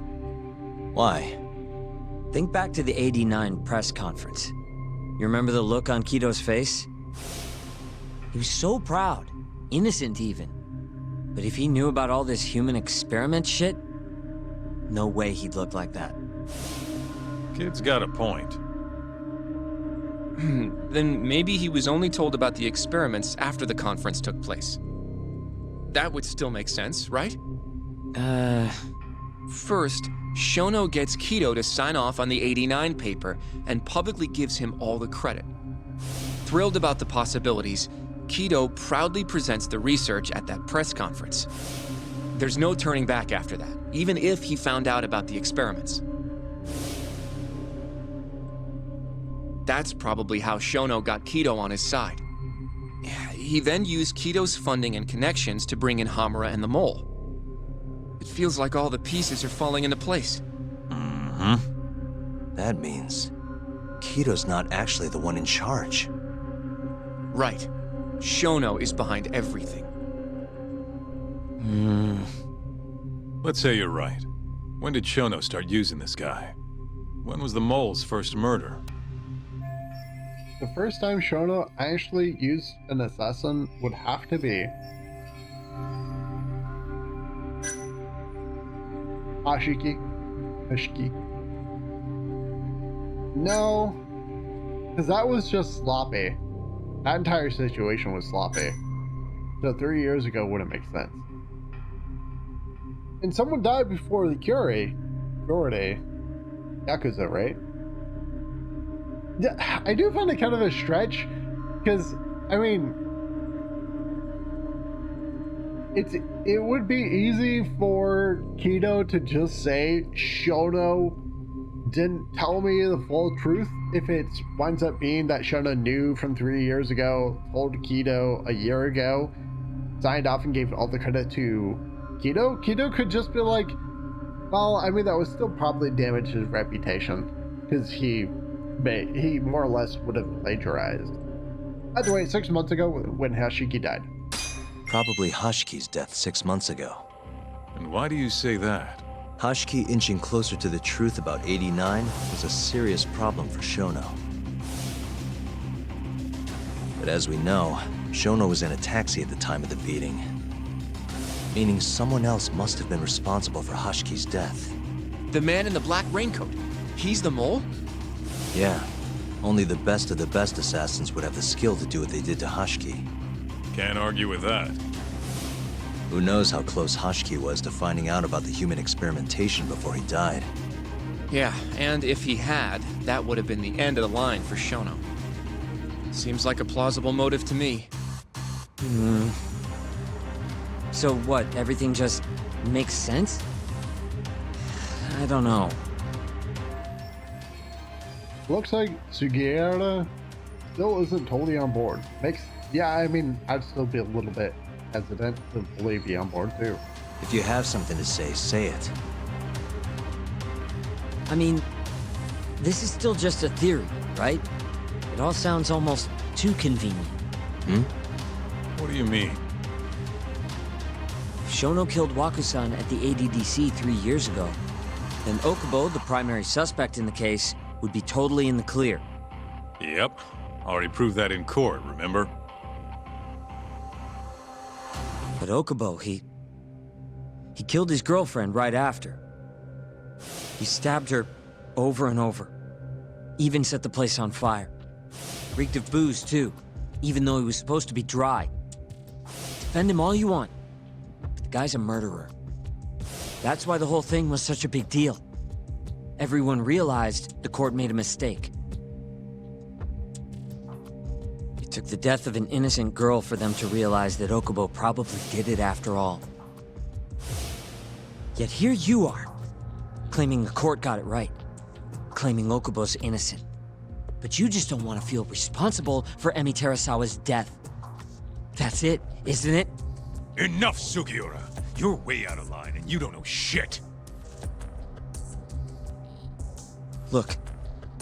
Why? Think back to the '89 press conference. You remember the look on Kido's face? He was so proud, innocent even. But if he knew about all this human experiment shit, no way he'd look like that. Kid's got a point. Then maybe he was only told about the experiments after the conference took place. That would still make sense, right? First, Shono gets Kido to sign off on the '89 paper and publicly gives him all the credit. Thrilled about the possibilities, Kido proudly presents the research at that press conference. There's no turning back after that, even if he found out about the experiments. That's probably how Shono got Kido on his side. He then used Kido's funding and connections to bring in Hamura and the Mole. It feels like all the pieces are falling into place. Mm-hmm. That means Kido's not actually the one in charge. Right. Shono is behind everything. Let's say you're right. When did Shono start using this guy? When was the Mole's first murder? The first time Shono actually used an assassin would have to be Ashiki. No, because that was just sloppy. That entire situation was sloppy. So 3 years ago wouldn't make sense. And someone died before the Kyori Yakuza, right? Yeah, I do find it kind of a stretch, because I mean, it would be easy for Kido to just say Shono didn't tell me the full truth if it winds up being that Shono knew from 3 years ago, told Kido a year ago, signed off and gave all the credit to Kido. Kido could just be like, well, I mean, that would still probably damage his reputation, because he more or less would have plagiarized. By the way, 6 months ago when Hashiki died. Probably Hashiki's death 6 months ago. And why do you say that? Hashiki inching closer to the truth about '89 was a serious problem for Shono. But as we know, Shono was in a taxi at the time of the beating. Meaning someone else must have been responsible for Hashiki's death. The man in the black raincoat. He's the Mole? Yeah. Only the best of the best assassins would have the skill to do what they did to Hashiki. Can't argue with that. Who knows how close Hashiki was to finding out about the human experimentation before he died. Yeah, and if he had, that would have been the end of the line for Shono. Seems like a plausible motive to me. So what, everything just makes sense? I don't know. Looks like Sugiura still isn't totally on board. Yeah, I mean, I'd still be a little bit hesitant to fully be on board too. If you have something to say, say it. I mean, this is still just a theory, right? It all sounds almost too convenient. What do you mean? If Shono killed Waku-san at the ADDC 3 years ago, then Okubo, the primary suspect in the case, would be totally in the clear. Yep. Already proved that in court, remember? But Okubo, he killed his girlfriend right after. He stabbed her over and over. Even set the place on fire. Reeked of booze, too, even though he was supposed to be dry. Defend him all you want, but the guy's a murderer. That's why the whole thing was such a big deal. Everyone realized the court made a mistake. It took the death of an innocent girl for them to realize that Okubo probably did it after all. Yet here you are, claiming the court got it right, claiming Okubo's innocent. But you just don't want to feel responsible for Emi Terasawa's death. That's it, isn't it? Enough, Sugiura! You're way out of line, and you don't know shit! Look,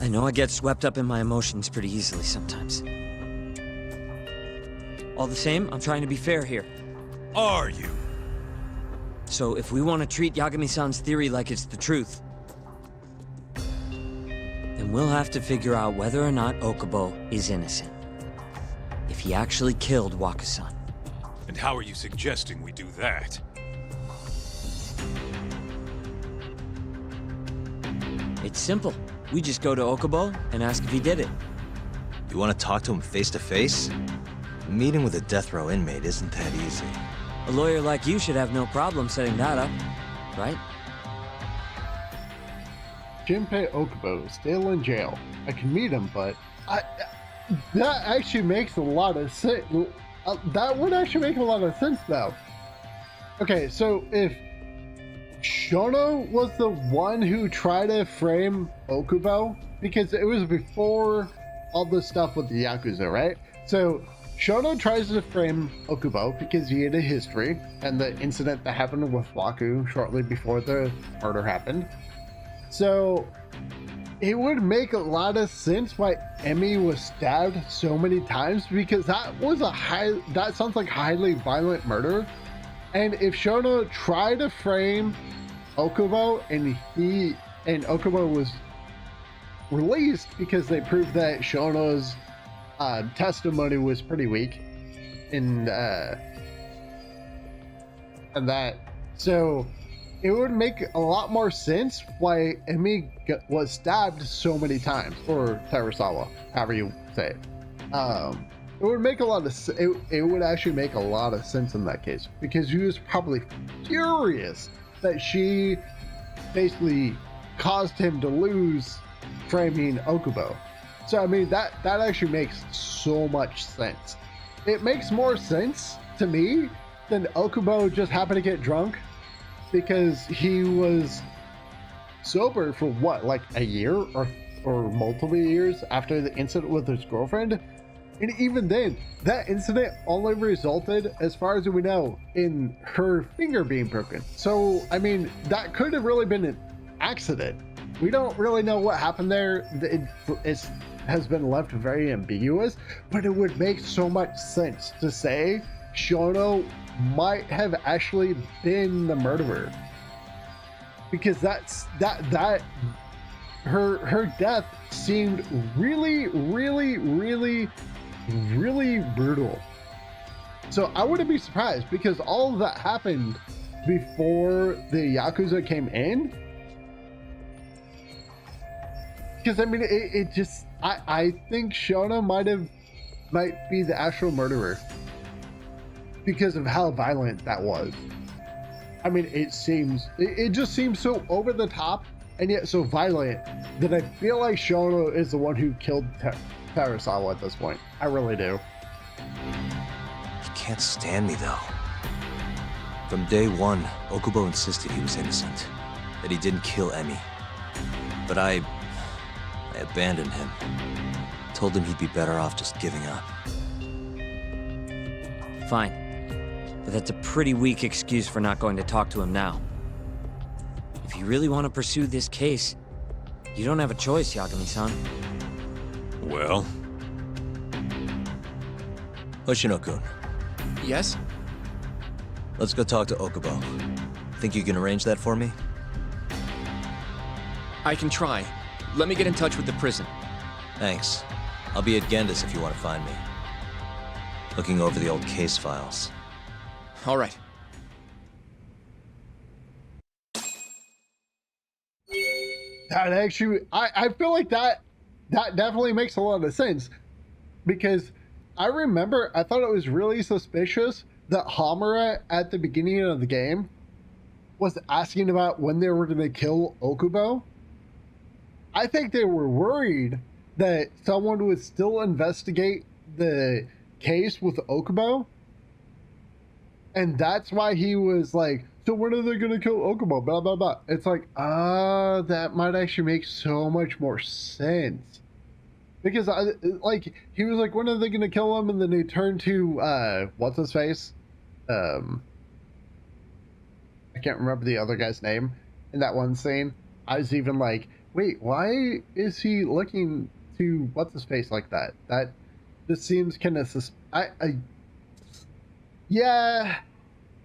I know I get swept up in my emotions pretty easily sometimes. All the same, I'm trying to be fair here. Are you? So if we want to treat Yagami-san's theory like it's the truth, then we'll have to figure out whether or not Okubo is innocent. If he actually killed Waku-san. And how are you suggesting we do that? It's simple. We just go to Okubo and ask if he did it. You want to talk to him face to face? Meeting with a death row inmate isn't that easy. A lawyer like you should have no problem setting that up, right? Junpei Okubo is still in jail. I can meet him, but that actually makes a lot of sense. That would actually make a lot of sense, though. Okay, so if Shono was the one who tried to frame Okubo, because it was before all the stuff with the Yakuza, right? So Shono tries to frame Okubo because he had a history and the incident that happened with Waku shortly before the murder happened. So it would make a lot of sense why Emi was stabbed so many times, because that sounds like highly violent murder. And if Shono tried to frame Okubo and Okubo was released because they proved that Shono's testimony was pretty weak and that, so it would make a lot more sense why Emi was stabbed so many times, or Terasawa, however you say it. It would make a lot of it would actually make a lot of sense in that case, because he was probably furious that she basically caused him to lose framing Okubo. So I mean that actually makes so much sense. It makes more sense to me than Okubo just happened to get drunk because he was sober for what, like a year or multiple years after the incident with his girlfriend. And even then, that incident only resulted, as far as we know, in her finger being broken. So, I mean, that could have really been an accident. We don't really know what happened there. It has been left very ambiguous, but it would make so much sense to say Shono might have actually been the murderer. Because her death seemed really brutal. So I wouldn't be surprised, because all of that happened before the Yakuza came in. Because I mean, it just, I think Shono might be the actual murderer because of how violent that was. I mean, it just seems so over the top and yet so violent that I feel like Shono is the one who killed Terasawa at this point. I really do. You can't stand me, though. From day one, Okubo insisted he was innocent, that he didn't kill Emi. But I abandoned him. Told him he'd be better off just giving up. Fine. But that's a pretty weak excuse for not going to talk to him now. If you really want to pursue this case, You don't have a choice, Yagami-san. Well, Hoshino-kun, Yes? let's go talk to Okubo. Think you can arrange that for me? I can try. Let me get in touch with the prison. Thanks. I'll be at Gendis if you want to find me. Looking over the old case files. All right. That actually, I feel like that definitely makes a lot of sense, because I remember I thought it was really suspicious that Hamura at the beginning of the game was asking about when they were going to kill Okubo. I think they were worried that someone would still investigate the case with Okubo, and that's why he was like, so when are they going to kill Okubo? Blah, blah, blah. It's like, that might actually make so much more sense. Because, he was like, when are they going to kill him? And then they turned to, what's-his-face? I can't remember the other guy's name in that one scene. I was even like, wait, why is he looking to what's-his-face like that? That just seems kind of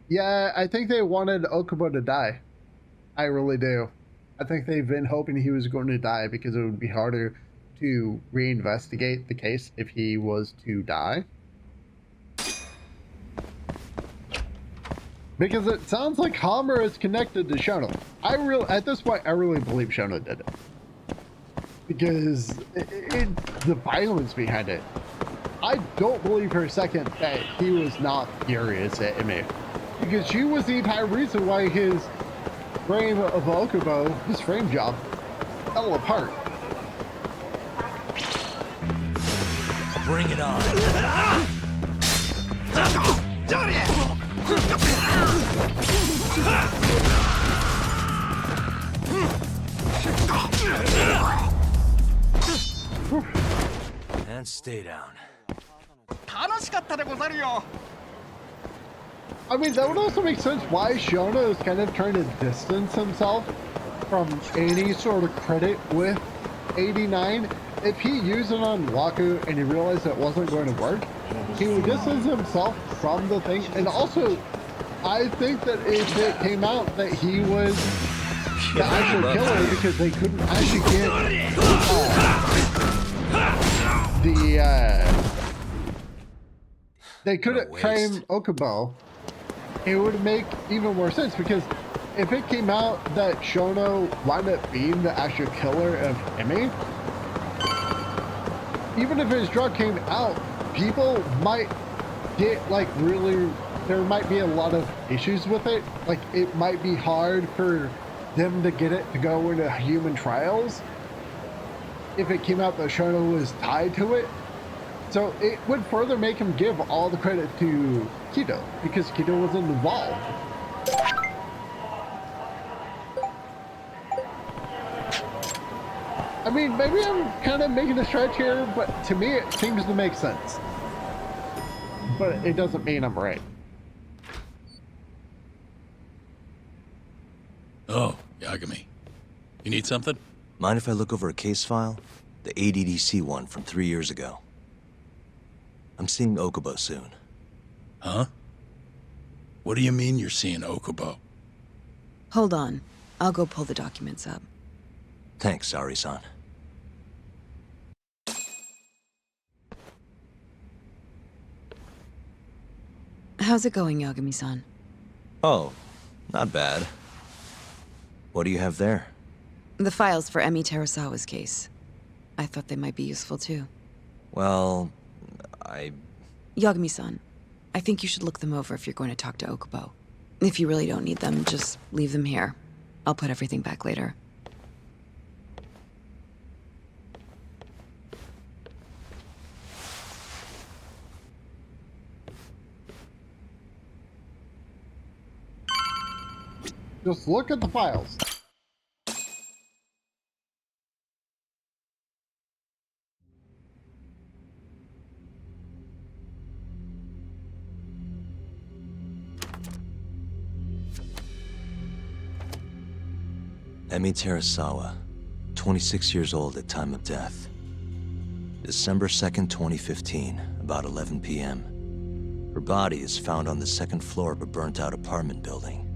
Yeah, I think they wanted Okubo to die. I really do. I think they've been hoping he was going to die because it would be harder to reinvestigate the case if he was to die. Because it sounds like Hamura is connected to Shono. At this point, I really believe Shono did it. Because the violence behind it. I don't believe for a second that he was not furious at me. Because she was the entire reason why his frame of Okubo, his frame job, fell apart. Bring it on. And stay down. I mean, that would also make sense why Shono is kind of trying to distance himself from any sort of credit with 89. If he used it on Waku and he realized it wasn't going to work, he would distance himself from the thing. And also, I think that if it came out that he was the actual killer because they couldn't actually get they couldn't frame Okubo, it would make even more sense, because if it came out that Shono wound up being the actual killer of Emi, even if his drug came out, people might get there might be a lot of issues with it. Like, it might be hard for them to get it to go into human trials if it came out that Shono was tied to it. So it would further make him give all the credit to Kido, because Kido wasn't involved. I mean, maybe I'm kind of making a stretch here, but to me it seems to make sense. But it doesn't mean I'm right. Oh, Yagami. You need something? Mind if I look over a case file? The ADDC one from 3 years ago. I'm seeing Okubo soon. Huh? What do you mean you're seeing Okubo? Hold on. I'll go pull the documents up. Thanks, Ari-san. How's it going, Yagami-san? Oh, not bad. What do you have there? The files for Emi Terasawa's case. I thought they might be useful too. Well, Yagami-san, I think you should look them over if you're going to talk to Okubo. If you really don't need them, just leave them here. I'll put everything back later. Just look at the files. Emi Terasawa, 26 years old at time of death. December 2nd, 2015, about 11 p.m. Her body is found on the second floor of a burnt-out apartment building.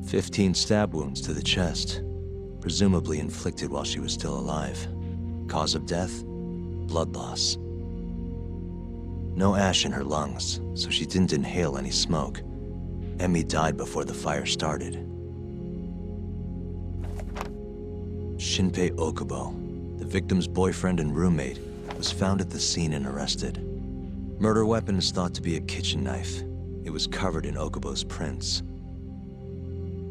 15 stab wounds to the chest, presumably inflicted while she was still alive. Cause of death? Blood loss. No ash in her lungs, so she didn't inhale any smoke. Emmy died before the fire started. Shinpei Okubo, the victim's boyfriend and roommate, was found at the scene and arrested. Murder weapon is thought to be a kitchen knife. It was covered in Okubo's prints.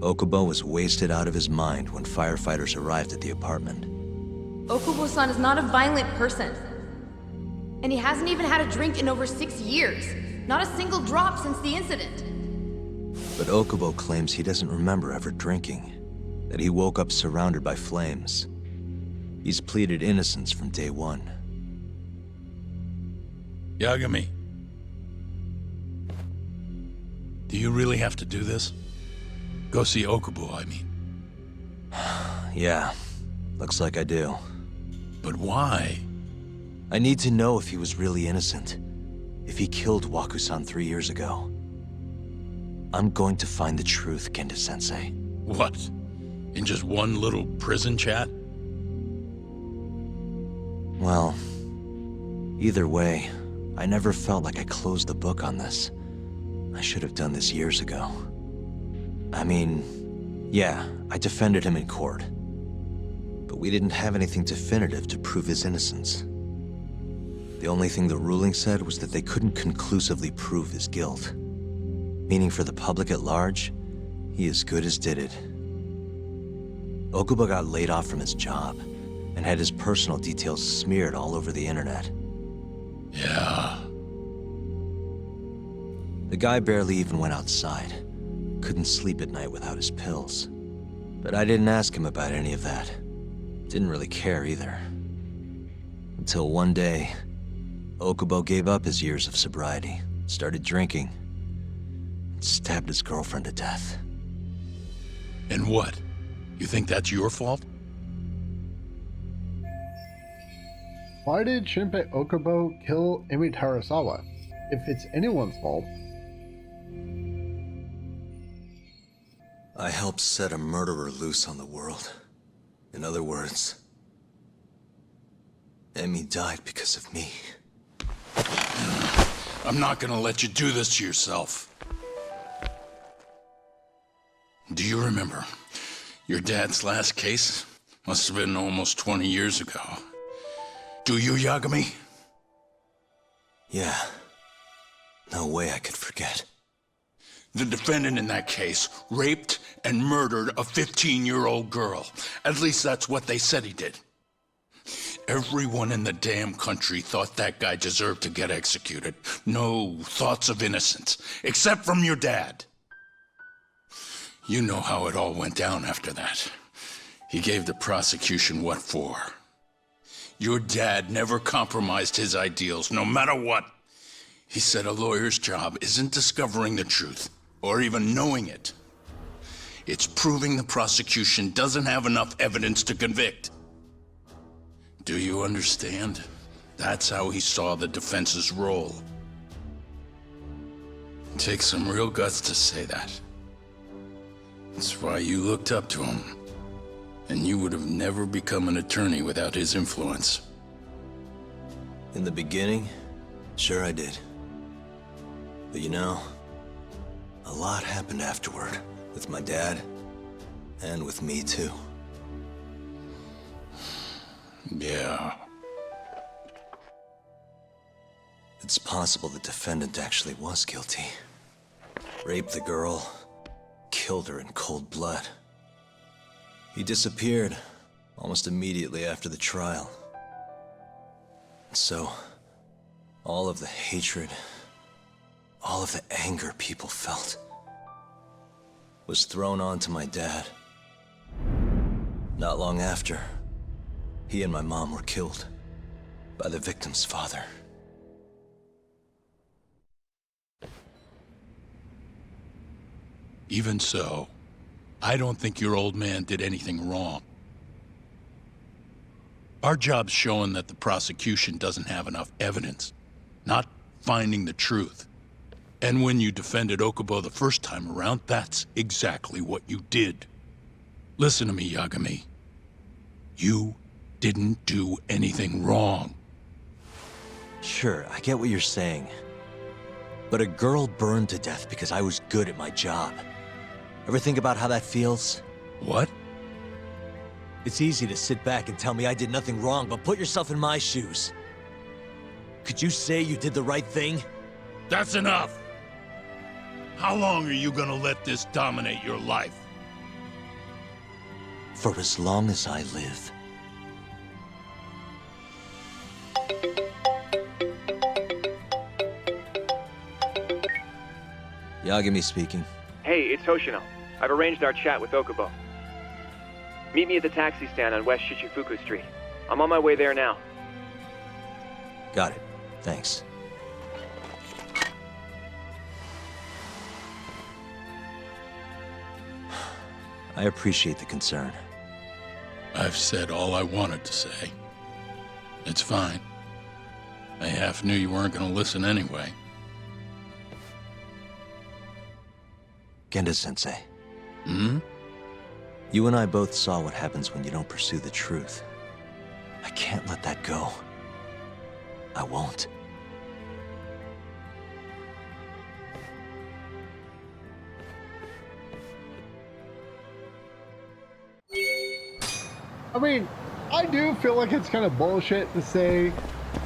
Okubo was wasted out of his mind when firefighters arrived at the apartment. Okubo-san is not a violent person. And he hasn't even had a drink in over 6 years. Not a single drop since the incident. But Okubo claims he doesn't remember ever drinking, that he woke up surrounded by flames. He's pleaded innocence from day one. Yagami. Do you really have to do this? Go see Okubo, I mean. Yeah, looks like I do. But why? I need to know if he was really innocent. If he killed Waku-san 3 years ago. I'm going to find the truth, Kenda-sensei. What? In just one little prison chat? Well, either way, I never felt like I closed the book on this. I should have done this years ago. I mean, yeah, I defended him in court. But we didn't have anything definitive to prove his innocence. The only thing the ruling said was that they couldn't conclusively prove his guilt. Meaning for the public at large, he as good as did it. Okubo got laid off from his job, and had his personal details smeared all over the internet. Yeah. The guy barely even went outside. Couldn't sleep at night without his pills. But I didn't ask him about any of that. Didn't really care either. Until one day, Okubo gave up his years of sobriety, started drinking, and stabbed his girlfriend to death. And what? You think that's your fault? Why did Shinpei Okubo kill Emi Tarasawa? If it's anyone's fault. I helped set a murderer loose on the world. In other words, Emmy died because of me. I'm not gonna let you do this to yourself. Do you remember your dad's last case? Must have been almost 20 years ago. Do you, Yagami? Yeah. No way I could forget. The defendant in that case raped and murdered a 15-year-old girl. At least that's what they said he did. Everyone in the damn country thought that guy deserved to get executed. No thoughts of innocence, except from your dad. You know how it all went down after that. He gave the prosecution what for. Your dad never compromised his ideals, no matter what. He said a lawyer's job isn't discovering the truth, or even knowing it. It's proving the prosecution doesn't have enough evidence to convict. Do you understand? That's how he saw the defense's role. It takes some real guts to say that. That's why you looked up to him. And you would have never become an attorney without his influence. In the beginning, sure I did. But you know, a lot happened afterward, with my dad, and with me too. Yeah. It's possible the defendant actually was guilty. Raped the girl, killed her in cold blood. He disappeared almost immediately after the trial. And so, all of the hatred, all of the anger people felt was thrown onto my dad. Not long after, he and my mom were killed by the victim's father. Even so, I don't think your old man did anything wrong. Our job's showing that the prosecution doesn't have enough evidence, not finding the truth. And when you defended Okubo the first time around, that's exactly what you did. Listen to me, Yagami. You didn't do anything wrong. Sure, I get what you're saying. But a girl burned to death because I was good at my job. Ever think about how that feels? What? It's easy to sit back and tell me I did nothing wrong, but put yourself in my shoes. Could you say you did the right thing? That's enough! How long are you gonna let this dominate your life? For as long as I live. Yagami speaking. Hey, it's Hoshino. I've arranged our chat with Okubo. Meet me at the taxi stand on West Shichifuku Street. I'm on my way there now. Got it. Thanks. I appreciate the concern. I've said all I wanted to say. It's fine. I half knew you weren't gonna listen anyway. Genda-sensei. Hmm? You and I both saw what happens when you don't pursue the truth. I can't let that go. I won't. I mean, I do feel like it's kind of bullshit to say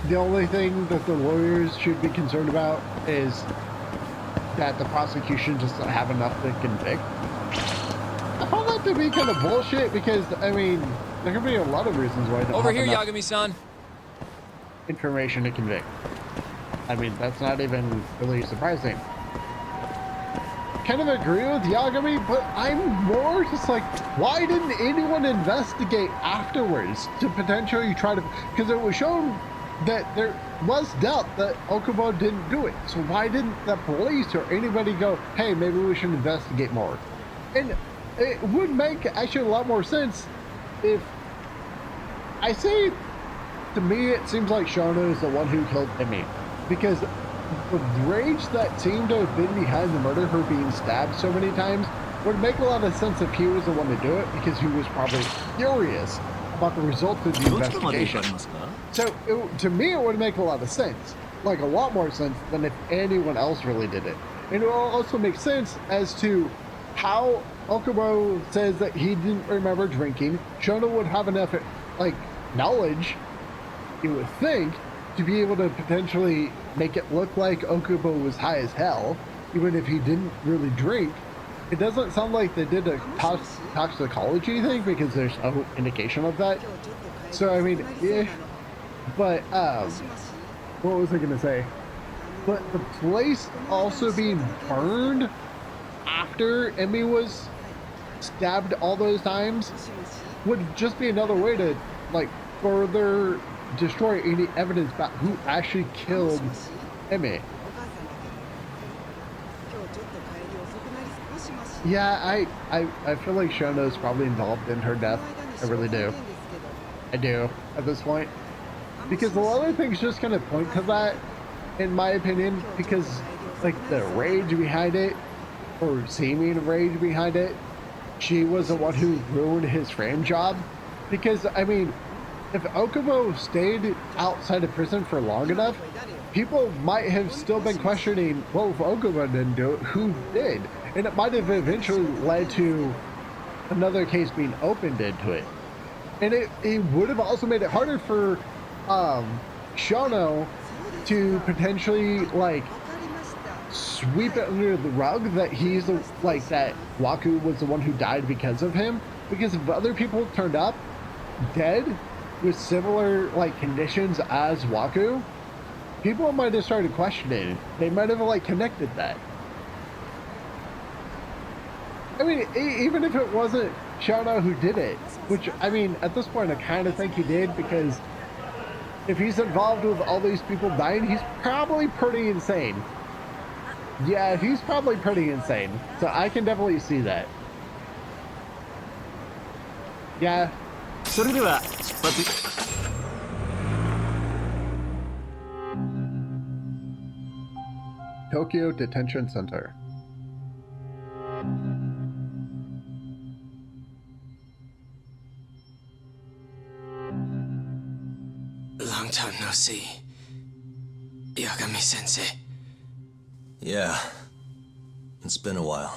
the only thing that the lawyers should be concerned about is that the prosecution just doesn't have enough to convict. I found that to be kind of bullshit because, I mean, there could be a lot of reasons why they don't Over have here, enough Yagami-san. information to convict. I mean, that's not even really surprising. Kind of agree with Yagami, but I'm more just like, why didn't anyone investigate afterwards to potentially try to, because it was shown that there was doubt that Okubo didn't do it. So why didn't the police or anybody go, hey, maybe we should investigate more? And it would make actually a lot more sense if I say, to me, it seems like Shono is the one who killed Emi, because the rage that seemed to have been behind the murder, her being stabbed so many times, would make a lot of sense if he was the one to do it, because he was probably furious about the results of the investigation. So to me, it would make a lot of sense, like a lot more sense than if anyone else really did it. And it will also make sense as to how Okubo says that he didn't remember drinking. Shono would have enough, like, knowledge, you would think, to be able to potentially make it look like Okubo was high as hell, even if he didn't really drink. It doesn't sound like they did a toxicology thing because there's no indication of that. So, I mean, yeah. But, what was I gonna say? But the place also being burned after Emi was stabbed all those times would just be another way to, like, further destroy any evidence about who actually killed Emi. Yeah, I feel like Shono's probably involved in her death. I really do. I do, at this point. Because the other things just kind of point to that, in my opinion, because, like, the rage behind it, or seeming rage behind it, she was the one who ruined his frame job. Because, I mean, if Okubo stayed outside of prison for long enough, people might have still been questioning, well, if Okubo didn't do it, who did? And it might have eventually led to another case being opened into it. And it would have also made it harder for Shono to potentially, like, sweep it under the rug that he's the, like, that Waku was the one who died because of him. Because if other people turned up dead with similar, like, conditions as Waku, people might have started questioning. They might have, like, connected that. I mean, even if it wasn't Shono who did it, which, I mean, at this point I kind of think he did, because if he's involved with all these people dying, he's probably pretty insane. Yeah, he's probably pretty insane. So I can definitely see that. Yeah. それでは出発。Tokyo Detention Center. Long time no see. Yagami-sensei. Yeah. It's been a while.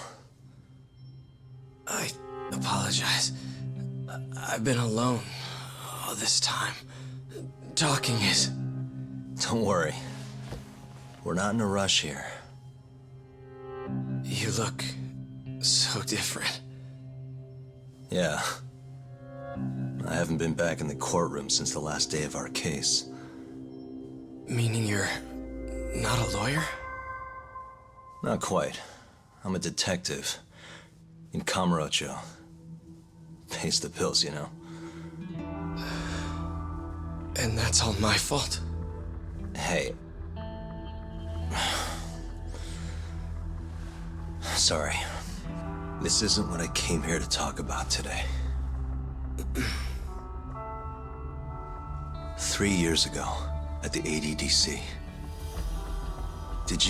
I apologize. I've been alone all this time. Talking is... Don't worry. We're not in a rush here. You look so different. Yeah. I haven't been back in the courtroom since the last day of our case. Meaning you're not a lawyer? Not quite. I'm a detective. In Kamurocho. Pays the bills, you know. And that's all my fault? Hey. Sorry. This isn't what I came here to talk about today. 3 years ago, at the ADDC. Did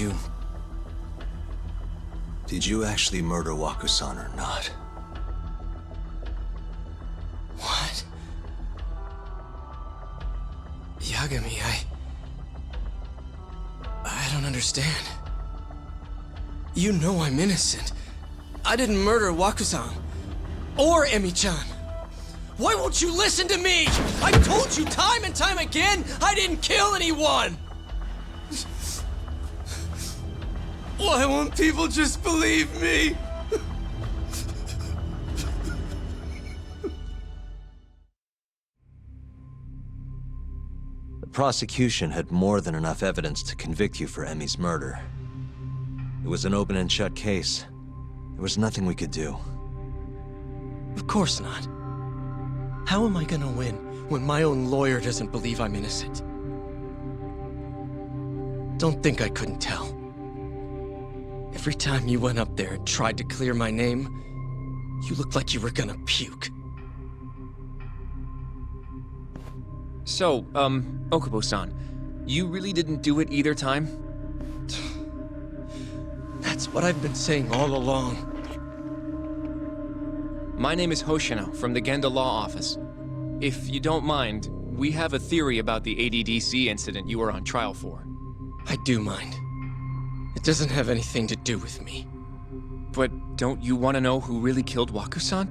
you actually murder Waku-san or not? What? Yagami, I don't understand. You know I'm innocent. I didn't murder Waku-san. Or Emi-chan. Why won't you listen to me? I've told you time and time again, I didn't kill anyone! Why won't people just believe me? The prosecution had more than enough evidence to convict you for Emi's murder. It was an open and shut case. There was nothing we could do. Of course not. How am I gonna win when my own lawyer doesn't believe I'm innocent? Don't think I couldn't tell. Every time you went up there and tried to clear my name, you looked like you were gonna puke. So, Okubo-san, you really didn't do it either time? That's what I've been saying all along. My name is Hoshino from the Genda Law Office. If you don't mind, we have a theory about the ADDC incident you were on trial for. I do mind. It doesn't have anything to do with me. But don't you want to know who really killed Waku-san?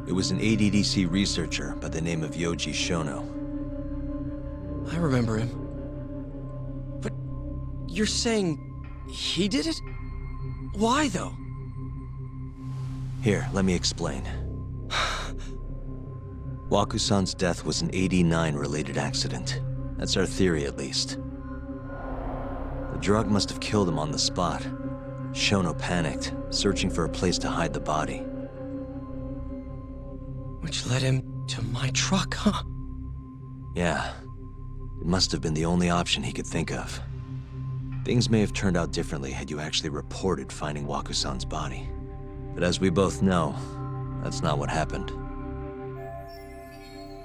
It was an ADDC researcher by the name of Yoji Shono. I remember him. But you're saying he did it? Why, though? Here, let me explain. Waku-san's death was an 89-related accident. That's our theory, at least. The drug must have killed him on the spot. Shono panicked, searching for a place to hide the body. Which led him to my truck, huh? Yeah. It must have been the only option he could think of. Things may have turned out differently had you actually reported finding Waku-san's body. But as we both know, that's not what happened.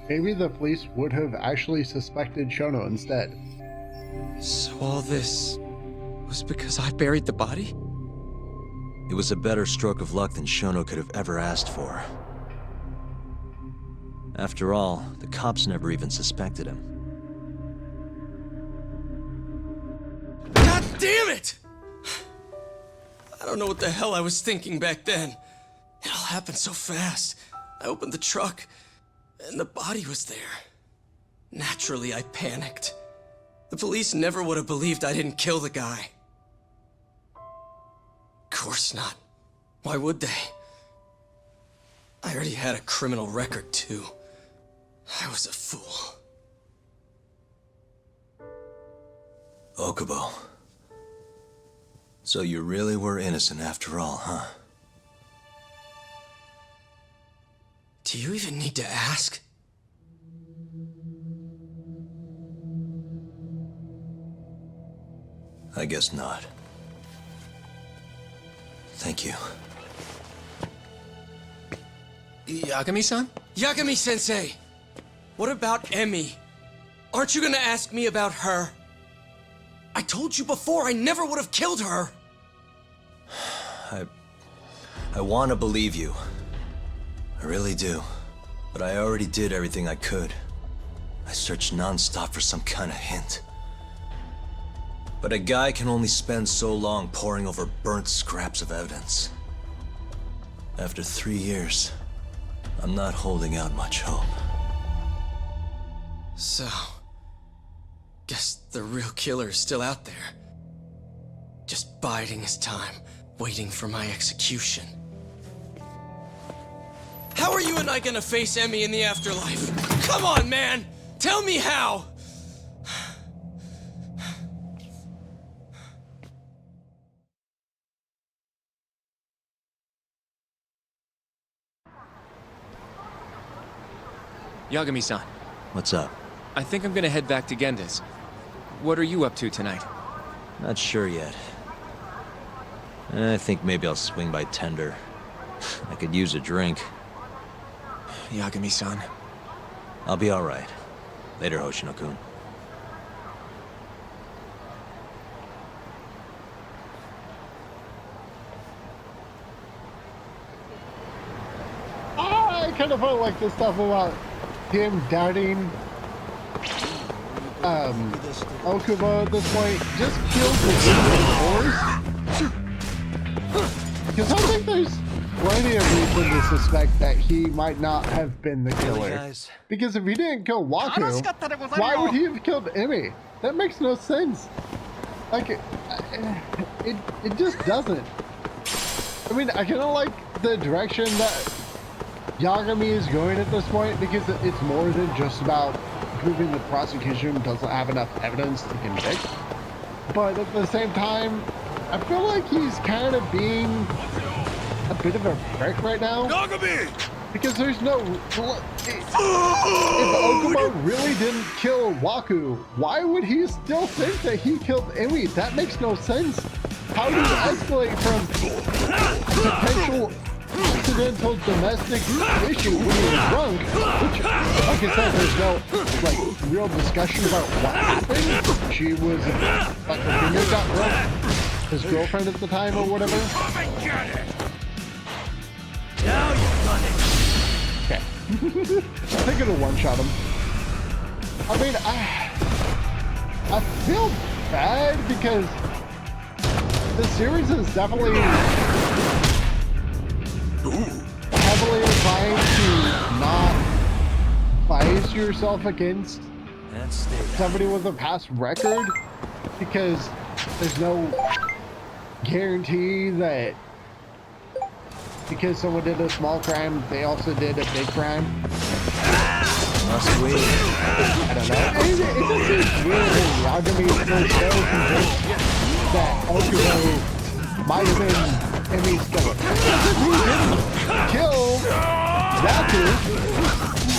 Maybe the police would have actually suspected Shono instead. So all this was because I buried the body? It was a better stroke of luck than Shono could have ever asked for. After all, the cops never even suspected him. God damn it! I don't know what the hell I was thinking back then. It all happened so fast. I opened the truck, and the body was there. Naturally, I panicked. The police never would have believed I didn't kill the guy. Of course not. Why would they? I already had a criminal record, too. I was a fool. Okubo. So you really were innocent after all, huh? Do you even need to ask? I guess not. Thank you. Yagami-san? Yagami-sensei! What about Emmy? Aren't you gonna ask me about her? I told you before I never would have killed her! I want to believe you. I really do. But I already did everything I could. I searched non-stop for some kind of hint. But a guy can only spend so long poring over burnt scraps of evidence. After 3 years, I'm not holding out much hope. So... guess the real killer is still out there. Just biding his time, waiting for my execution. How are you and I gonna face Emmy in the afterlife? Come on, man! Tell me how! Yagami-san, What's up? I think I'm gonna head back to Genda's. What are you up to tonight? Not sure yet. I think maybe I'll swing by Tender. I could use a drink. Yagami-san. I'll be alright. Later, Hoshino-kun. I kind of felt like the stuff about him doubting Okubo at this point just kills the horse. Because I think there's plenty of reason to suspect that he might not have been the killer. Guys. Because if he didn't kill Waku, why would he have killed Emmy? That makes no sense. Like, it just doesn't. I mean, I kind of like the direction that Yagami is going at this point, because it's more than just about proving the prosecution doesn't have enough evidence to convict. But at the same time, I feel like he's kind of being a bit of a prick right now. Yagami! Because there's no... If Okubo really didn't kill Waku, why would he still think that he killed Emmy? That makes no sense. How do you escalate from potential accidental domestic issue when you're drunk? Which, like I said, there's no like real discussion about what happened. She was like her finger got broke. His girlfriend at the time or whatever. Now you've done it. Okay. I think it'll one-shot him. I mean, I feel bad because the series is definitely heavily trying to not bias yourself against somebody with a past record, because there's no guarantee that because someone did a small crime, they also did a big crime. Must we? I don't know. It just seems weird that Yagami is so convinced that Okubo might have been Emmy's killer. Because if he didn't kill Waku,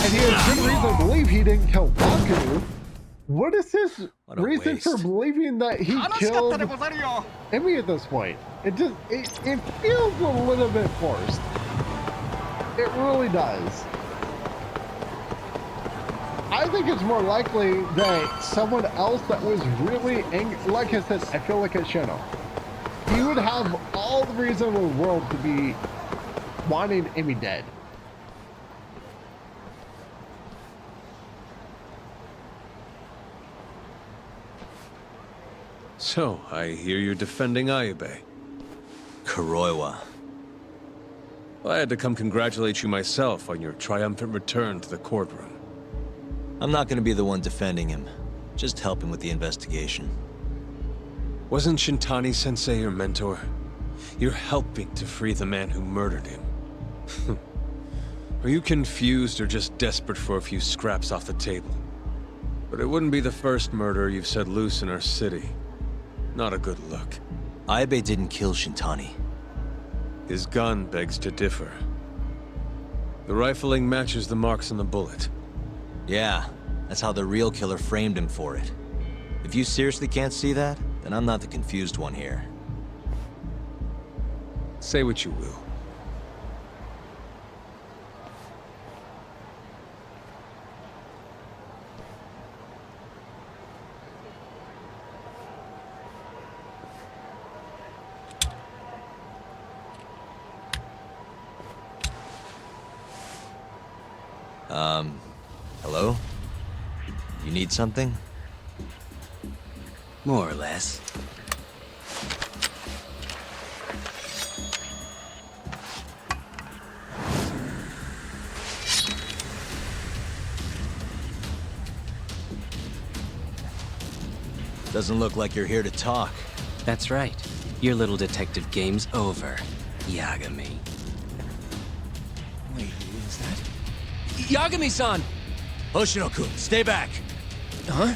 and he has good reason to believe he didn't kill Waku, what is his reason for believing that he killed Emmy at this point? It just, it feels a little bit forced. It really does. I think it's more likely that someone else that was really angry, like I said, I feel like it's Shino. He would have all the reason in the world to be wanting Emmy dead. So, I hear you're defending Ayube. Kuroiwa. I had to come congratulate you myself on your triumphant return to the courtroom. I'm not gonna be the one defending him. Just helping with the investigation. Wasn't Shintani-sensei your mentor? You're helping to free the man who murdered him. Are you confused or just desperate for a few scraps off the table? But it wouldn't be the first murder you've set loose in our city. Not a good look. Ayube didn't kill Shintani. His gun begs to differ. The rifling matches the marks on the bullet. Yeah, that's how the real killer framed him for it. If you seriously can't see that, then I'm not the confused one here. Say what you will. Hello? You need something? More or less. Doesn't look like you're here to talk. That's right. Your little detective game's over, Yagami. Wait, is that... Yagami-san! Hoshino-kun, stay back! Huh?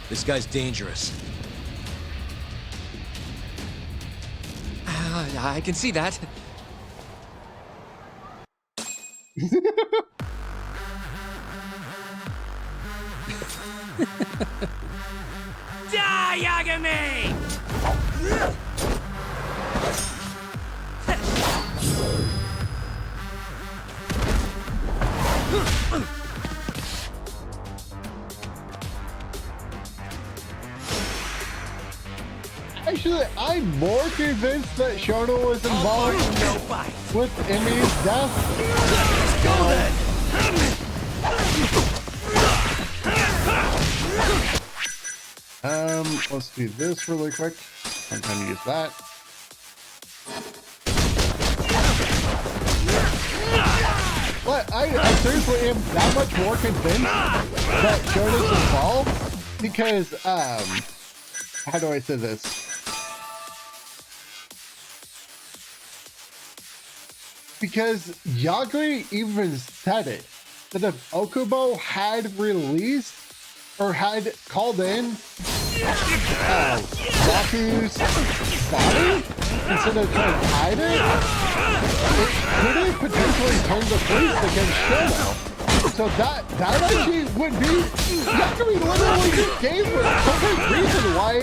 This guy's dangerous. I can see that. Die, Yagami! Actually, I'm more convinced that Shoto was involved with Emmy's death. Let's go then! Let's do this really quick. I'm trying to use that. But I seriously am that much more convinced that Shoto's involved because, how do I say this? Because Yagami even said it, that if Okubo had released or had called in Raku's body instead of trying to hide it, it could have potentially turned the police against Shoto. So that actually would be Yagami literally just gave a perfect reason why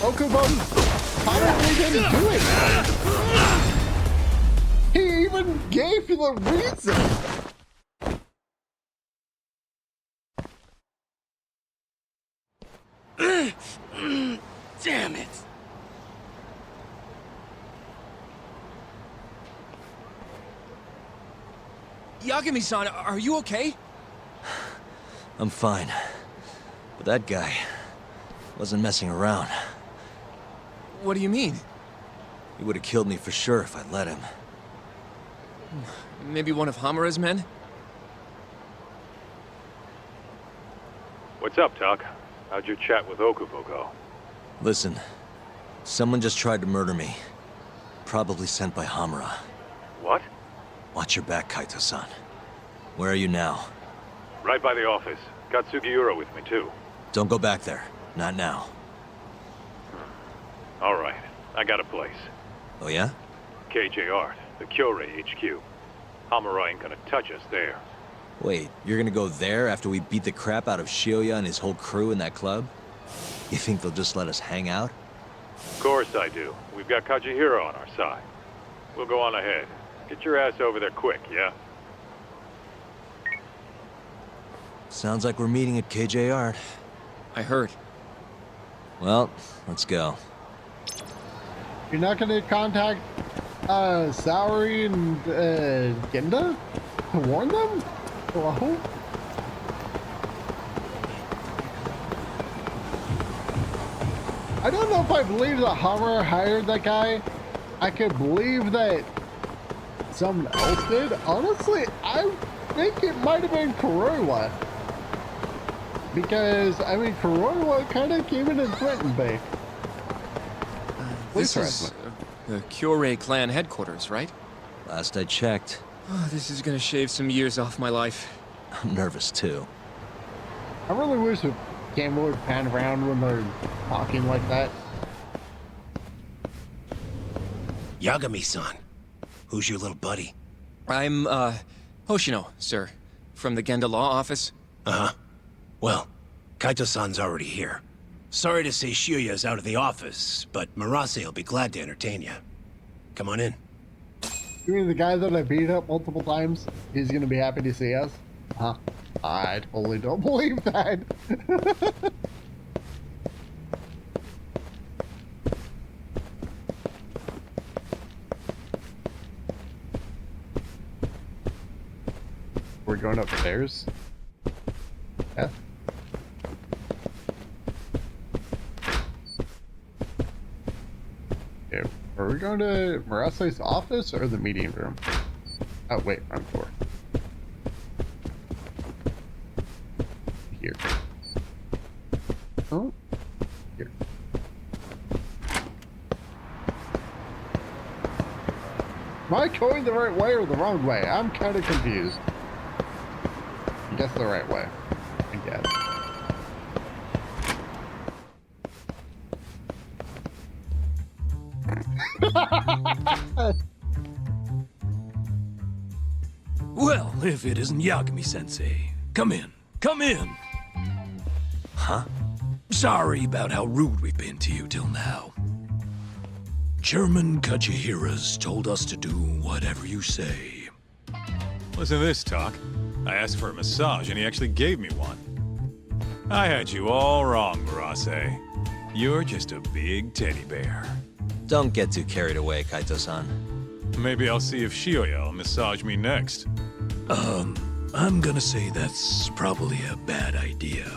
Okubo probably didn't do it. He even gave the reason. Damn it! Yagami-san, are you okay? I'm fine. But that guy wasn't messing around. What do you mean? He would have killed me for sure if I'd let him. Maybe one of Hamura's men? What's up, Tuck? How'd your chat with Okubo go? Listen, someone just tried to murder me. Probably sent by Hamura. What? Watch your back, Kaito-san. Where are you now? Right by the office. Got Sugiura with me, too. Don't go back there. Not now. All right. I got a place. Oh yeah? KJ Art, the Kyorei HQ. Hamura ain't gonna touch us there. Wait, you're gonna go there after we beat the crap out of Shioya and his whole crew in that club? You think they'll just let us hang out? Of course I do. We've got Kazuhiro on our side. We'll go on ahead. Get your ass over there quick, yeah? Sounds like we're meeting at KJ Art. I heard. Well, let's go. You're not gonna contact Saori and Genda to warn them? Hello? I don't know if I believe that Hamura hired that guy. I could believe that someone else did. Honestly, I think it might have been Kuroiwa. Because, I mean, Kuroiwa kind of came in and went and back. This is the Kyorei clan headquarters, right? Last I checked. Oh, this is gonna shave some years off my life. I'm nervous too. I really wish the camera would pan around when they're talking like that. Yagami-san, who's your little buddy? I'm, Hoshino, sir. From the Genda Law Office. Uh-huh. Well, Kaito-san's already here. Sorry to say Shiuya's out of the office, but Murase will be glad to entertain you. Come on in. You mean the guy that I beat up multiple times? He's gonna be happy to see us? Huh? I totally don't believe that. We're going upstairs? Yeah. Okay. Are we going to Murase's office or the meeting room? Oh, wait, wrong door. Here. Oh, here. Am I going the right way or the wrong way? I'm kind of confused. I guess the right way. I guess. Well, if it isn't Yagami-sensei. Come in. Come in! Huh? Sorry about how rude we've been to you till now. Chairman Kachihira's told us to do whatever you say. Listen to this, Talk. I asked for a massage, and he actually gave me one. I had you all wrong, Murase. You're just a big teddy bear. Don't get too carried away, Kaito-san. Maybe I'll see if Shiuya will massage me next. I'm gonna say that's probably a bad idea.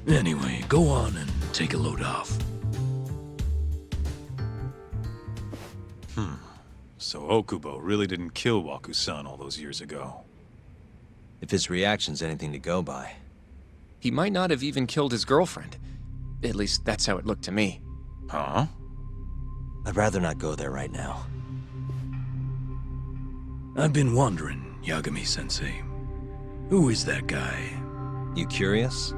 Anyway, go on and take a load off. So Okubo really didn't kill Waku-san all those years ago. If his reaction's anything to go by. He might not have even killed his girlfriend. At least that's how it looked to me. Huh? I'd rather not go there right now. I've been wondering, Yagami-sensei. Who is that guy? You curious?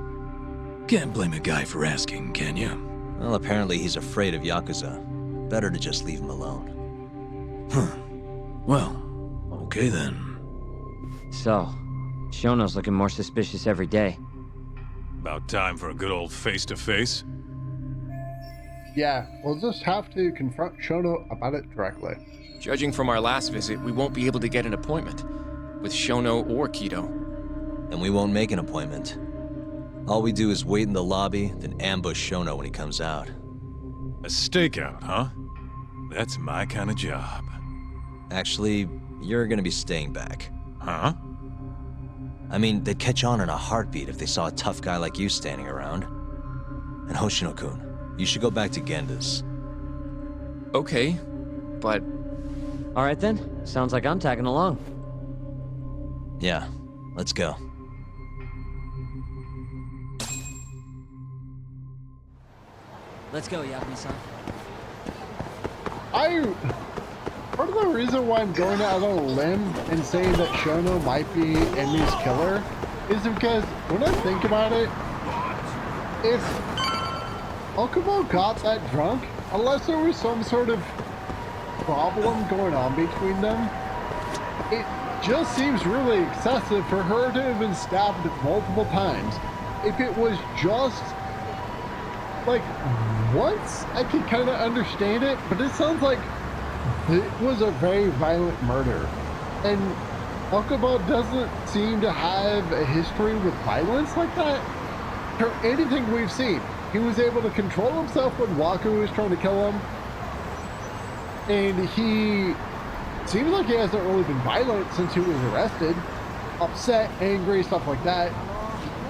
Can't blame a guy for asking, can you? Well, apparently he's afraid of Yakuza. Better to just leave him alone. Huh. Well, okay then. So, Shono's looking more suspicious every day. About time for a good old face-to-face. Yeah, we'll just have to confront Shono about it directly. Judging from our last visit, we won't be able to get an appointment with Shono or Kido. And we won't make an appointment. All we do is wait in the lobby, then ambush Shono when he comes out. A stakeout, huh? That's my kind of job. Actually, you're gonna be staying back. Huh? I mean, they'd catch on in a heartbeat if they saw a tough guy like you standing around. And Hoshino-kun, you should go back to Genda's. Okay, but... All right then, sounds like I'm tagging along. Yeah, let's go. Let's go, Yagami-san. Part of the reason why I'm going out on a limb and saying that Shono might be Emi's killer is because when I think about it, if Okubo got that drunk, unless there was some sort of problem going on between them, it just seems really excessive for her to have been stabbed multiple times. If it was just like once, I could kind of understand it, but it sounds like it was a very violent murder. And Okubo doesn't seem to have a history with violence like that. For anything we've seen, he was able to control himself when Waku was trying to kill him. And he seems like he hasn't really been violent since he was arrested. Upset, angry, stuff like that.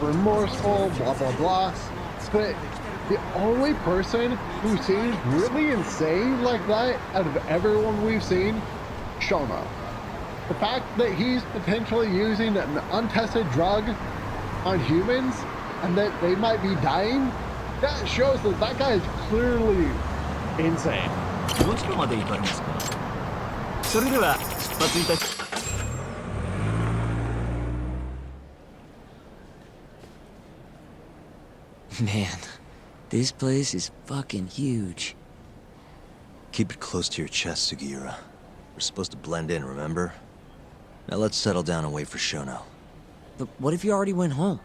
Remorseful, blah, blah, blah. But the only person who seems really insane like that out of everyone we've seen, Shono. The fact that he's potentially using an untested drug on humans and that they might be dying, that shows that that guy is clearly insane. Man, this place is fucking huge. Keep it close to your chest, Sugiura. We're supposed to blend in, remember? Now let's settle down and wait for Shono. But what if you already went home?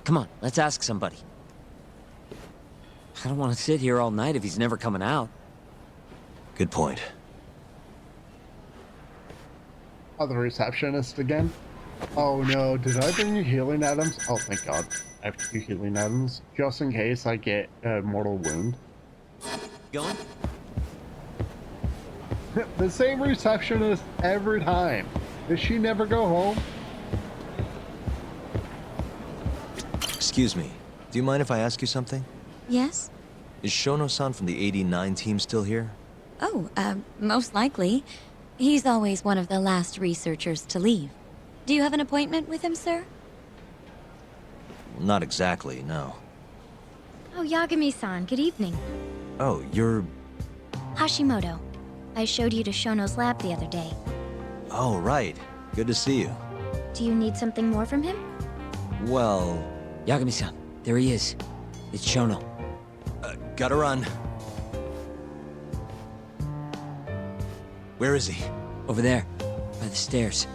Come on, let's ask somebody. I don't want to sit here all night if he's never coming out. Good point. Oh, the receptionist again? Oh no, did I bring you healing items? Oh, thank God. I have 2 healing items, just in case I get a mortal wound. Going? The same receptionist every time. Does she never go home? Excuse me. Do you mind if I ask you something? Yes? Is Shono-san from the 89 team still here? Oh, most likely. He's always one of the last researchers to leave. Do you have an appointment with him, sir? Not exactly, no. Oh, Yagami-san, good evening. Oh, you're... Hashimoto. I showed you to Shono's lab the other day. Oh, right. Good to see you. Do you need something more from him? Well... Yagami-san, there he is. It's Shono. Gotta run. Where is he? Over there, by the stairs.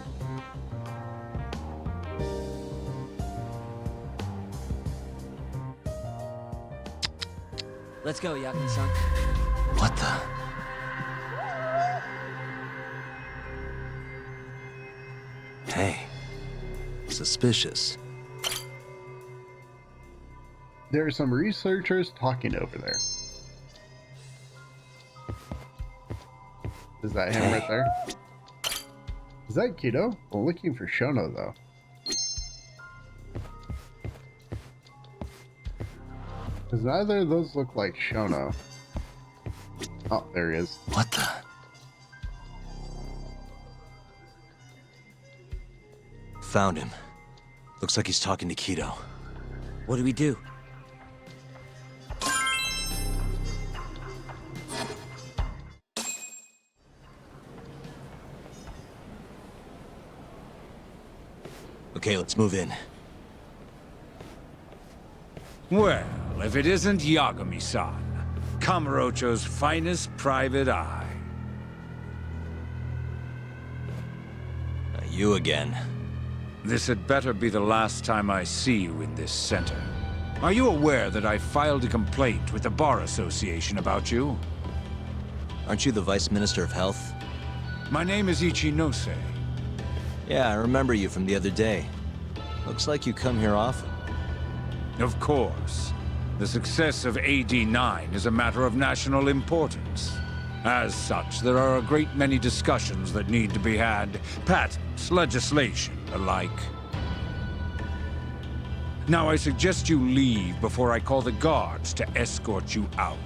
Let's go, Yagami-san. What the... Hey. Suspicious. There are some researchers talking over there. Is that him right there? Is that Kido? I'm looking for Shono though. Because neither of those look like Shono. Oh, there he is. What the... Found him. Looks like he's talking to Kido. What do we do? Okay, let's move in. Well, if it isn't Yagami-san, Kamurocho's finest private eye. You again. This had better be the last time I see you in this center. Are you aware that I filed a complaint with the Bar Association about you? Aren't you the Vice Minister of Health? My name is Ichinose. Yeah, I remember you from the other day. Looks like you come here often. Of course. The success of AD-9 is a matter of national importance. As such, there are a great many discussions that need to be had. Patents, legislation, alike. Now I suggest you leave before I call the guards to escort you out.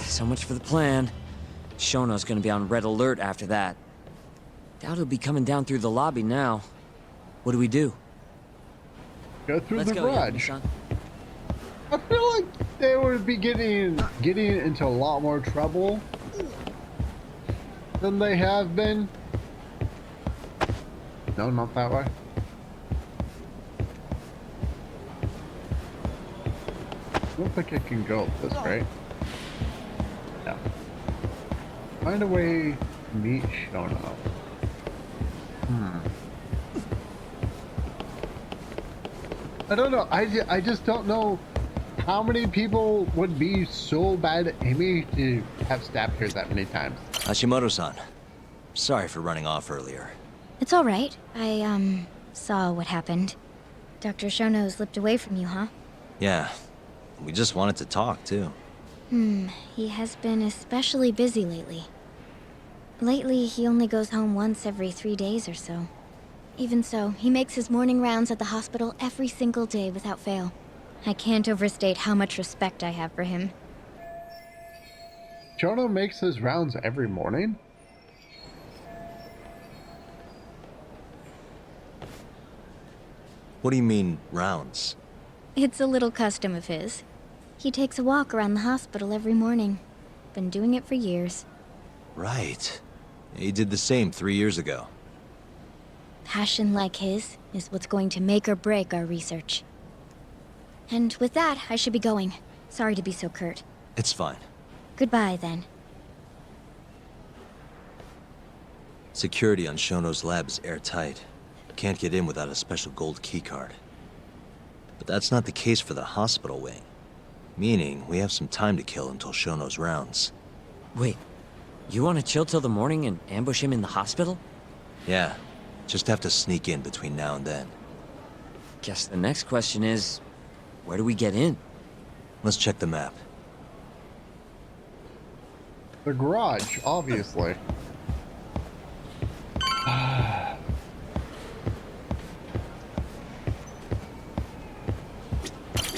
So much for the plan. Shono's gonna be on red alert after that. Doubt he'll be coming down through the lobby now. What do we do? Go through Let's the go, garage. Yagami-san. I feel like they would be getting into a lot more trouble than they have been. No, not that way. I don't think I can go up this, right? Yeah. Find a way to meet Shono. I don't know. I just don't know how many people would be so bad at aiming to have stabbed her that many times. Hashimoto-san. Sorry for running off earlier. It's all right. I, saw what happened. Dr. Shono slipped away from you, huh? Yeah. We just wanted to talk, too. He has been especially busy lately. Lately, he only goes home once every 3 days or so. Even so, he makes his morning rounds at the hospital every single day without fail. I can't overstate how much respect I have for him. Shono makes his rounds every morning? What do you mean, rounds? It's a little custom of his. He takes a walk around the hospital every morning. Been doing it for years. Right. He did the same 3 years ago. Passion like his is what's going to make or break our research. And with that, I should be going. Sorry to be so curt. It's fine. Goodbye, then. Security on Shono's lab is airtight. Can't get in without a special gold keycard. But that's not the case for the hospital wing. Meaning, we have some time to kill until Shono's rounds. Wait, you want to chill till the morning and ambush him in the hospital? Yeah, just have to sneak in between now and then. Guess the next question is, where do we get in? Let's check the map. The garage, obviously.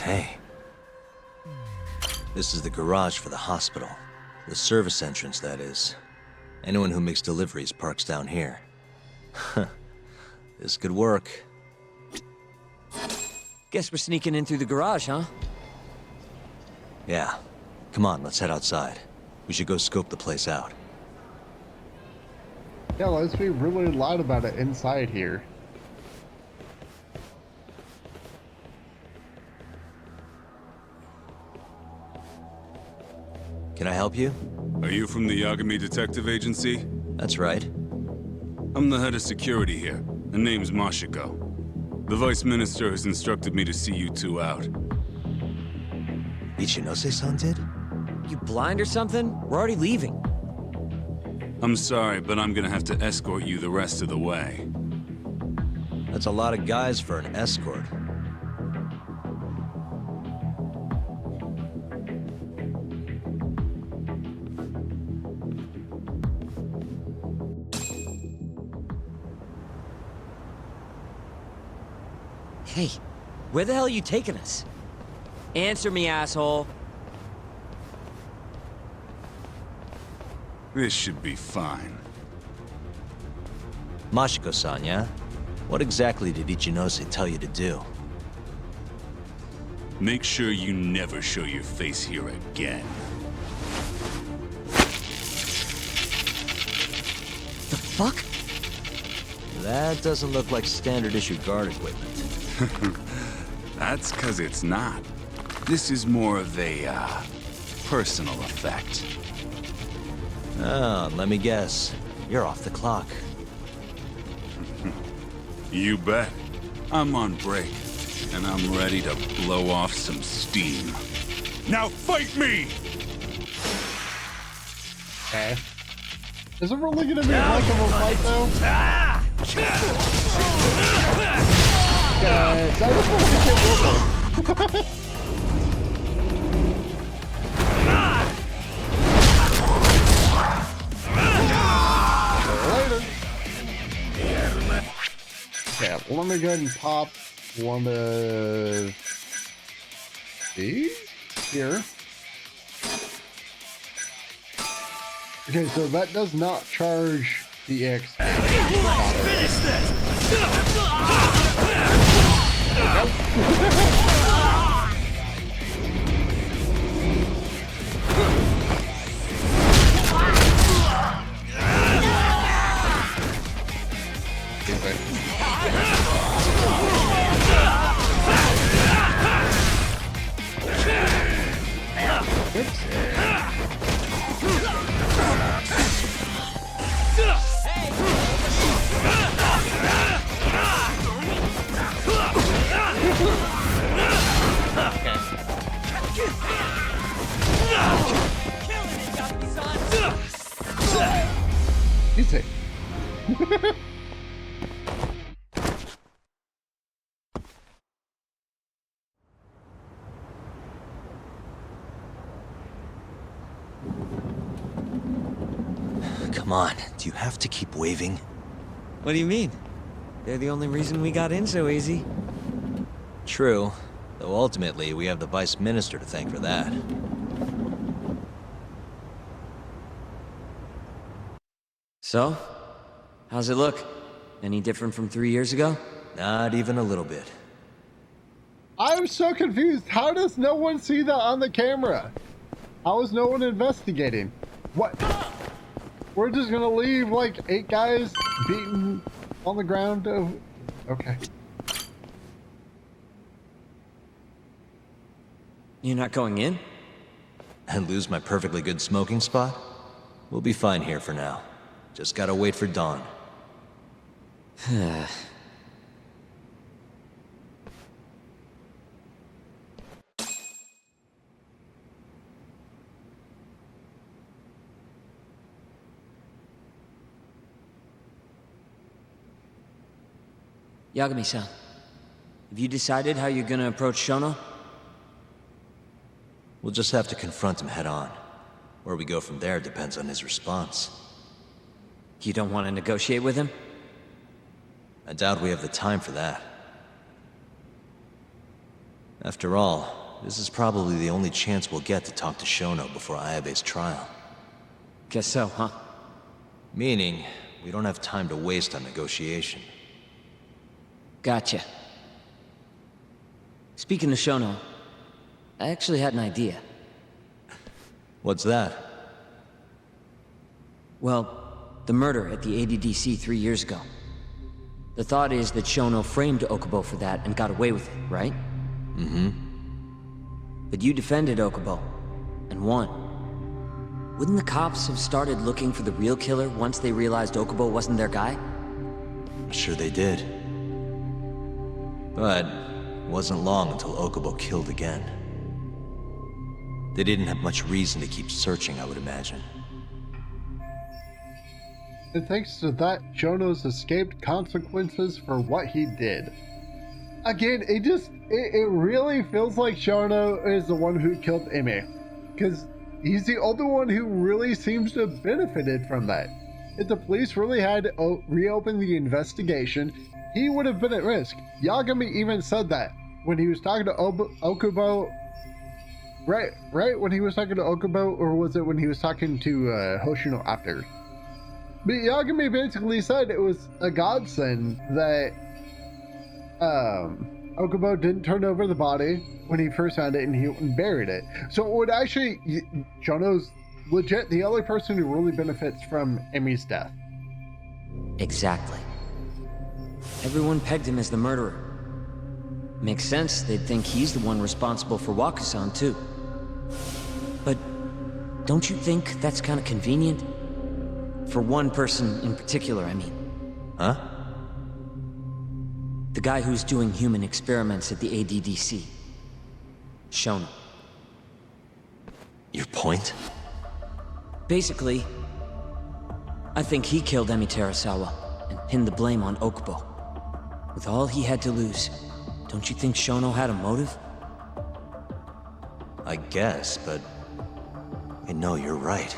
Hey. This is the garage for the hospital. The service entrance, that is. Anyone who makes deliveries parks down here. This could work. Guess we're sneaking in through the garage, huh? Yeah. Come on, let's head outside. We should go scope the place out. Yeah, let's be really loud about it inside here. Can I help you? Are you from the Yagami Detective Agency? That's right. I'm the head of security here. The name's Mashiko. The Vice Minister has instructed me to see you two out. Ichinose-san did? You blind or something? We're already leaving. I'm sorry, but I'm gonna have to escort you the rest of the way. That's a lot of guys for an escort. Hey, where the hell are you taking us? Answer me, asshole. This should be fine. Mashiko-san, yeah? What exactly did Ichinose tell you to do? Make sure you never show your face here again. The fuck? That doesn't look like standard issue guard equipment. That's 'cause it's not. This is more of a, personal effect. Oh, let me guess. You're off the clock. You bet. I'm on break, and I'm ready to blow off some steam. Now fight me! Okay. Is it really gonna be much of a fight, though? Guys, I just want to get over. Later. Okay, let me go ahead and pop one of these here. Okay, so that does not charge the X. Finish this! Easy. Come on, do you have to keep waving? What do you mean? They're the only reason we got in so easy. True, though ultimately we have the Vice Minister to thank for that. So? How's it look? Any different from 3 years ago? Not even a little bit. I'm so confused. How does no one see that on the camera? How is no one investigating? What? We're just gonna leave like 8 guys beaten on the ground? Okay. You're not going in? And lose my perfectly good smoking spot? We'll be fine here for now. Just gotta wait for dawn. Yagami-san, have you decided how you're gonna approach Shono? We'll just have to confront him head on. Where we go from there depends on his response. You don't want to negotiate with him? I doubt we have the time for that. After all, this is probably the only chance we'll get to talk to Shono before Ayabe's trial. Guess so, huh? Meaning, we don't have time to waste on negotiation. Gotcha. Speaking of Shono, I actually had an idea. What's that? Well, the murder at the ADDC 3 years ago. The thought is that Shono framed Okubo for that and got away with it, right? Mm-hmm. But you defended Okubo, and won. Wouldn't the cops have started looking for the real killer once they realized Okubo wasn't their guy? I'm sure they did. But it wasn't long until Okubo killed again. They didn't have much reason to keep searching, I would imagine. And thanks to that, Shono's escaped consequences for what he did. Again, it really feels like Shono is the one who killed Emi. Because he's the only one who really seems to have benefited from that. If the police really had reopened the investigation, he would have been at risk. Yagami even said that when he was talking to Okubo. Right when he was talking to Okubo, or was it when he was talking to Hoshino after? But Yagami basically said it was a godsend that Okubo didn't turn over the body when he first found it and he buried it. So it would actually, Shono's legit the only person who really benefits from Emi's death. Exactly. Everyone pegged him as the murderer. Makes sense, they'd think he's the one responsible for Wakusan too. But don't you think that's kind of convenient? For one person in particular, I mean. Huh? The guy who's doing human experiments at the ADDC. Shono. Your point? Basically, I think he killed Emi Terasawa and pinned the blame on Okubo. With all he had to lose, don't you think Shono had a motive? I guess, but... No, you're right.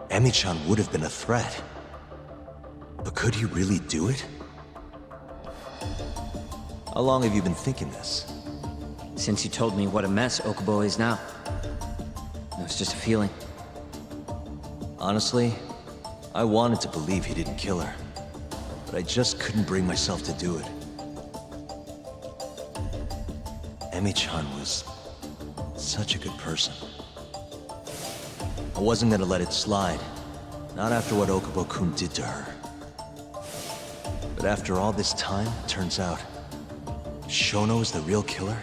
Emi-chan would have been a threat. But could he really do it? How long have you been thinking this? Since you told me what a mess Okubo is now. It was just a feeling. Honestly, I wanted to believe he didn't kill her. But I just couldn't bring myself to do it. Emi-chan was such a good person. I wasn't gonna let it slide. Not after what Okubo-kun did to her. But after all this time, it turns out Shono is the real killer?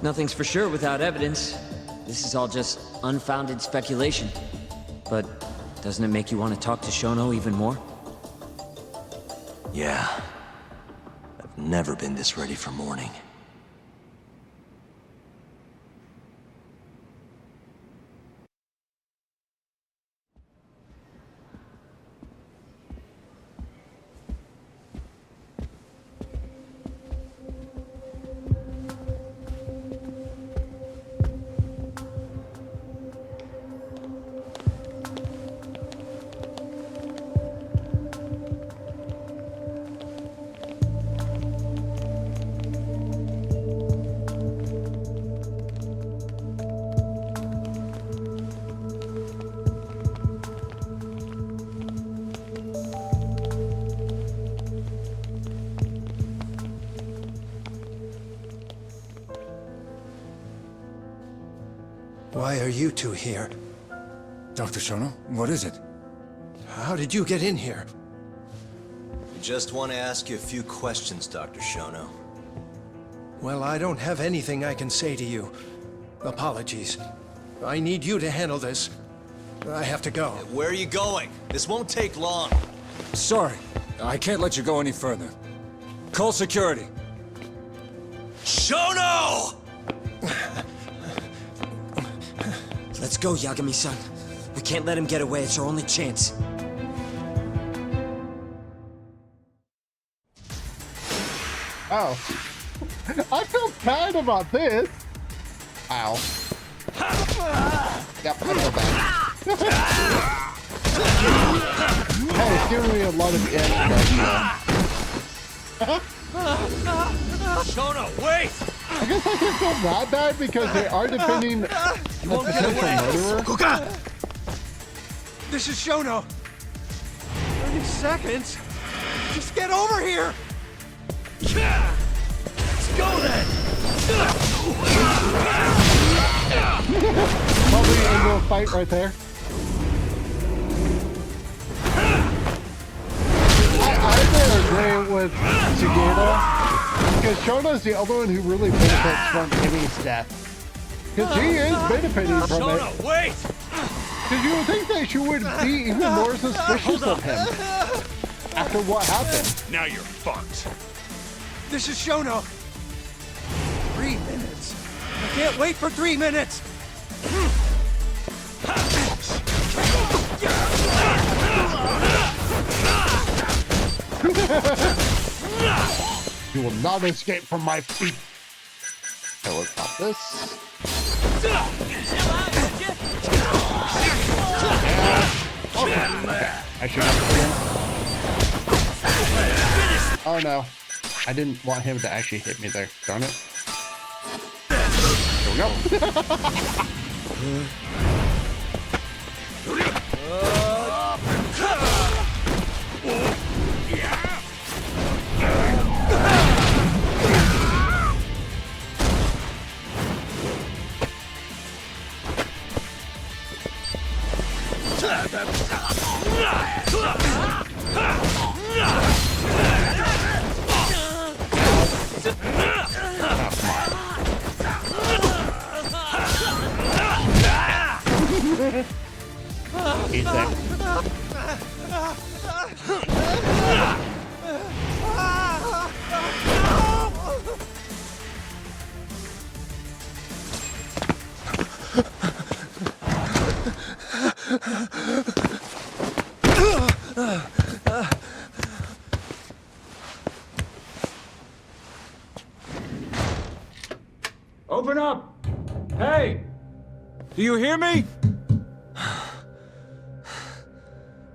Nothing's for sure without evidence. This is all just unfounded speculation. But doesn't it make you want to talk to Shono even more? Yeah. I've never been this ready for morning. Why are you two here? Dr. Shono, what is it? How did you get in here? We just want to ask you a few questions, Dr. Shono. Well, I don't have anything I can say to you. Apologies. I need you to handle this. I have to go. Where are you going? This won't take long. Sorry, I can't let you go any further. Call security. Shono! Let's go, Yagami-san. We can't let him get away. It's our only chance. Oh. I feel bad about this. Ow. Yep, I feel bad. Hey, it's giving me a lot of Shono, wait! I guess I can feel that bad because they are defending a potential murderer. This is Shono. 30 seconds. Just get over here. Let's go then! Probably into a fight right there. I agree with Sugita because Shono's the other one who really benefits from Emmy's death. Because he is benefiting from it. Wait! Because you would think that she would be even more suspicious of him after what happened. Now you're fucked. This is Shono. 3 minutes. I can't wait for 3 minutes. You will not escape from my feet. Okay, let's stop this. Okay. I should have to. Oh no. I didn't want him to actually hit me there. Darn it. There we go. Eat that. Open up! Hey! Do you hear me?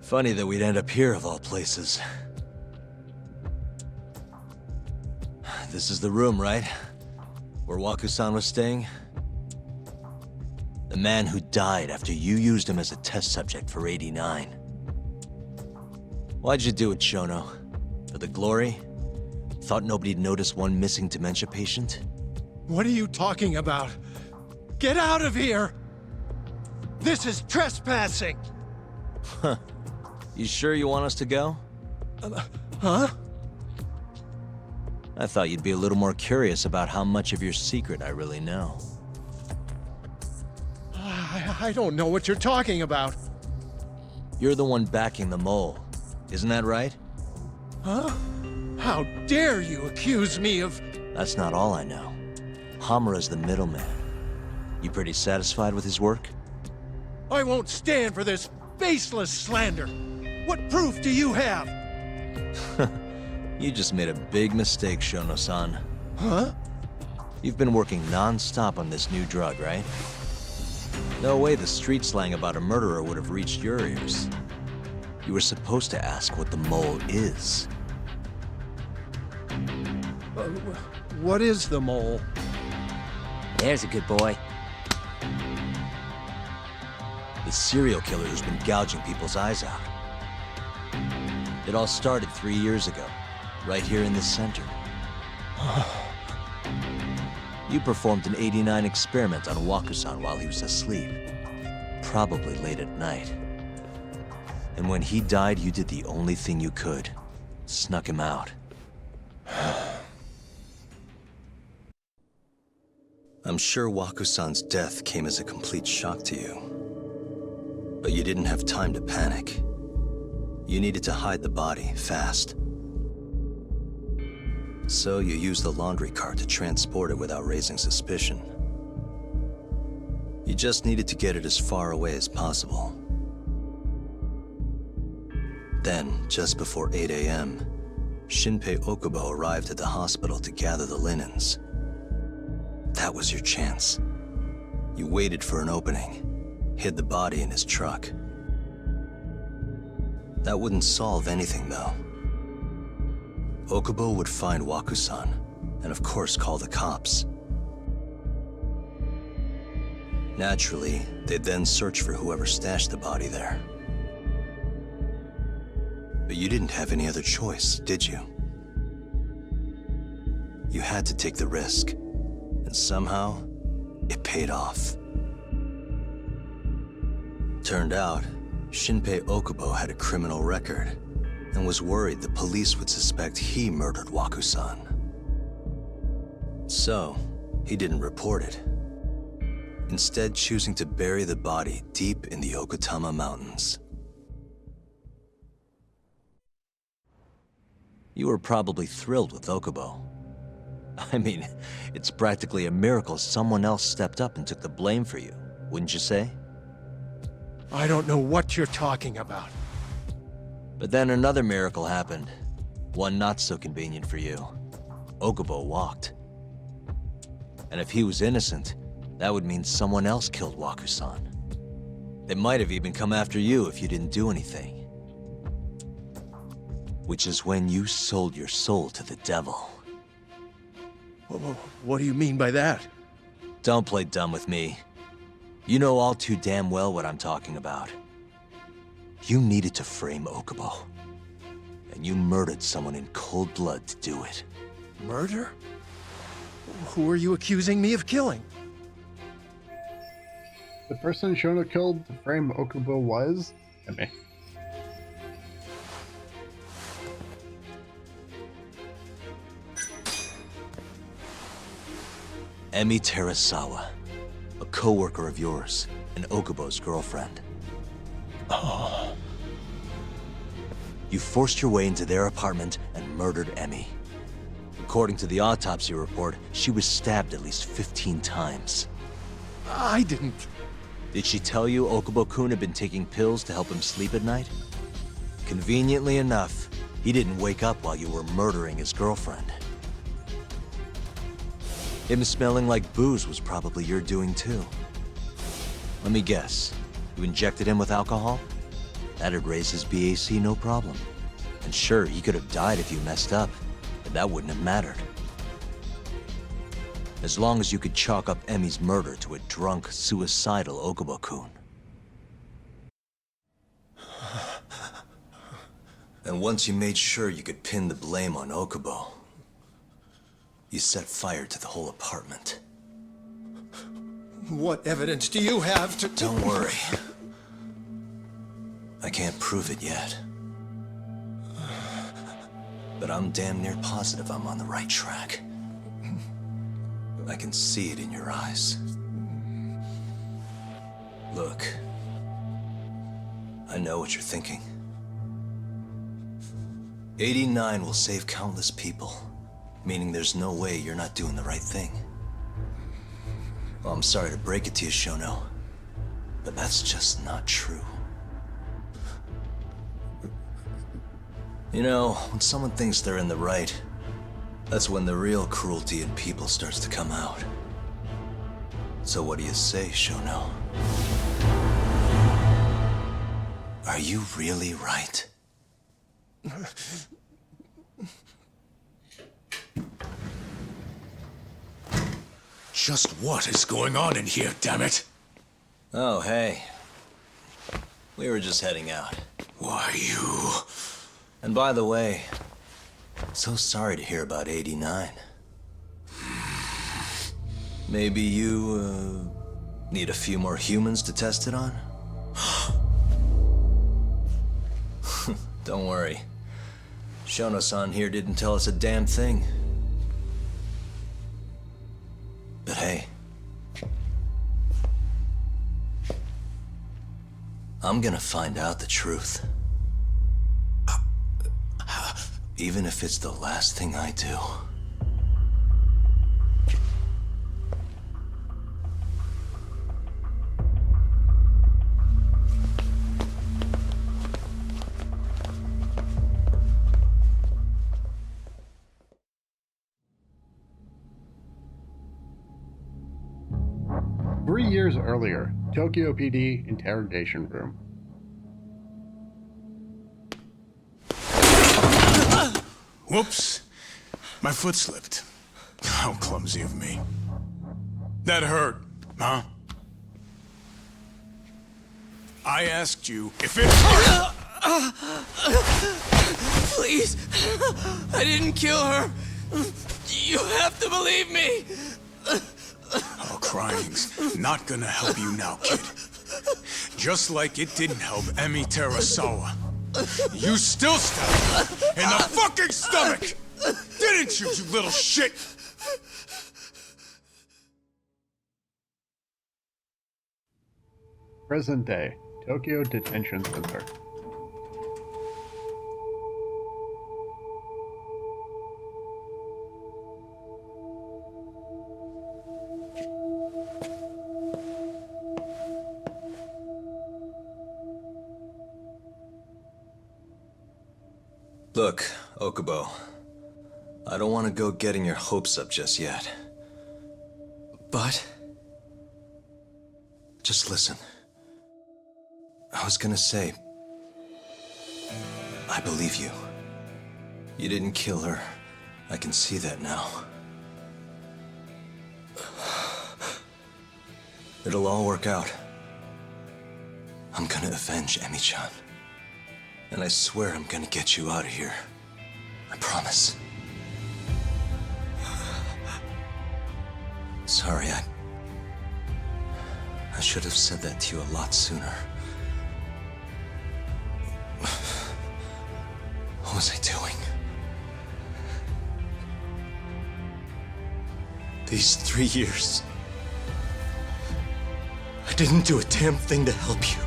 Funny that we'd end up here of all places. This is the room, right? Where Waku-san was staying? The man who died after you used him as a test subject for 89. Why'd you do it, Shono? For the glory? Thought nobody'd notice one missing dementia patient? What are you talking about? Get out of here! This is trespassing! Huh. You sure you want us to go? Huh? I thought you'd be a little more curious about how much of your secret I really know. I don't know what you're talking about. You're the one backing the mole, isn't that right? Huh? How dare you accuse me of... That's not all I know. Hamura's the middleman. You pretty satisfied with his work? I won't stand for this baseless slander. What proof do you have? You just made a big mistake, Shono-san. Huh? You've been working non-stop on this new drug, right? No way the street slang about a murderer would have reached your ears. You were supposed to ask what the mole is. What is the mole? There's a good boy. The serial killer who's been gouging people's eyes out. It all started 3 years ago, right here in the center. You performed an 89 experiment on Waku-san while he was asleep. Probably late at night. And when he died, you did the only thing you could. Snuck him out. I'm sure Waku-san's death came as a complete shock to you. But you didn't have time to panic. You needed to hide the body, fast. So you used the laundry cart to transport it without raising suspicion. You just needed to get it as far away as possible. Then, just before 8 a.m., Shinpei Okubo arrived at the hospital to gather the linens. That was your chance. You waited for an opening, hid the body in his truck. That wouldn't solve anything, though. Okubo would find Waku-san, and of course call the cops. Naturally, they'd then search for whoever stashed the body there. But you didn't have any other choice, did you? You had to take the risk, and somehow, it paid off. Turned out, Shinpei Okubo had a criminal record, and was worried the police would suspect he murdered Waku-san. So, he didn't report it, instead choosing to bury the body deep in the Okutama Mountains. You were probably thrilled with Okubo. I mean, it's practically a miracle someone else stepped up and took the blame for you, wouldn't you say? I don't know what you're talking about. But then another miracle happened. One not so convenient for you. Okubo walked. And if he was innocent, that would mean someone else killed Waku-san. They might have even come after you if you didn't do anything. Which is when you sold your soul to the devil. What do you mean by that? Don't play dumb with me. You know all too damn well what I'm talking about. You needed to frame Okubo. And you murdered someone in cold blood to do it. Murder? Who are you accusing me of killing? The person Shono killed to frame Okubo was Emi. Emi Terasawa, a co-worker of yours, and Okubo's girlfriend. Oh. You forced your way into their apartment and murdered Emi. According to the autopsy report, she was stabbed at least 15 times. I didn't. Did she tell you Okubo-kun had been taking pills to help him sleep at night? Conveniently enough, he didn't wake up while you were murdering his girlfriend. Him smelling like booze was probably your doing too. Let me guess, you injected him with alcohol? That'd raise his BAC no problem. And sure, he could have died if you messed up, but that wouldn't have mattered. As long as you could chalk up Emi's murder to a drunk, suicidal Okubo-kun. And once you made sure you could pin the blame on Okubo, you set fire to the whole apartment. What evidence do you have to... Don't worry. I can't prove it yet. But I'm damn near positive I'm on the right track. I can see it in your eyes. Look. I know what you're thinking. 89 will save countless people. Meaning there's no way you're not doing the right thing. Well, I'm sorry to break it to you, Shono, but that's just not true. You know, when someone thinks they're in the right, that's when the real cruelty in people starts to come out. So what do you say, Shono? Are you really right? Just what is going on in here, damn it? Oh, hey. We were just heading out. Why, you... And by the way, so sorry to hear about 89. Maybe you, need a few more humans to test it on? Don't worry. Shono-san here didn't tell us a damn thing. But hey, I'm gonna find out the truth. Even if it's the last thing I do. 3 years earlier, Tokyo PD interrogation room. Whoops. My foot slipped. How clumsy of me. That hurt, huh? I asked you if it hurt! Please! I didn't kill her! You have to believe me! Oh, crying's not gonna help you now, kid. Just like it didn't help Emi Terasawa. You still stabbed her in the fucking stomach! Didn't you, you little shit? Present day, Tokyo Detention Center. Look, Okubo. I don't want to go getting your hopes up just yet. But? Just listen. I was gonna say... I believe you. You didn't kill her. I can see that now. It'll all work out. I'm gonna avenge Emi-chan. And I swear I'm gonna get you out of here. I promise. Sorry, I should have said that to you a lot sooner. What was I doing? These 3 years, I didn't do a damn thing to help you.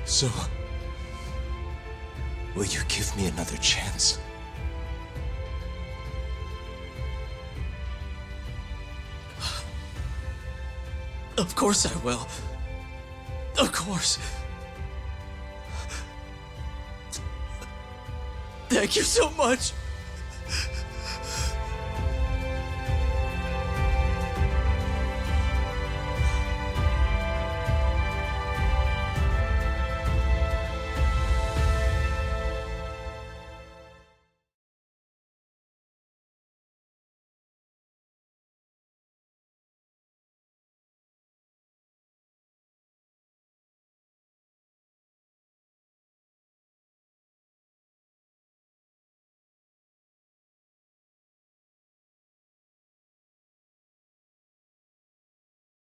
So, will you give me another chance? Of course I will. Of course. Thank you so much.